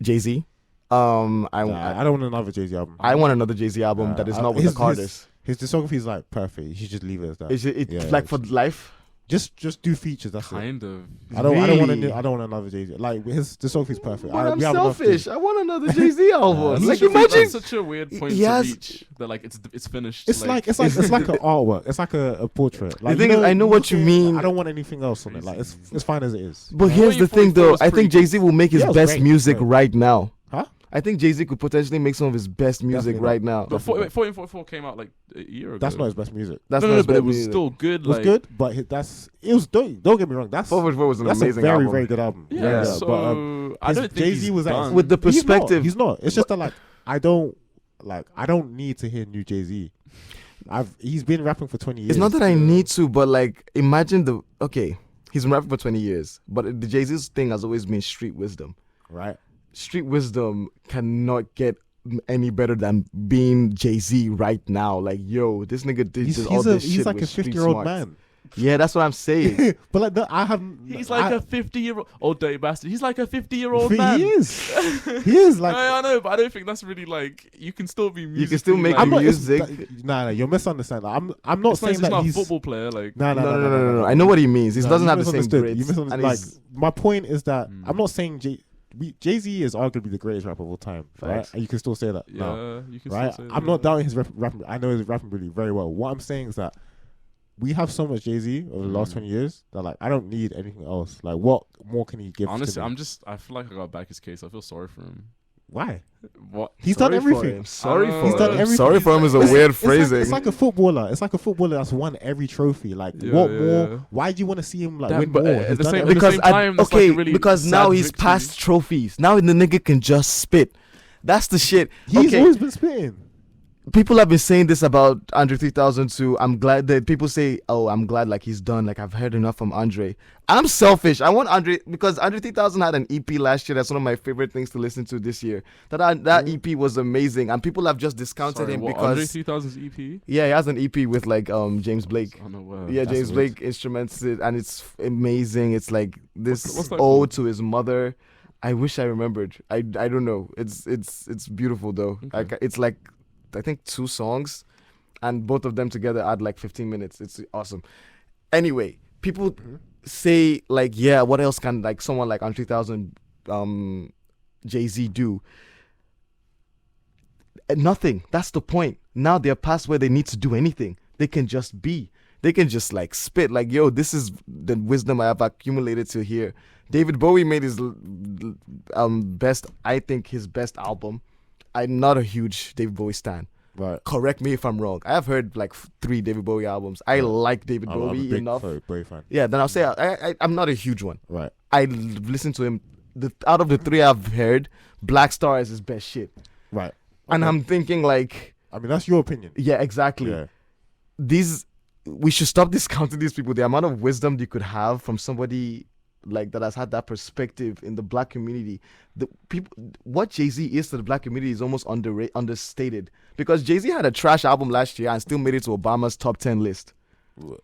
Jay-Z. Nah, I don't want another Jay-Z album. I want another Jay-Z album that is not with the Carters. His discography is like perfect. You should just leave it as that. It's Yeah, like for life. Just do features. That's it. Kind of. I don't want Really? I don't want another Jay-Z. Like his discography is perfect. But I'm we have enough selfish. I want another Jay-Z album. That's Like such a- imagine. that's such a weird point He to has- reach. That like it's finished. It's like it's like an artwork. It's like a portrait. Like, thing you is, I know what you say, mean. I don't want anything else on it. Like it's fine as it is. But Yeah. here's the thing, 44 though. is I think pretty Jay-Z will make his Yeah, it was best great. music Great. right now. Huh? I think Jay-Z could potentially make some of his best music Definitely right not. now. But 1444 came out like a year ago. That's not his best music. That's no, not no, his but it best was music. still good. It was Like, good, but it was don't get me wrong. That's 444 was an that's amazing a very album. very good album. Yeah, so but I don't think Jay-Z he's was done. With the He's not. perspective. He's not. It's just that like I don't like I don't need to hear new Jay-Z. He's been rapping for 20 years. It's not that I need to, but like imagine he's been rapping for 20 years, but the Jay-Z's thing has always been street wisdom. Right. Street wisdom cannot get any better than being Jay-Z right now. Like, yo, this nigga did all this shit. He's like with a street 50-year-old smarts. man. Yeah, that's what I'm saying. But like, He's like a 50-year-old old dirty bastard. He's like a 50-year-old man. He is. He is like. I know, but I don't think that's really like. You can still be music. You can still make like, music. Nah, you're misunderstanding. I'm not saying he's that not he's a football player. Like, No. I know what he means. He doesn't have the same grades. Like, my point is that I'm not saying Jay-Z is arguably the greatest rapper of all time, right? And you can still say that. Yeah, now, you can right? still say I'm not doubting his rapping. I know his rapping really very well. What I'm saying is that we have so much Jay-Z over the last 20 years that like I don't need anything else. Like, what more can he give? Honestly, to me? I feel like I got back his case. I feel sorry for him. Why? What? He's done everything. Sorry for him. He's done everything. Sorry for him is a weird phrasing. It's like a footballer. It's like a footballer that's won every trophy. Like, what more? Why do you want to see him like win more? At He's the done same everything. time, that's like a really because now sad he's victory. past trophies. Now the nigga can just spit. That's the shit. He's always been spitting. People have been saying this about Andre 3000 too. I'm glad that people say, "Oh, I'm glad like he's done. Like I've heard enough from Andre." I'm selfish. I want Andre because Andre 3000 had an EP last year. That's one of my favorite things to listen to this year. That EP was amazing, and people have just discounted him because Andre 3000's EP. Yeah, he has an EP with like James Blake. Oh, no way. Yeah, That's James weird. Blake instruments it, and it's amazing. It's like this What's that ode called? to his mother. I wish I remembered. I don't know. It's beautiful though. Okay. It's like I think 2 songs, and both of them together add like 15 minutes. It's awesome. Anyway, people say like, yeah, what else can like someone like Andre 3000, Jay-Z do? Nothing. That's the point. Now they're past where they need to do anything. They can just be. They can just like spit like, yo, this is the wisdom I have accumulated to here. David Bowie made his his best album. I'm not a huge David Bowie stan. Right. Correct me if I'm wrong. I have heard like 3 David Bowie albums. I like David I'm a Bowie big enough. Bowie fan. Yeah, then I'll say I'm not a huge one. Right. I listened to him. Out of the 3 I've heard, Black Star is his best shit. Right. And Okay. I'm thinking like, I mean, that's your opinion. yeah, exactly. Yeah. We should stop discounting these people. The amount of wisdom you could have from somebody like that has had that perspective in the black community. The people, what Jay-Z is to the black community is almost understated. Because Jay-Z had a trash album last year and still made it to Obama's top 10 list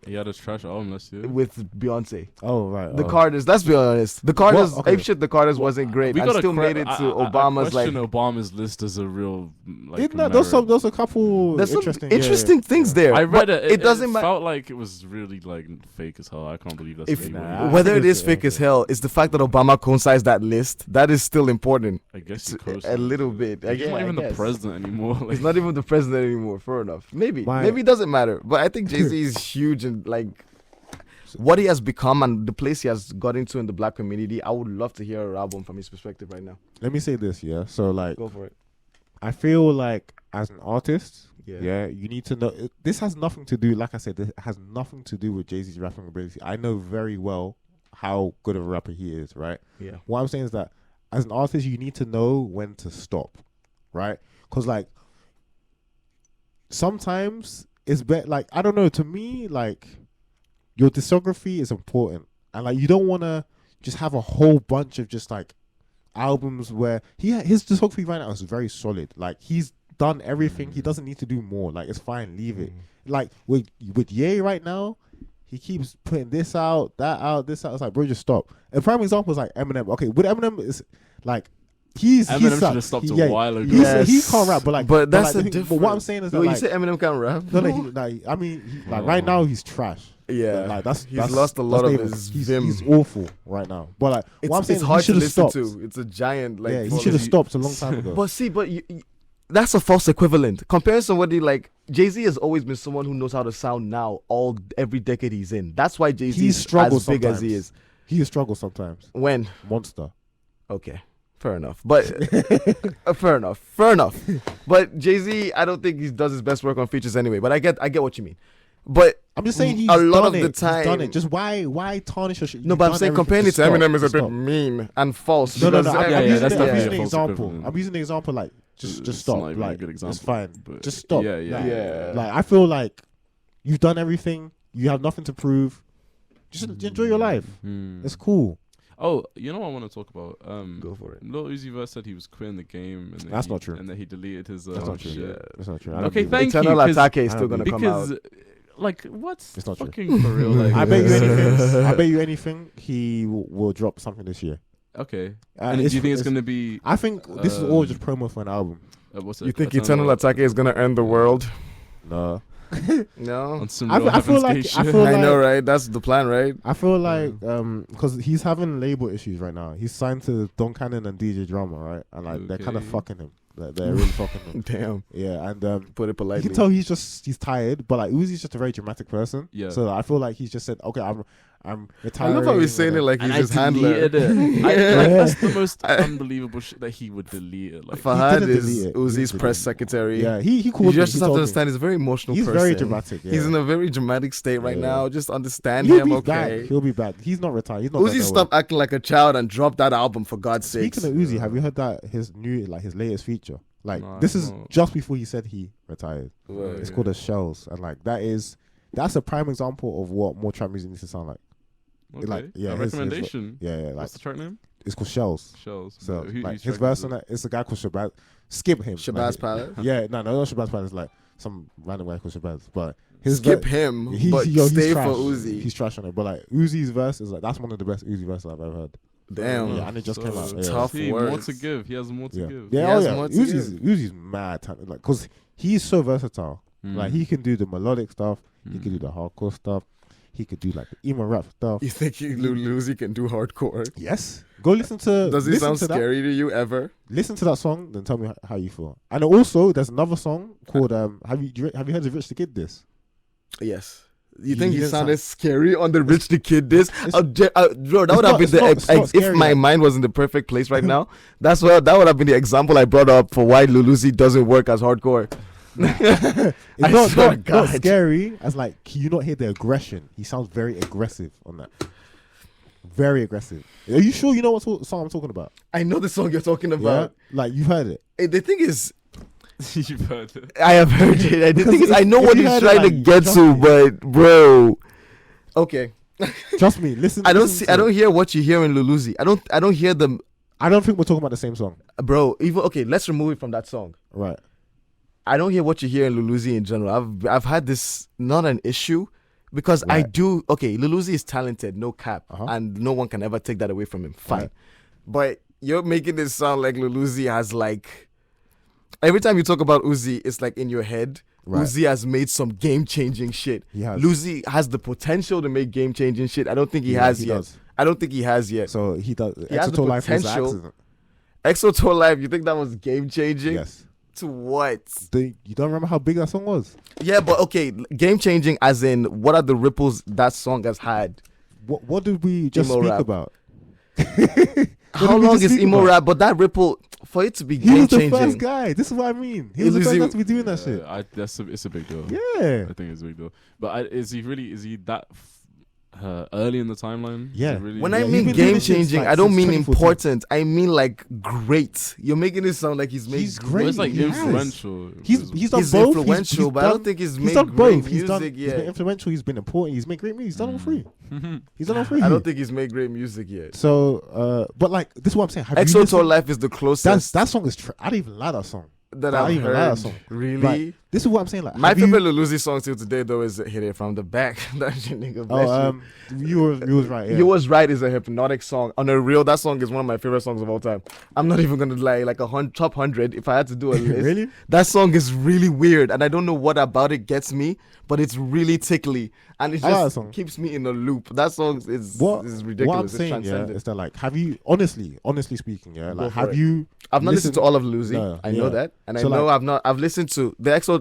He had a trash album last year. with Beyonce. Oh, right. The Carters, let's be honest. The Carters, okay. Ape Shit, the Carters wasn't great. We And gotta still made it to Obama's I like. question Obama's list as a real like. There's a couple There's some interesting, interesting things there. I read but it. It doesn't matter. Felt like it was really like fake as hell. I can't believe that's. If really Nah, what whether I it think is it's- fake as hell, is the fact that Obama coincides that list. That is still important. I guess he A little bit. He's not even the guess. president anymore. Like, He's not even the president anymore. Fair enough. Maybe My- it doesn't matter. But I think Jay-Z is huge and like what he has become and the place he has got into in the black community. I would love to hear an album from his perspective right now. Let me say this, yeah. So, like, Go for it. I feel like as an artist, Yeah. you need to know. This has nothing to do, like I said, this has nothing to do with Jay-Z's rapping ability. I know very well how good of a rapper he is, right? Yeah. What I'm saying is that as an artist, you need to know when to stop, right? Because, like, sometimes it's better, like, I don't know, to me, like, your discography is important. And, like, you don't want to just have a whole bunch of just, like, albums where his discography right now is very solid. Like, he's done everything. He doesn't need to do more. Like, it's fine. Leave it. Like, with Ye right now, he keeps putting this out, that out, this out. It's like, bro, just stop. A prime example is like Eminem. Okay, with Eminem, is like, Eminem should sucks. have stopped He- a while ago. He can't rap, but like, But that's like, the thing- But what I'm saying is that, Well, like, you say Eminem can't rap? no, I mean, like, right now he's trash. Yeah. Like, that's He's lost a lot that's of not even- his he's, vim. he's awful right now. But like, what I'm saying It's is hard he to should have listen stopped. to. It's a giant like. Yeah, he fall should have of- stopped a long time ago. But see, that's a false equivalent. Compare somebody like Jay-Z has always been someone who knows how to sound now every decade he's in. That's why Jay-Z He is struggles as big as he sometimes. is. He struggles sometimes. When? Monster. Okay. Fair enough. But fair enough. But Jay-Z, I don't think he does his best work on features anyway. But I get what you mean. But I'm just saying he's a lot done of it. the time. He's done it. Just why tarnish your shit? no, You've but I'm done saying everything. comparing it Just to stop. Eminem is a Just bit stop. mean and false. No, because yeah, I'm yeah, using that's I'm definitely using a an false example. equivalent. I'm using an example like just It's stop. not even a Like good example, it's fine. but Just stop. Yeah, yeah, Like, yeah. Like I feel like you've done everything. You have nothing to prove. Just enjoy your life. It's cool. Oh, you know what I want to talk about? Go for it. Lil Uzi Vert said he was quitting the game, and That's not true. And then he deleted his. That's not true. shit. That's not true. I don't Okay, believe thank it. you. Eternal 'cause- Attack is I still don't gonna come Because, out. like, what's It's not true. fucking for real? Like, I bet you anything. I bet you anything. He will drop something this year. Okay. And do you think it's gonna be? I think this is all just promo for an album. What's it? You think Eternal Attack is gonna end the world? No. No. On some I real feel Heaven's like- Gate I shit? feel I know, like- right? That's the plan, right? I feel like because he's having label issues right now. He's signed to Don Cannon and DJ Drama, right? And like they're kind of Okay. fucking him. Like, they're really fucking him. Damn. Yeah, and Put it you politely. can tell he's tired. But like Uzi's just a very dramatic person. Yeah. So I feel like he's just said, okay, I'm I retiring. love how he's saying it like And he's his handler. deleted it. Like, Yeah. that's the most unbelievable shit that he would delete it. Like, Fahad didn't is delete it. He Uzi's didn't press delete it. secretary. Yeah, he You called me. just He have to told me. understand he's a very emotional He's person. very dramatic. Yeah. He's in a very dramatic state right Yeah. now. Just understand He'll him, be okay? back. He'll be back. He's not retired. He's not. Uzi, going stop nowhere. acting like a child and drop that album for God's sake. Speaking of Uzi, have you heard that his latest feature? Like No, this I is don't. just before he said he retired. Right. It's called the Shells, and like that's a prime example of what more trap music needs to sound like. okay. like, yeah, a his- recommendation. Yeah, like What's the track name? it's called Shells. Shells. So Who- like whose his track verse is on it? that, it's a guy called Shabazz. Skip him. Shabazz like, Palace? Yeah, no, not Shabazz Palace. Like some random guy called Shabazz, but his Skip ver- him, he- but yo, he's stay trash. for Uzi. He's trash on it, but like Uzi's verse is like that's one of the best Uzi verses I've ever heard. Damn. Yeah, and it just came out. Yeah. Tough See, more words. to give. He has more to Yeah, give. yeah, He has oh more yeah. to Uzi's mad talented, like because he's so versatile. Like he can do the melodic stuff, he can do the hardcore stuff, he could do like the emo rap stuff. You think Uzi can do hardcore? Yes, go listen to. Does he listen sound to that. scary to you ever? Listen to that song, then tell me how you feel. And also, there's another song called Have you heard of Rich the Kid? This Yes. You He think he didn't sounded scary on the Rich the Kid disc? Bro, that would have been it's not if scary, my like- mind was in the perfect place right now. That would have been the example I brought up for why Lil Uzi doesn't work as hardcore. it's I not, swear not, to God. not scary as like can you not hear the aggression? He sounds very aggressive on that. Very aggressive. Are you sure you know what song I'm talking about? I know the song you're talking Yeah, about. like you've heard it. The thing is, You've heard it. I have heard it. The thing is, I know if what you he's heard it, trying to like, get trust to, me. but bro, okay. Trust me. Listen. I don't listen see. to I don't it. hear what you hear in Lil Uzi. I don't hear them, I don't think we're talking about the same song. bro. Even okay, let's remove it from that song. Right. I don't hear what you hear in Lil Uzi in general. I've had this not an issue because I Right. do. Okay, Lil Uzi is talented, no cap, Uh-huh. and no one can ever take that away from him. Fine, Right. but you're making it sound like Lil Uzi has like. Every time you talk about Uzi, it's like in your head. Right. Uzi has made some game-changing shit. He has. Uzi has the potential to make game-changing shit. I don't think he Yeah, has he yet. does. I don't think he has yet. So he does. He has the Exoto Life was an potential. accident. EXO Tour Live, you think that was game-changing? Yes. To what? You don't remember how big that song was? Yeah, but okay, game-changing as in what are the ripples that song has had? What did we just Emo speak rap. about? How did we long just is speak emo about? rap? But that ripple, for it to be He was the game-changing. first guy. This is what I mean. He was the Lil first Uzi- guy to be doing that shit. It's a big deal. Yeah. I think it's a big deal. But is he that early in the timeline? Yeah. Is it really, When Yeah, I he's mean been doing this since, game-changing, like, I don't since mean 2014. important. I mean like great. You're making it sound like he's made He's Well, great. it's like He has. influential. He's done He's both. influential, but I don't think he's made done great both. He's done. music He's been yet. influential. He's been important. He's made great music. He's done all three. He's done all three. I don't think he's made great music yet. So. But like this is what I'm saying. Have you EXO Tour listened- Life is the closest That song is. I don't even like that song. that I I've don't even like that heard. song. Really? Like, this is what I'm saying. Like My have you- favorite Lil Uzi song till today though is "Hit It From the Back." That shit, nigga. bless you. you was right. Yeah. You Was Right is a hypnotic song. On a real, that song is one of my favorite songs of all time. I'm not even gonna lie, like top 100. If I had to do a list, Really? that song is really weird, and I don't know what about it gets me, but it's really tickly, and it I like that just song. keeps me in a loop. That song is What ridiculous. What I'm It's saying, yeah, transcendent. is that like, have you honestly speaking, yeah, Go like, for have it. you? I've not listened to all of Lil Uzi. No, I know yeah. that, and So, I know like- I've listened to the EXO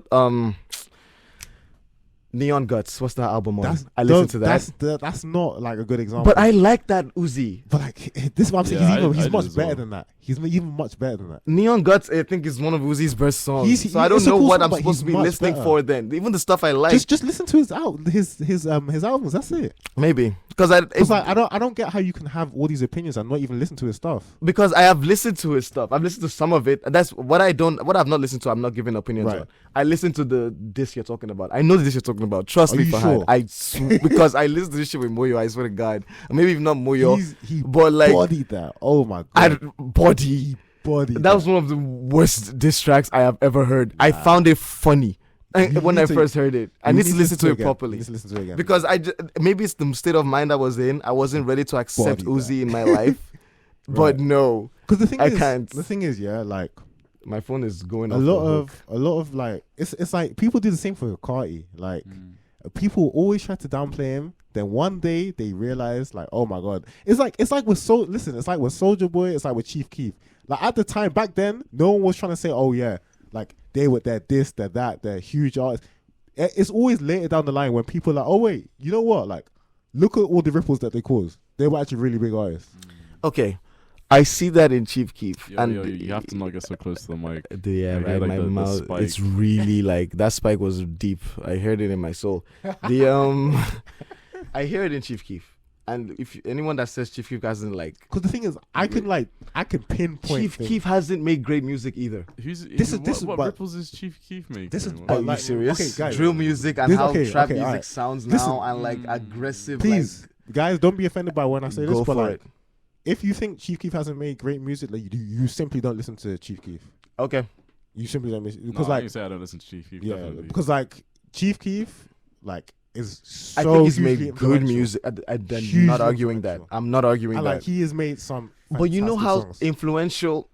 Neon Guts. What's that album on? That's I listened to that. That's not like a good example. But I like that Uzi. But like this is what I'm saying. Yeah, He's I much do as better well. than that. He's even much better than that. Neon Guts, I think, is one of Uzi's best songs. He's- I don't it's a know cool what song, I'm but supposed he's to be much listening better. for then. Even the stuff I like. Just listen to his albums. That's it. Maybe. It's like I don't get how you can have all these opinions and not even listen to his stuff. Because I have listened to his stuff. I've listened to some of it. That's what I've not listened to, I'm not giving opinions Right. on. I listened to the disc you're talking about. I know the disc you're talking about. Trust Are me, you Fahad. sure? Because I listened to this shit with Moyo, I swear to God. Maybe even not Moyo. He but like bodied that. Oh my I god. body. Bodied That was one of the worst diss tracks I have ever heard. I found it funny You when need I to- first heard it. I You need to listen to it again. properly. You need to listen to it again. Because maybe it's the state of mind I was in. I wasn't ready to accept Body Uzi in my life. But Right. no, Because the I can't. thing is, yeah, like my phone is going a off lot the hook. of like it's like people do the same for Carti. Like people always try to downplay him. Then one day they realize, like, oh my god, it's like with it's like with Soulja Boy, it's like with Chief Keef. Like at the time back then, no one was trying to say, oh yeah, like they're this, they're that, they're huge artists. It's always later down the line when people are like, oh wait, you know what? Like, look at all the ripples that they caused. They were actually really big artists. Okay, I see that in Chief Keef. Yo, And you have to not get so close to the mic. yeah, I right. hear, like, My the mouth, spike. it's really like that spike was deep. I heard it in my soul. The I hear it in Chief Keef. And if anyone that says Chief Keef hasn't like Because the thing is, I can pinpoint Chief things. Keef hasn't made great music either. What but- ripples is Chief Keef making? This is- What? but Are you like, serious? okay, guys. Drill music and This- how okay, trap okay, music alright. sounds Listen. now and like aggressive. Please, guys, don't be offended by when I say Go this, but for like, it. if you think Chief Keef hasn't made great music, like you simply don't listen to Chief Keef. Okay. You simply don't listen No, because I like didn't say I don't listen to Chief Keef. yeah, Definitely. because like Chief Keef like is so I think he's hugely made good influential. music. I'm Hugely not arguing that. influential. I'm not arguing And that. like he has made some. But you know how fantastic songs.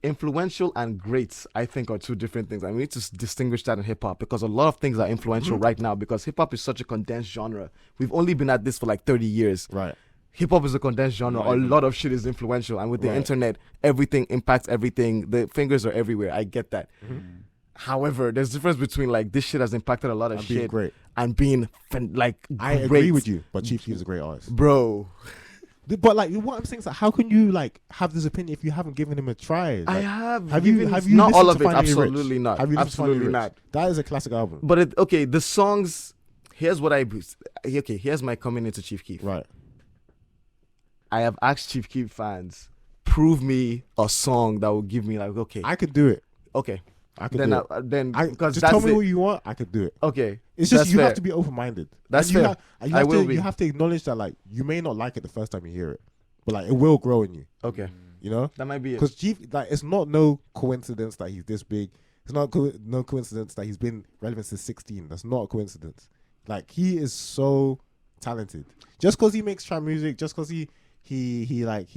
influential and great, I think, are two different things. I need to distinguish that in hip hop because a lot of things are influential right now because hip hop is such a condensed genre. We've only been at this for like 30 years. right? Hip hop is a condensed genre. Not A even. lot of shit is influential, and with the Right. internet, everything impacts everything. The fingers are everywhere. I get that. However, there's a difference between like this shit has impacted a lot of And being shit great. and being like I great. agree with you, but Chief Keef is a great artist. bro. But like what I'm saying is, like, how can you like have this opinion if you haven't given him a try? I Like, have. have you given- not all listened of to it? Finally Rich? Absolutely not. Have you listened to Finally Absolutely Rich? not. That is a classic album, But okay, the songs. Here's what here's my coming into Chief Keef. right? I have asked Chief Keef fans, prove me a song that will give me like okay, I could do it. okay. I could Then do it. then I because just that's tell me it. what you want. I could do it. Okay, It's just that's you fair. have to be open minded. That's you fair. Have, and you I have will to, be. You have to acknowledge that like you may not like it the first time you hear it, but like it will grow in you. Okay, You know, that might be it. because Chief, like, it's not no coincidence that he's this big. It's not no coincidence that he's been relevant since 16. That's not a coincidence. Like he is so talented. Just because he makes trap music, just because he. But like,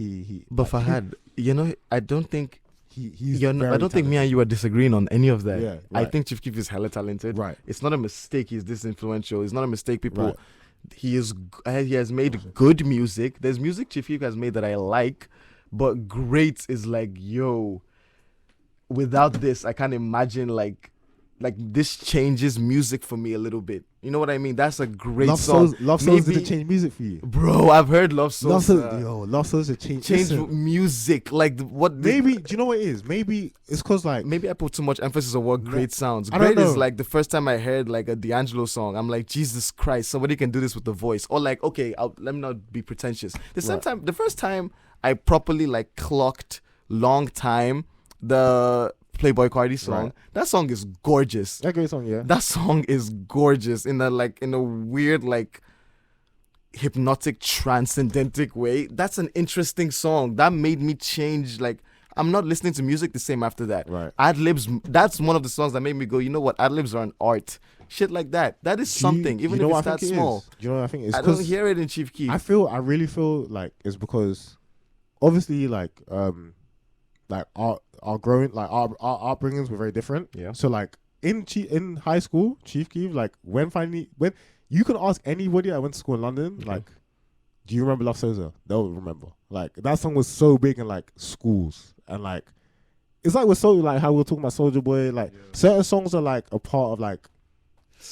Fahad, you know, I don't think he's. I don't think me and you are disagreeing on any of that. Yeah, I right. think Chief Keef is hella talented. Right. It's not a mistake. He's this influential. It's not a mistake. People. Right. He has made good music. There's music Chief Keef has made that I like, but great is like yo. Without this, I can't imagine like this changes music for me a little bit. You know what I mean? That's a great song. Love Souls Maybe- didn't change music for you. Bro, I've heard Love Love Souls. Souls, Love Souls did change. Change Listen, music. Like what? maybe do you know what it is? Maybe it's because like Maybe I put too much emphasis on what great sounds. I don't Great is know. like the first time I heard like a D'Angelo song, I'm like, Jesus Christ, somebody can do this with the voice. Or like, okay, let me not be pretentious. The first time I properly like clocked long time the Playboy Cardi song. Right. That song is gorgeous. that great song, yeah. That song is gorgeous in a weird like hypnotic transcendentic way. That's an interesting song. That made me change like I'm not listening to music the same after that. Right. Ad-libs, that's one of the songs that made me go, you know what, ad-libs are an art. Shit like that. That is something, even if it's that small. Do you know what I think? It's I don't 'cause hear it in Chief Keef. I really feel like it's because obviously like our growing like our upbringings were very different. Yeah. So like in high school, Chief Keef, like when you can ask anybody that went to school in London, like, do you remember Love Sosa? They'll remember. Like that song was so big in like schools and like it's like with like how we were talking about Soulja Boy. Like certain songs are like a part of like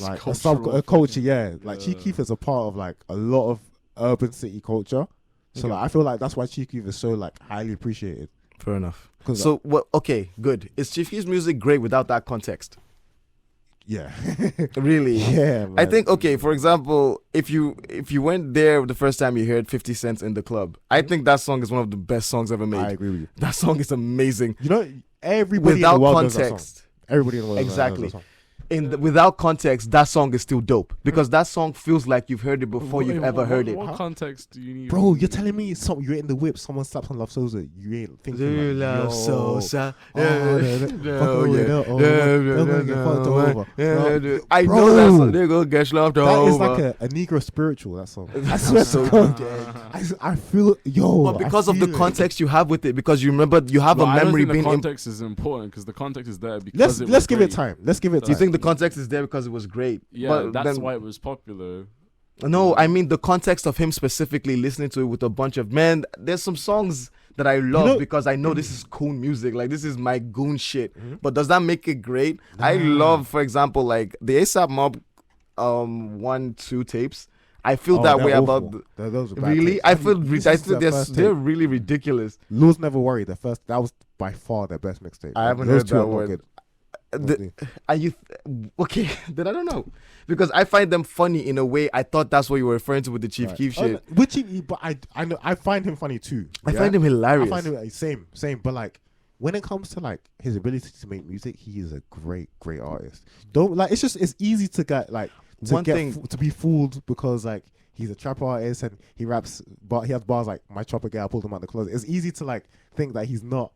like cultural a culture. thing. Yeah, like Chief Keef is a part of like a lot of urban city culture. So like I feel like that's why Chief Keef is so like highly appreciated. Fair enough. 'Cause, So what? Okay, good. Is Chief Keef's music great without that context? Yeah, Really? yeah. I Man. think okay. For example, if you went there the first time you heard 50 Cent in the club, I think that song is one of the best songs ever made. I agree with you. That song is amazing. You know, everybody Without in the world knows that song. context, Everybody in the world Exactly. knows that song. without context, that song is still dope because that song feels like you've heard it before you've ever heard it. What context do you need? Bro, you're telling me you're in the whip, someone slaps on Love Soulja, you ain't thinking like, yo, I know that song. They go get slopped over. That is like a Negro spiritual, that song. I swear to God. I feel, yo. But because of the feel it. context you have with it, because you remember you have a memory the being. context is important because the context is there because Let's give it time. Let's give it Do you time. think the context is there because it was great? Yeah, But that's then- why it was popular. No, I mean the context of him specifically listening to it with a bunch of men. There's some songs that I love know- because I know this is cool music. Like this is my goon shit. But does that make it great? I love, for example, like the ASAP Mob 1-2 tapes. I feel that they're way awful. about Those are bad really. tapes. I feel This I is feel their first they're tape. really ridiculous. Lose Never Worry, that was by far their best mixtape. I haven't Those heard two that are not one. good. Are you okay? Then I don't know because I find them funny in a way. I thought that's what you were referring to with the Chief Keef shit. Which but I know I find him funny too. I yeah? find him hilarious. I find him same. But like when it comes to like his ability to make music, he is a great artist. Don't like it's easy to get like to be fooled because like he's a trap artist and he raps, but he has bars like my chopper guy, I pulled him out the closet. It's easy to like think that he's not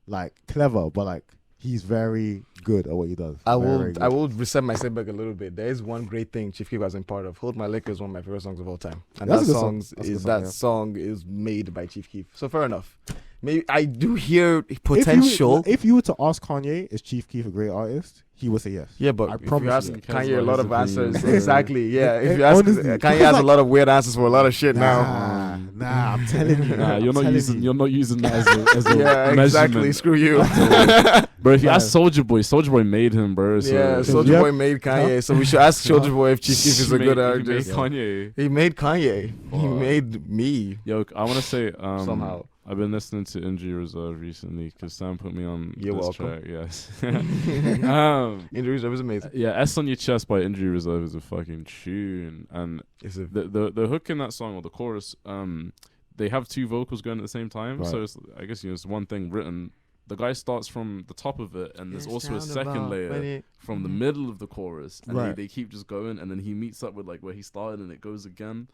like clever, but like he's very good at what he does. I Very good. will reset my setback a little bit. There is one great thing Chief Keef has been part of. Hold My Liquor is one of my favorite songs of all time, and That's a that good song. song is made by Chief Keef. So fair enough. Maybe I do hear potential. If you were to ask Kanye, is Chief Keef a great artist? He would say yes. Yeah, but I if promise you ask you. Kanye a lot of answers, opinion. exactly. Yeah, if And you ask honestly, Kanye because, has a like- lot of weird answers for a lot of shit now. Nah, I'm telling you. Nah, you're not telling using. you. You're not using that as a Yeah, exactly. measurement. Screw you. Bro, if you Nah. ask Soulja Boy made him, bro. So Yeah, so- Soulja Yeah. Boy made Kanye, so we should ask Soulja Boy if Chief Keef is a good He artist. made Kanye. He made Kanye. He Fuck. made me Yo, I want to say somehow. I've been listening to Injury Reserve recently because Sam put me on You're this welcome. track. Yes. Injuries are amazing. Yeah, S on Your Chest by Injury Reserve is a fucking tune, and It's a the hook in that song or the chorus, they have two vocals going at the same time. Right. So it's, I guess it's one thing written. The guy starts from the top of it, and there's also a second layer from the middle of the chorus, and Right. they keep just going, and then he meets up with like where he started, and it goes again.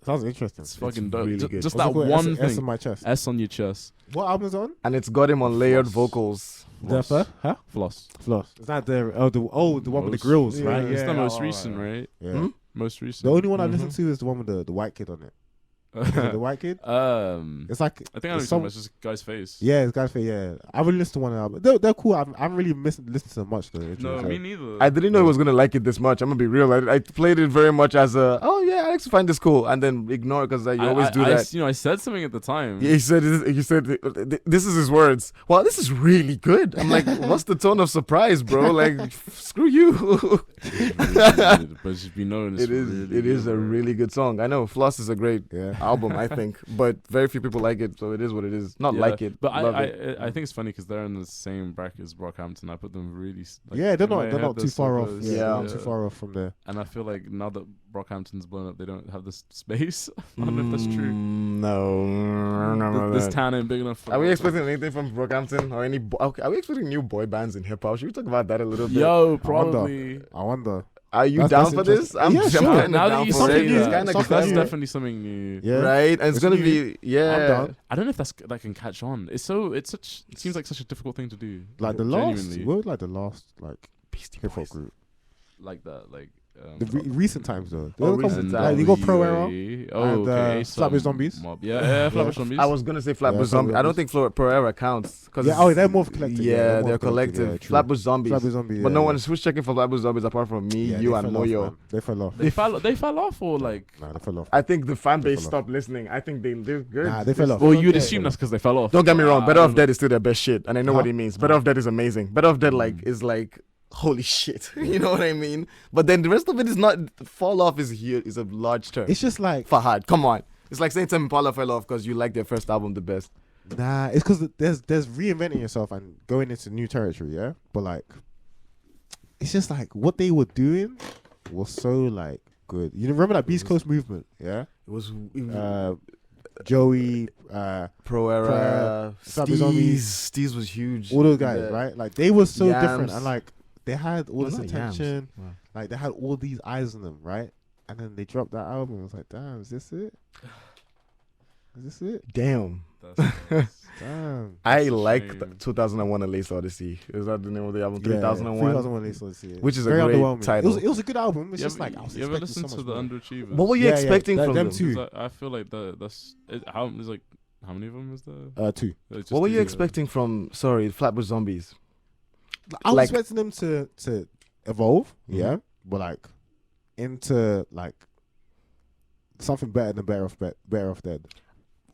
Sounds interesting. It's fucking dope. really good. Just What's that it called? one S on thing. my chest. S on Your Chest. What album is it on? and it's got him on layered Floss. vocals. The huh? Floss. Floss. Is that the the one with the Most- grills, yeah, right? It's the most alright, recent, right? Yeah. Hmm? Most recent. The only one I listen to is the one with the white kid on it. Is it the white kid? It's like I think I know it's it's just guy's face. yeah, it's guy's face. Yeah, I really listened to one album. They're cool. I haven't really listened to them much though. No, me neither. I didn't know I was gonna like it this much. I'm gonna be real. I played it very much as a I actually find this cool, and then ignore it because you always do that. I said something at the time. He said this is his words. Well, this is really good. I'm like, what's the tone of surprise, bro? Like, screw you. But just be known. It is a really good song. I know Floss is a great album, I think, but very few people like it, so it is what it is. Not like it, but love I it. think it's funny because they're in the same bracket as Brockhampton. I put them really. Like, yeah, they're in my not head, too so far off. close. Yeah, they're Yeah. not too far off from there. And I feel like now that Brockhampton's blown up, they don't have this space. I don't know if that's true. No, This town ain't big enough. For Are we expecting anything from Brockhampton or any? Are we expecting new boy bands in hip hop? Should we talk about that a little bit? Yo, probably. I wonder. Are you That's down for this? interesting. Yeah, sure. kinda Now that down you for say it. new. It's that, kinda Something that's new. definitely something new. Yeah, right, and it's gonna new. be I'm down. I don't know if that can catch on. It seems like such a difficult thing to do. Like the Genuinely. last Beastie hip hop Boys. group. like that, like the recent times though. Oh, They recent come- times. like, you got Pro Era. Oh, and, okay. Flatbush Zombies. Mob. Yeah, Flatbush Zombies. I was gonna say Flatbush Yeah, Zombie. I don't Flatbush. think Pro Era counts. Cause Yeah, they're more collective. Yeah, they're more collective. Yeah, true. Flatbush Zombies. Flatbush Zombie. But no one who's checking for Flatbush Zombies apart from me, Yeah, you, they and fell off, Moyo. man. They fell off. They fell off or like. Nah, they fell off. I think the fan base fell off. stopped listening. I think they're good. Nah, they fell off. Well, you'd Okay. assume that's because they fell off. Don't get me wrong. I Better don't Off Dead is still their best shit, and I know what Huh? he means. Better Off Dead is amazing. Better Off Dead is like holy shit. You know what I mean? But then the rest of it is not. Fall off is here is a large term. It's just like Fahad, come on. It's like saying Tame Impala fell off because you like their first album the best. nah. It's because there's reinventing yourself and going into new territory. Yeah, but like, it's just like what they were doing was so like good. You remember that Beast Coast movement? Yeah. It was Joey, Pro Era, Sabi Zombies. Steez was huge. all those guys, Yeah. right? Like they were so Yams. different, and like they had all No, this not Yams. attention, Wow. like they had all these eyes on them, right? And then they dropped that album. I was like, damn, is this it? Is this it? Damn. That's Damn. I That's a like shame. 2001 A Laced Odyssey. Is that the name of the album? Yeah, 3001? 3001 Let's see it. Which is a Very great underwhelming. title. It was a good album. It's you just ever, like I was you ever expecting listen so to much the more. Underachievers? What were you Yeah, yeah, expecting that- from them them? too. 'Cause I feel like that's how there's like how many of them is there? 2. It's just What were you these, expecting from, Flatbush Zombies? I was Like- expecting them to evolve, Mhm. yeah, but like into like something better than Better Off Dead.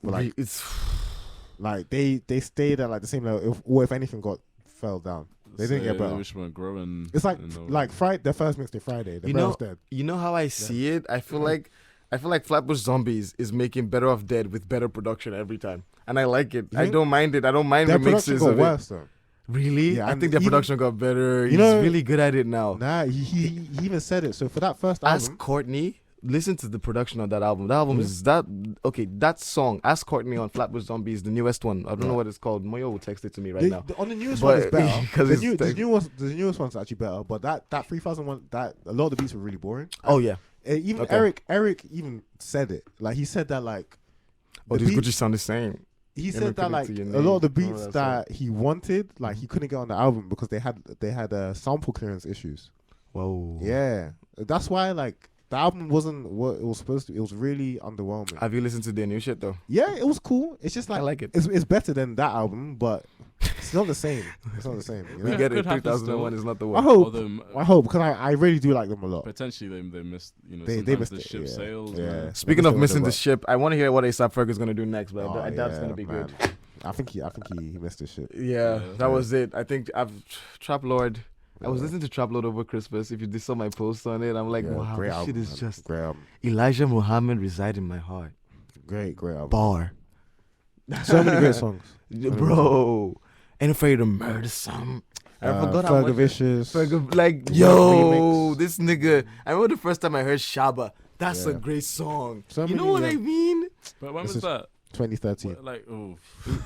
But like It's like they stayed at like the same level, or if anything fell down. They didn't get better. They just weren't growing. It's like in no- like Friday, their first mixtape Friday. The You Better know- Off Dead. you know how I see it? I feel like Flatbush Zombies is making Better Off Dead with better production every time. And I like it. You I think? don't mind it. I don't mind Their production remixes got of it. worse though. Really? Yeah, I and think their even- production got better. You He's know- really good at it now. Nah, he even said it. So for that first Ask album, Courtney. Listen to the production of that album. That album Yeah. is that okay. That song, Ask Courtney on Flatbush Zombies, the newest one. I don't know Yeah. what it's called. Moyo will text it to me right now. on the newest But- one is better. 'cause the, it's like- the newest one's actually better. But that 3001, that a lot of the beats were really boring. Oh yeah. Even Okay. Eric even said it. Like he said that like Oh, the these beat- Gucci sound the same. he Let me said that put it like to your a lot of the name. Oh, beats that's that he wanted, like he couldn't get on the album because they had sample clearance issues. Whoa. Yeah, that's why like the album wasn't what it was supposed to. It was really underwhelming. Have you listened to their new shit though? Yeah, it was cool. It's just like I like it. It's better than that album, but it's not the same. It's not the same. You We know? get it. Could happen 2001 still. is not the I one. hope. Although, I hope because I really do like them a lot. potentially they missed. They sometimes missed the it, ship yeah. sails. Yeah. man. Speaking They of missed missing it the with ship, I want to hear what A$AP Ferg is gonna do next, but Oh, I doubt it's yeah, gonna be man. good. I think he missed his shit. Yeah, Yeah. that was it. I think Trap Lord. I was listening to Trap Lord over Christmas. If you saw my post on it, I'm like, Yeah, wow, great this album, shit is man. just Great album. Elijah Muhammad reside in my heart. Great album. Bar, So many great songs. bro. Ain't afraid to murder some. I forgot how much. Fergalicious. Like, Remix. yo, this nigga. I remember the first time I heard Shaba. That's a Yeah. great song. So you know many, what I mean? But when This was is- that? 2013. Like, oh,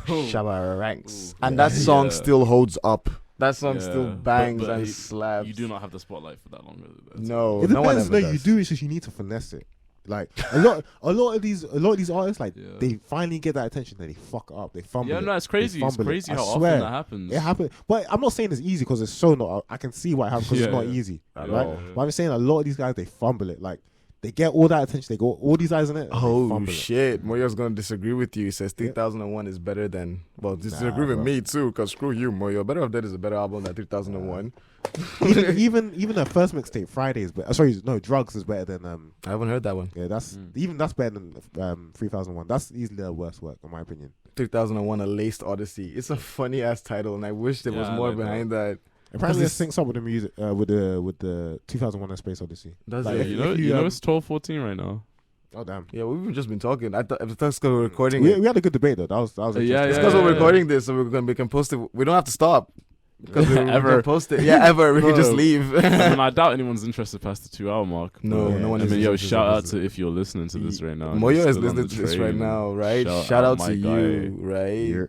Shaba ranks. Ooh. And that song Yeah. still holds up. That song Yeah. still But- bangs but and you- slaps. you do not have the spotlight for that long. That's- No, It no one depends. ever No, you does. do. It's just you need to finesse it. Like a lot of these artists, like Yeah. they finally get that attention, then they fuck up. They fumble. Yeah, it. no, it's crazy. They It's fumble it. crazy I how swear. often that happens. It happened, but I'm not saying it's easy because it's so not. I can see why it happens because Yeah, it's not yeah. easy, At right? all. But I'm saying a lot of these guys they fumble it. Like they get all that attention, they go all these eyes on it. And they Oh fumble it. shit! Moyo's gonna disagree with you. He says 3001 is better than. Well, disagree with bro. me too, cause screw you, Moyo. Better Off Dead is a better album than 3001. even the first mixtape Friday is better. Sorry, no, Drugs is better than I haven't heard that one. yeah. That's Mm. that's better than 3001. That's easily their worst work in my opinion. 3001, A Laced Odyssey. It's a funny ass title, and I wish there was Yeah, I more like that. behind that. Apparently, it it's- syncs up with the music with the 2001: A Space Odyssey. Does Like, it? if You know, if you know it's 12:14 right now. Oh damn. Yeah, we've just been talking. I thought because we're recording We it. had a good debate though. That was Yeah, interesting. It's yeah, because we're yeah. recording this, so we can post it. We don't have to stop because we Ever. can post it. Yeah, ever. We can just No. leave. I mean, I doubt anyone's interested past the 2-hour mark. No, Yeah. no one I is. mean, yo, interested shout in out this. to if you're listening to this right now. and Moyo you're is still on listening the to this right train. now, right? Shout Shout out out to my you, right? Yeah.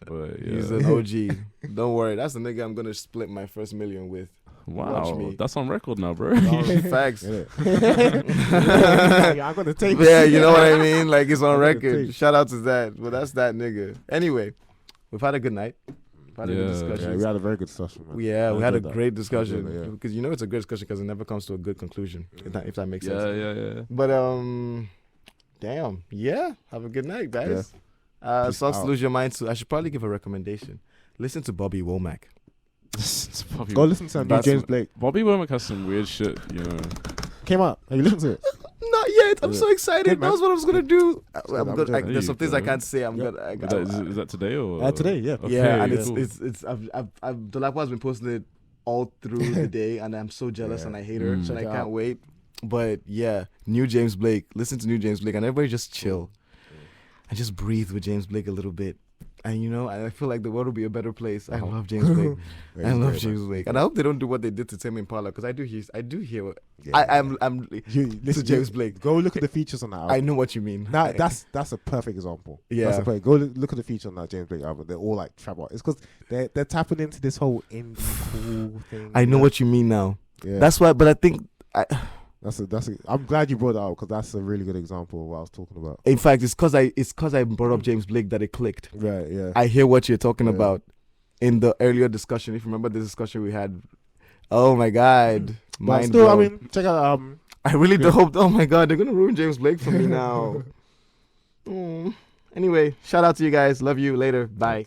But yeah. He's an OG. Don't worry, that's the nigga I'm gonna split my first million with. Watch Wow, me. that's on record now, bro. Facts. Yeah. Yeah, I'm gonna take. Yeah, you know what I mean? Like it's on I'm gonna record. take. Shout out to that. But that's that nigga. Anyway, we've had a good night. We've had a good Yeah. discussion. Yeah, we had a very good discussion. Man. Yeah, we I had a enjoyed that. great discussion enjoyed that, yeah. because you know it's a great discussion because it never comes to a good conclusion. If that makes sense. Yeah. But damn, yeah. Have a good night, guys. Peace Songs to out. lose your mind to. I should probably give a recommendation. Listen to Bobby Womack. Bobby, Go listen to that new That's James what- Blake. Bobby Womack has some weird shit, you know. Came out. Have you listened to it? Not yet. I'm Yeah. so excited. Good, man. That's what I was gonna do. good. I'm I'm good. joking. There's some things I Yeah. can't say. I'm Yeah. good. Is that today or Today, yeah. Okay, Yeah, and cool. it's I've Dolakwa has been posting it all through the day, and I'm so jealous Yeah. and I hate her, and Check I it can't out. wait. But yeah, new James Blake. Listen to new James Blake, and everybody just chill and just breathe with James Blake a little bit. And you know, I feel like the world will be a better place. I Uh-huh. love James Blake. Yeah, I he's love great, James man. Blake, and I hope they don't do what they did to Tame Impala, because I do hear. What, Yeah. I'm. You, listen, James Blake. Go look at the features on that album. I know what you mean. That's a perfect example. Yeah. That's a perfect, go look at the feature on that James Blake album. They're all like trap art. It's because they're tapping into this whole indie cool thing. I know what you mean now. Yeah. That's why, but I think I'm glad you brought that up because that's a really good example of what I was talking about. in fact it's because I brought up James Blake that it clicked. Right. Yeah. I hear what you're talking Yeah. about in the earlier discussion. If you remember the discussion we had, oh my god, But mind still, I blown. mean, check out I really do Yeah. hope. Oh my god, they're gonna ruin James Blake for me now. Anyway, shout out to you guys. Love you. Later. Bye.